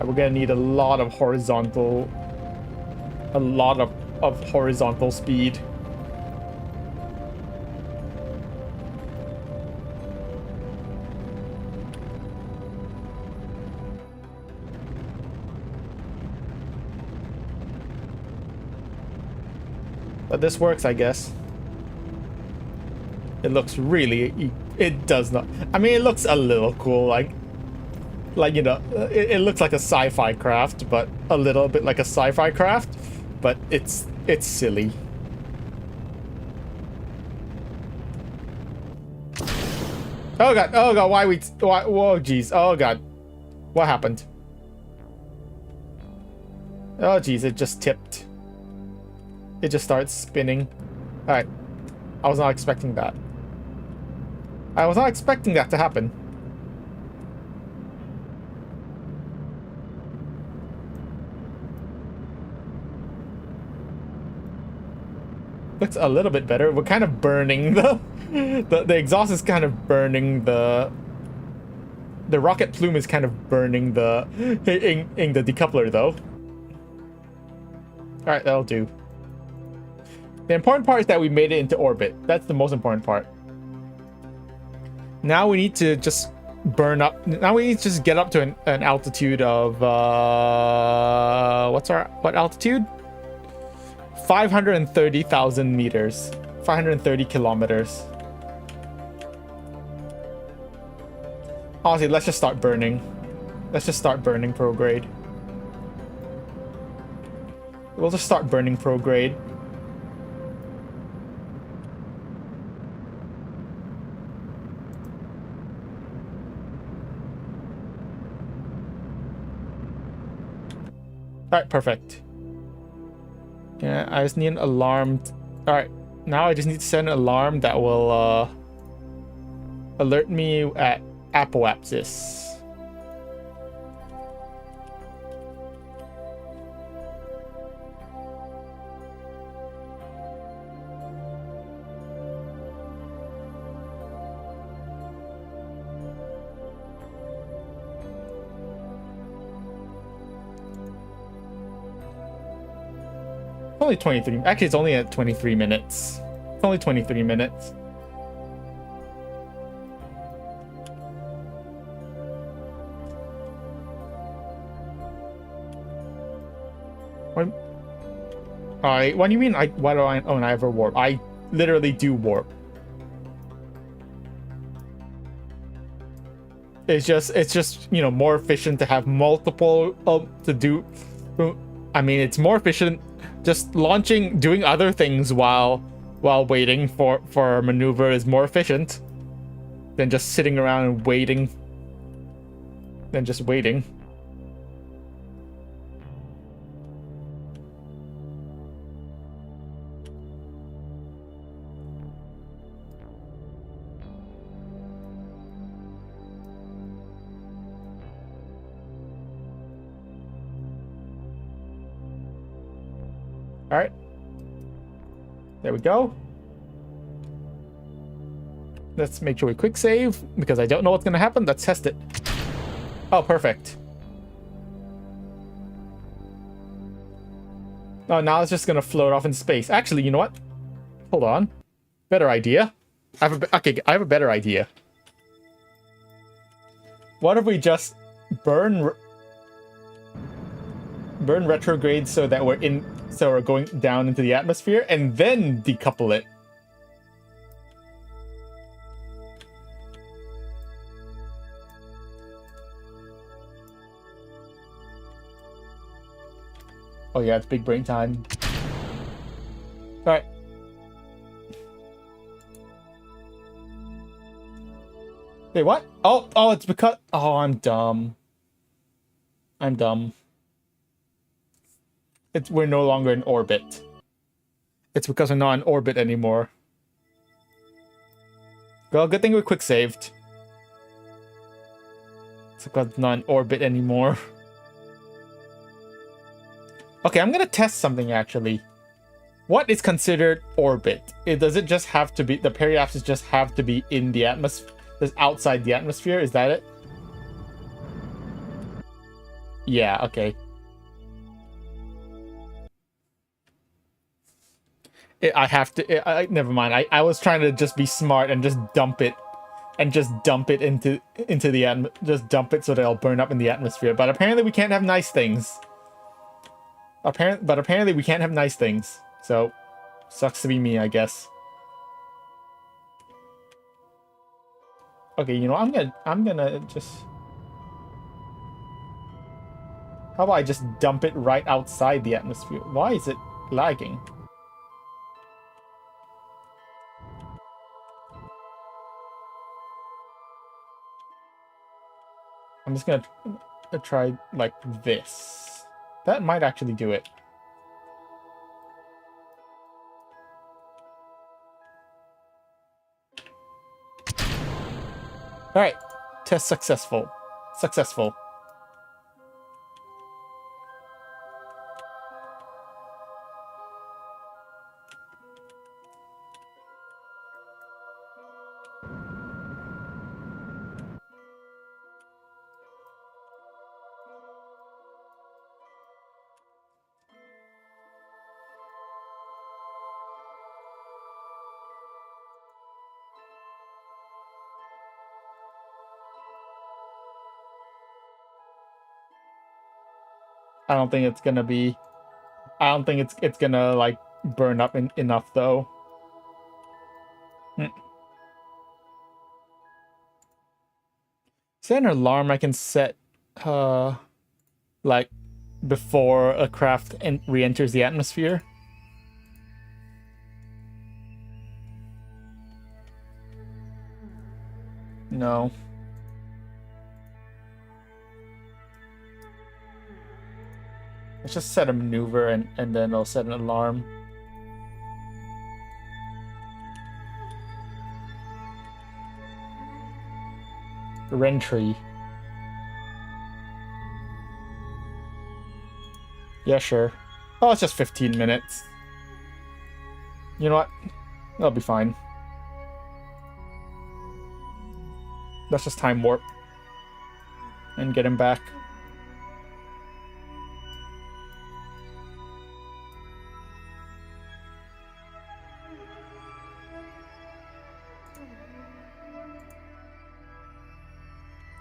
We're gonna need a lot of horizontal speed. But this works, I guess. It looks really... It does not... I mean, it looks a little cool, like you know, it looks like a sci-fi craft, but a little bit like a sci-fi craft, but it's silly. Oh god, why, whoa, jeez, oh god. What happened? Oh jeez, it just tipped. It just starts spinning. Alright. I was not expecting that. I was not expecting that to happen. Looks a little bit better. We're kind of burning the exhaust is kind of burning the rocket plume is kind of burning the decoupler though. All right, that'll do. The important part is that we made it into orbit. That's the most important part. Now we need to just burn up. Now we need to just get up to an altitude of what altitude? 530,000 meters. 530 kilometers. Honestly, let's just start burning. Let's just start burning prograde. We'll just start burning prograde. Alright, perfect. Yeah, I just need an alarm. Alright, now I just need to set an alarm that will alert me at apoapsis. Only 23. Actually, it's only at 23 minutes. It's only 23 minutes. What do you mean? Why do I own? I ever warp? I literally do warp. It's just you know, more efficient to have multiple to do. I mean, it's more efficient just doing other things while waiting for a maneuver is more efficient than just sitting around and waiting. Than just waiting. All right. There we go. Let's make sure we quick save because I don't know what's going to happen. Let's test it. Oh, perfect. Oh, now it's just going to float off in space. Actually, you know what? Hold on. Better idea. I have a better idea. What if we just burn retrograde so that we're going down into the atmosphere and then decouple it? Oh yeah, it's big brain time. Alright. Wait, what? Oh, it's because... Oh, I'm dumb. I'm dumb. We're no longer in orbit. It's because we're not in orbit anymore. Well, good thing we quick saved. It's because it's not in orbit anymore. Okay, I'm gonna test something actually. What is considered orbit? Does it just have to be, the periapsis just have to be in the atmosphere, just outside the atmosphere? Is that it? Yeah, okay. I have to, never mind. I was trying to just be smart and just dump it. And just dump it into the just dump it so that it'll burn up in the atmosphere. But apparently we can't have nice things. Apparently we can't have nice things. So, sucks to be me, I guess. Okay, you know, I'm gonna just... How about I just dump it right outside the atmosphere? Why is it lagging? I'm just gonna try like this. That might actually do it. Alright. Test successful. Successful. I don't think it's gonna be... I don't think it's gonna like burn up enough though. Is there an alarm I can set like before a craft re-enters the atmosphere? No. Let's just set a maneuver and then I'll set an alarm. Reentry. Yeah, sure. Oh, it's just 15 minutes. You know what? That'll be fine. Let's just time warp. And get him back.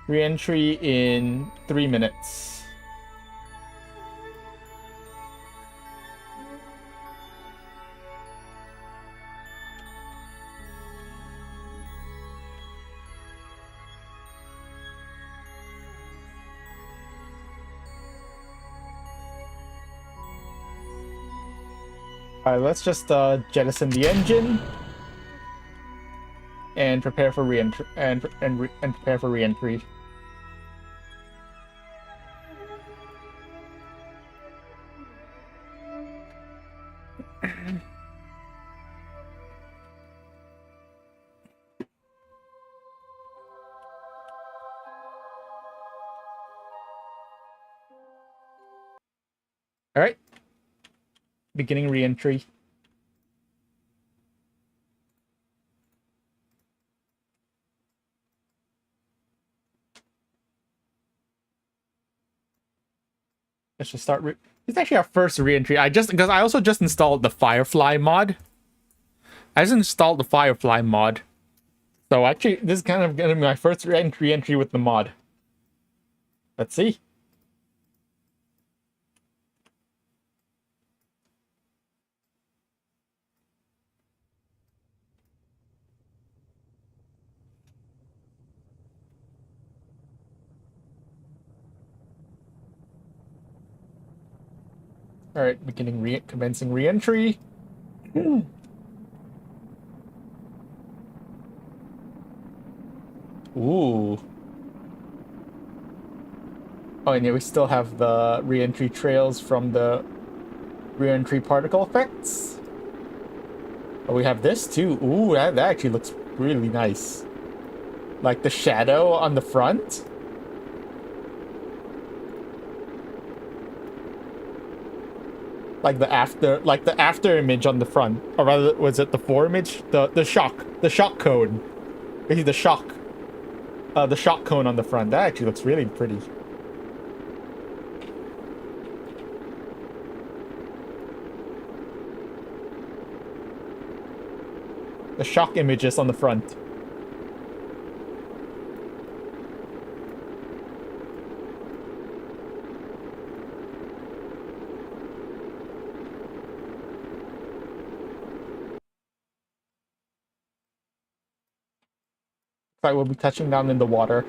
Re-entry in 3 minutes. Alright, let's just jettison the engine and prepare for re-entry and prepare for re-entry. Alright. Beginning re-entry. Let's just start. It's actually our first re-entry. Because I also just installed the Firefly mod. I just installed the Firefly mod. So actually, this is kind of gonna be my first re-entry with the mod. Let's see. All right, commencing re-entry. Ooh. Oh, and yeah, we still have the re-entry trails from the re-entry particle effects. Oh, we have this too. Ooh, that actually looks really nice. Like the shadow on the front. Like the after image on the front. Or rather, was it the fore image? The shock cone. Basically the shock cone on the front. That actually looks really pretty. The shock images on the front. I will be touching down in the water.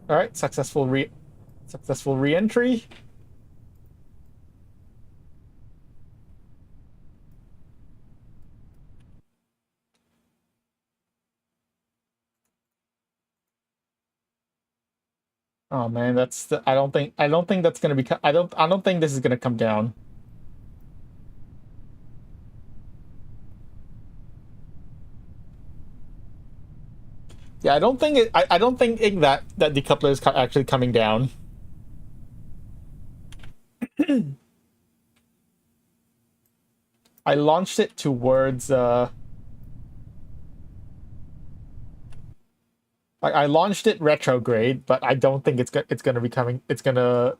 All right, successful re-entry. Oh man, I don't think that's gonna be I don't think this is gonna come down. Yeah, I don't think that decoupler is actually coming down. I launched it towards like I launched it retrograde, but I don't think it's gonna be coming. It's gonna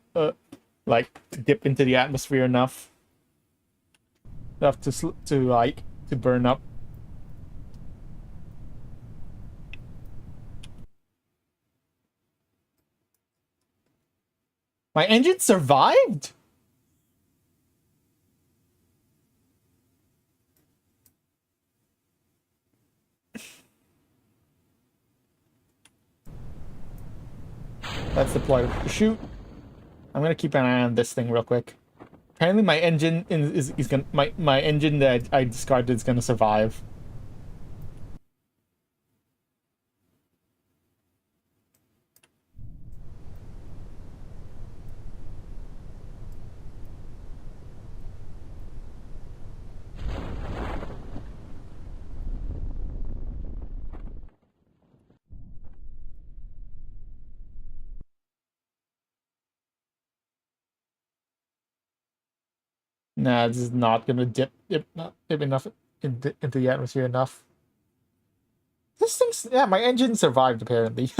like dip into the atmosphere enough to burn up. My engine survived. Let's deploy the chute. I'm gonna keep an eye on this thing real quick. Apparently, my engine is gonna my engine that I discarded is gonna survive. Nah, this is not gonna dip enough into the atmosphere enough. This thing's yeah, my engine survived apparently.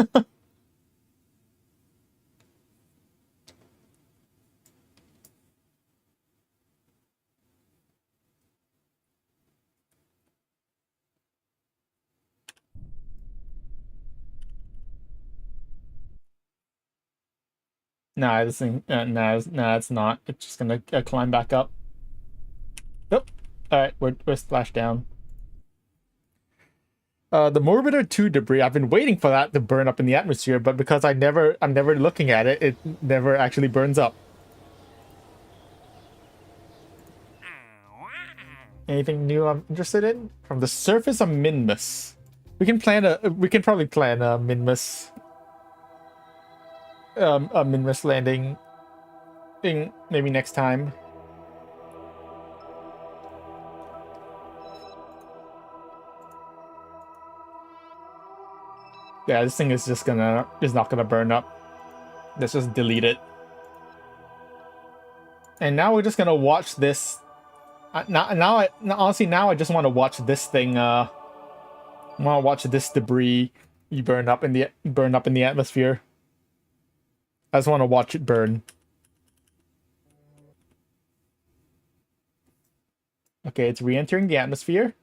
Nah, this thing, nah, it's not. It's just gonna climb back up. Nope. All right, we're splashed down. The Morbiter 2 debris. I've been waiting for that to burn up in the atmosphere, but because I'm never looking at it, it never actually burns up. Anything new I'm interested in? From the surface of Minmus. We can probably plan a Minmus landing thing maybe next time. Yeah, this thing is not gonna burn up. Let's just delete it. And now we're just gonna watch this. Honestly, now I just want to watch this thing. I want to watch this debris burn up in the atmosphere. I just want to watch it burn. Okay, it's re-entering the atmosphere.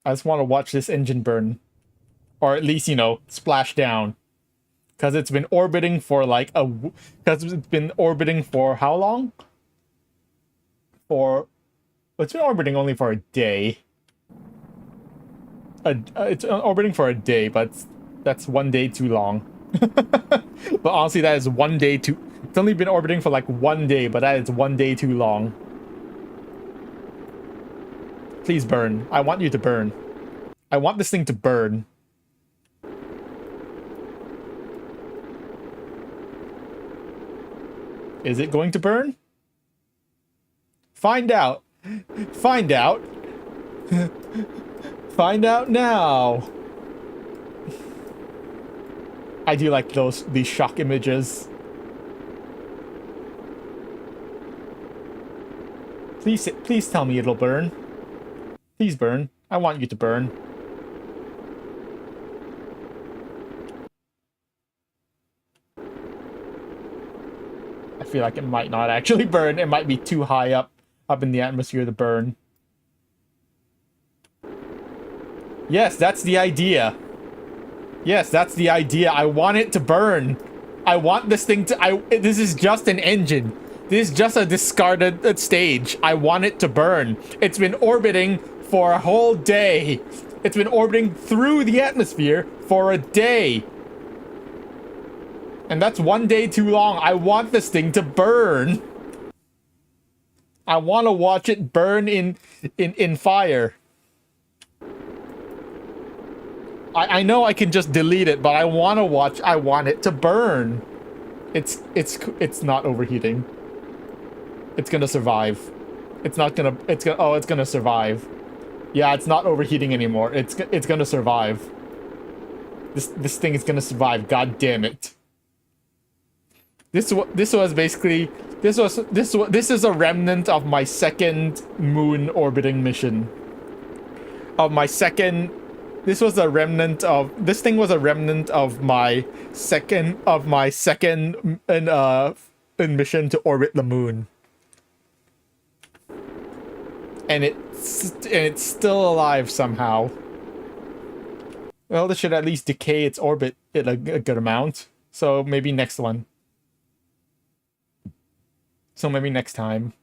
I just want to watch this engine burn. Or at least, you know, splash down. Because it's been orbiting for like a... Because it's been orbiting for how long? For... It's been orbiting only for a day. It's orbiting for a day, but that's 1 day too long. But honestly, that is 1 day too... It's only been orbiting for like 1 day, but that is 1 day too long. Please burn. I want you to burn. I want this thing to burn. Is it going to burn? Find out. Find out. Find out now. I do like these shock images. Please tell me it'll burn. Please burn. I want you to burn. I feel like it might not actually burn. It might be too high up in the atmosphere to burn. Yes, that's the idea. Yes, that's the idea. I want it to burn. I want this thing to... This is just an engine. This is just a discarded stage. I want it to burn. It's been orbiting for a whole day. It's been orbiting through the atmosphere for a day. And that's 1 day too long. I want this thing to burn. I want to watch it burn in fire. I know I can just delete it, but I want it to burn. It's not overheating. It's gonna survive. It's gonna survive. Yeah, it's not overheating anymore. It's gonna survive. This thing is gonna survive. God damn it. This was basically this is a remnant of my second moon orbiting mission. This was a remnant of... This thing was a remnant of my second mission to orbit the moon. And it's still alive somehow. Well, this should at least decay its orbit in a good amount. So maybe next one. So maybe next time.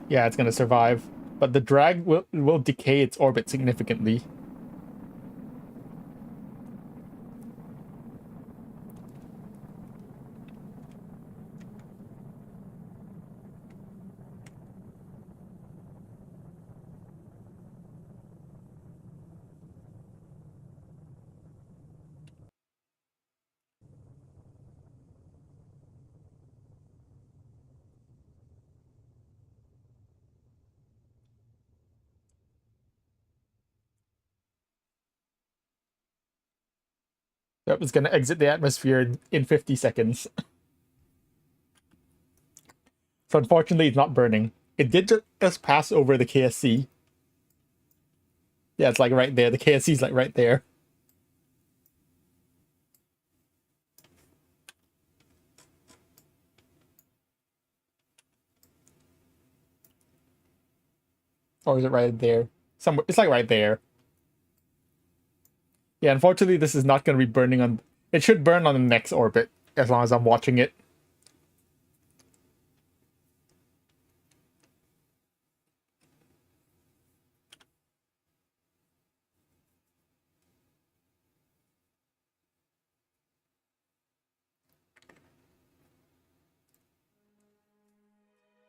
Yeah, it's gonna survive, but the drag will decay its orbit significantly. That was gonna exit the atmosphere in 50 seconds. So unfortunately, it's not burning. It did just pass over the KSC. Yeah, it's like right there. The KSC is like right there. Or is it right there? Somewhere. It's like right there. Yeah, unfortunately, this is not going to be burning on... It should burn on the next orbit, as long as I'm watching it.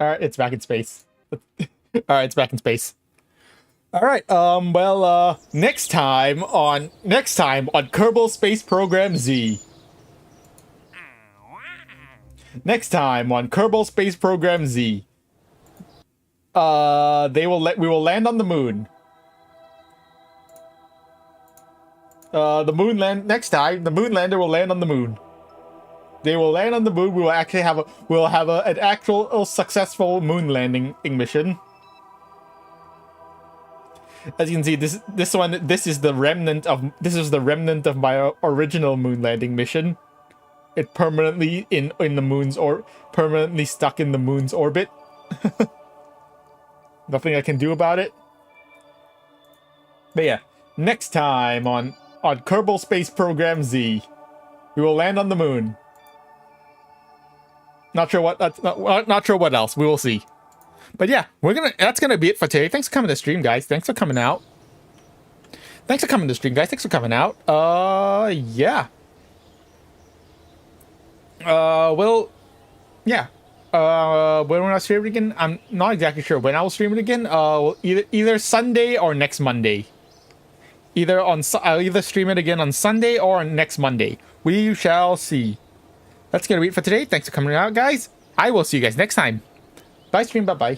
Alright, it's back in space. Alright, it's back in space. Alright, well, next time on Kerbal Space Program Z. Next time on Kerbal Space Program Z. We will land on the moon. Next time, the moon lander will land on the moon. They will land on the moon. We will actually have an actual successful moon landing mission. As you can see, this is the remnant of my original moon landing mission. it permanently in the moon's or permanently stuck in the moon's orbit. Nothing I can do about it. But yeah, next time on Kerbal Space Program Z, we will land on the moon. Not sure what not sure what else. We will see. But yeah, that's gonna be it for today. Thanks for coming to stream, guys. Thanks for coming out. Thanks for coming to stream, guys. Thanks for coming out. Yeah. Well, yeah. When will I stream it again? I'm not exactly sure when I will stream it again. Either Sunday or next Monday. I'll either stream it again on Sunday or on next Monday. We shall see. That's gonna be it for today. Thanks for coming out, guys. I will see you guys next time. Bye, stream. Bye-bye.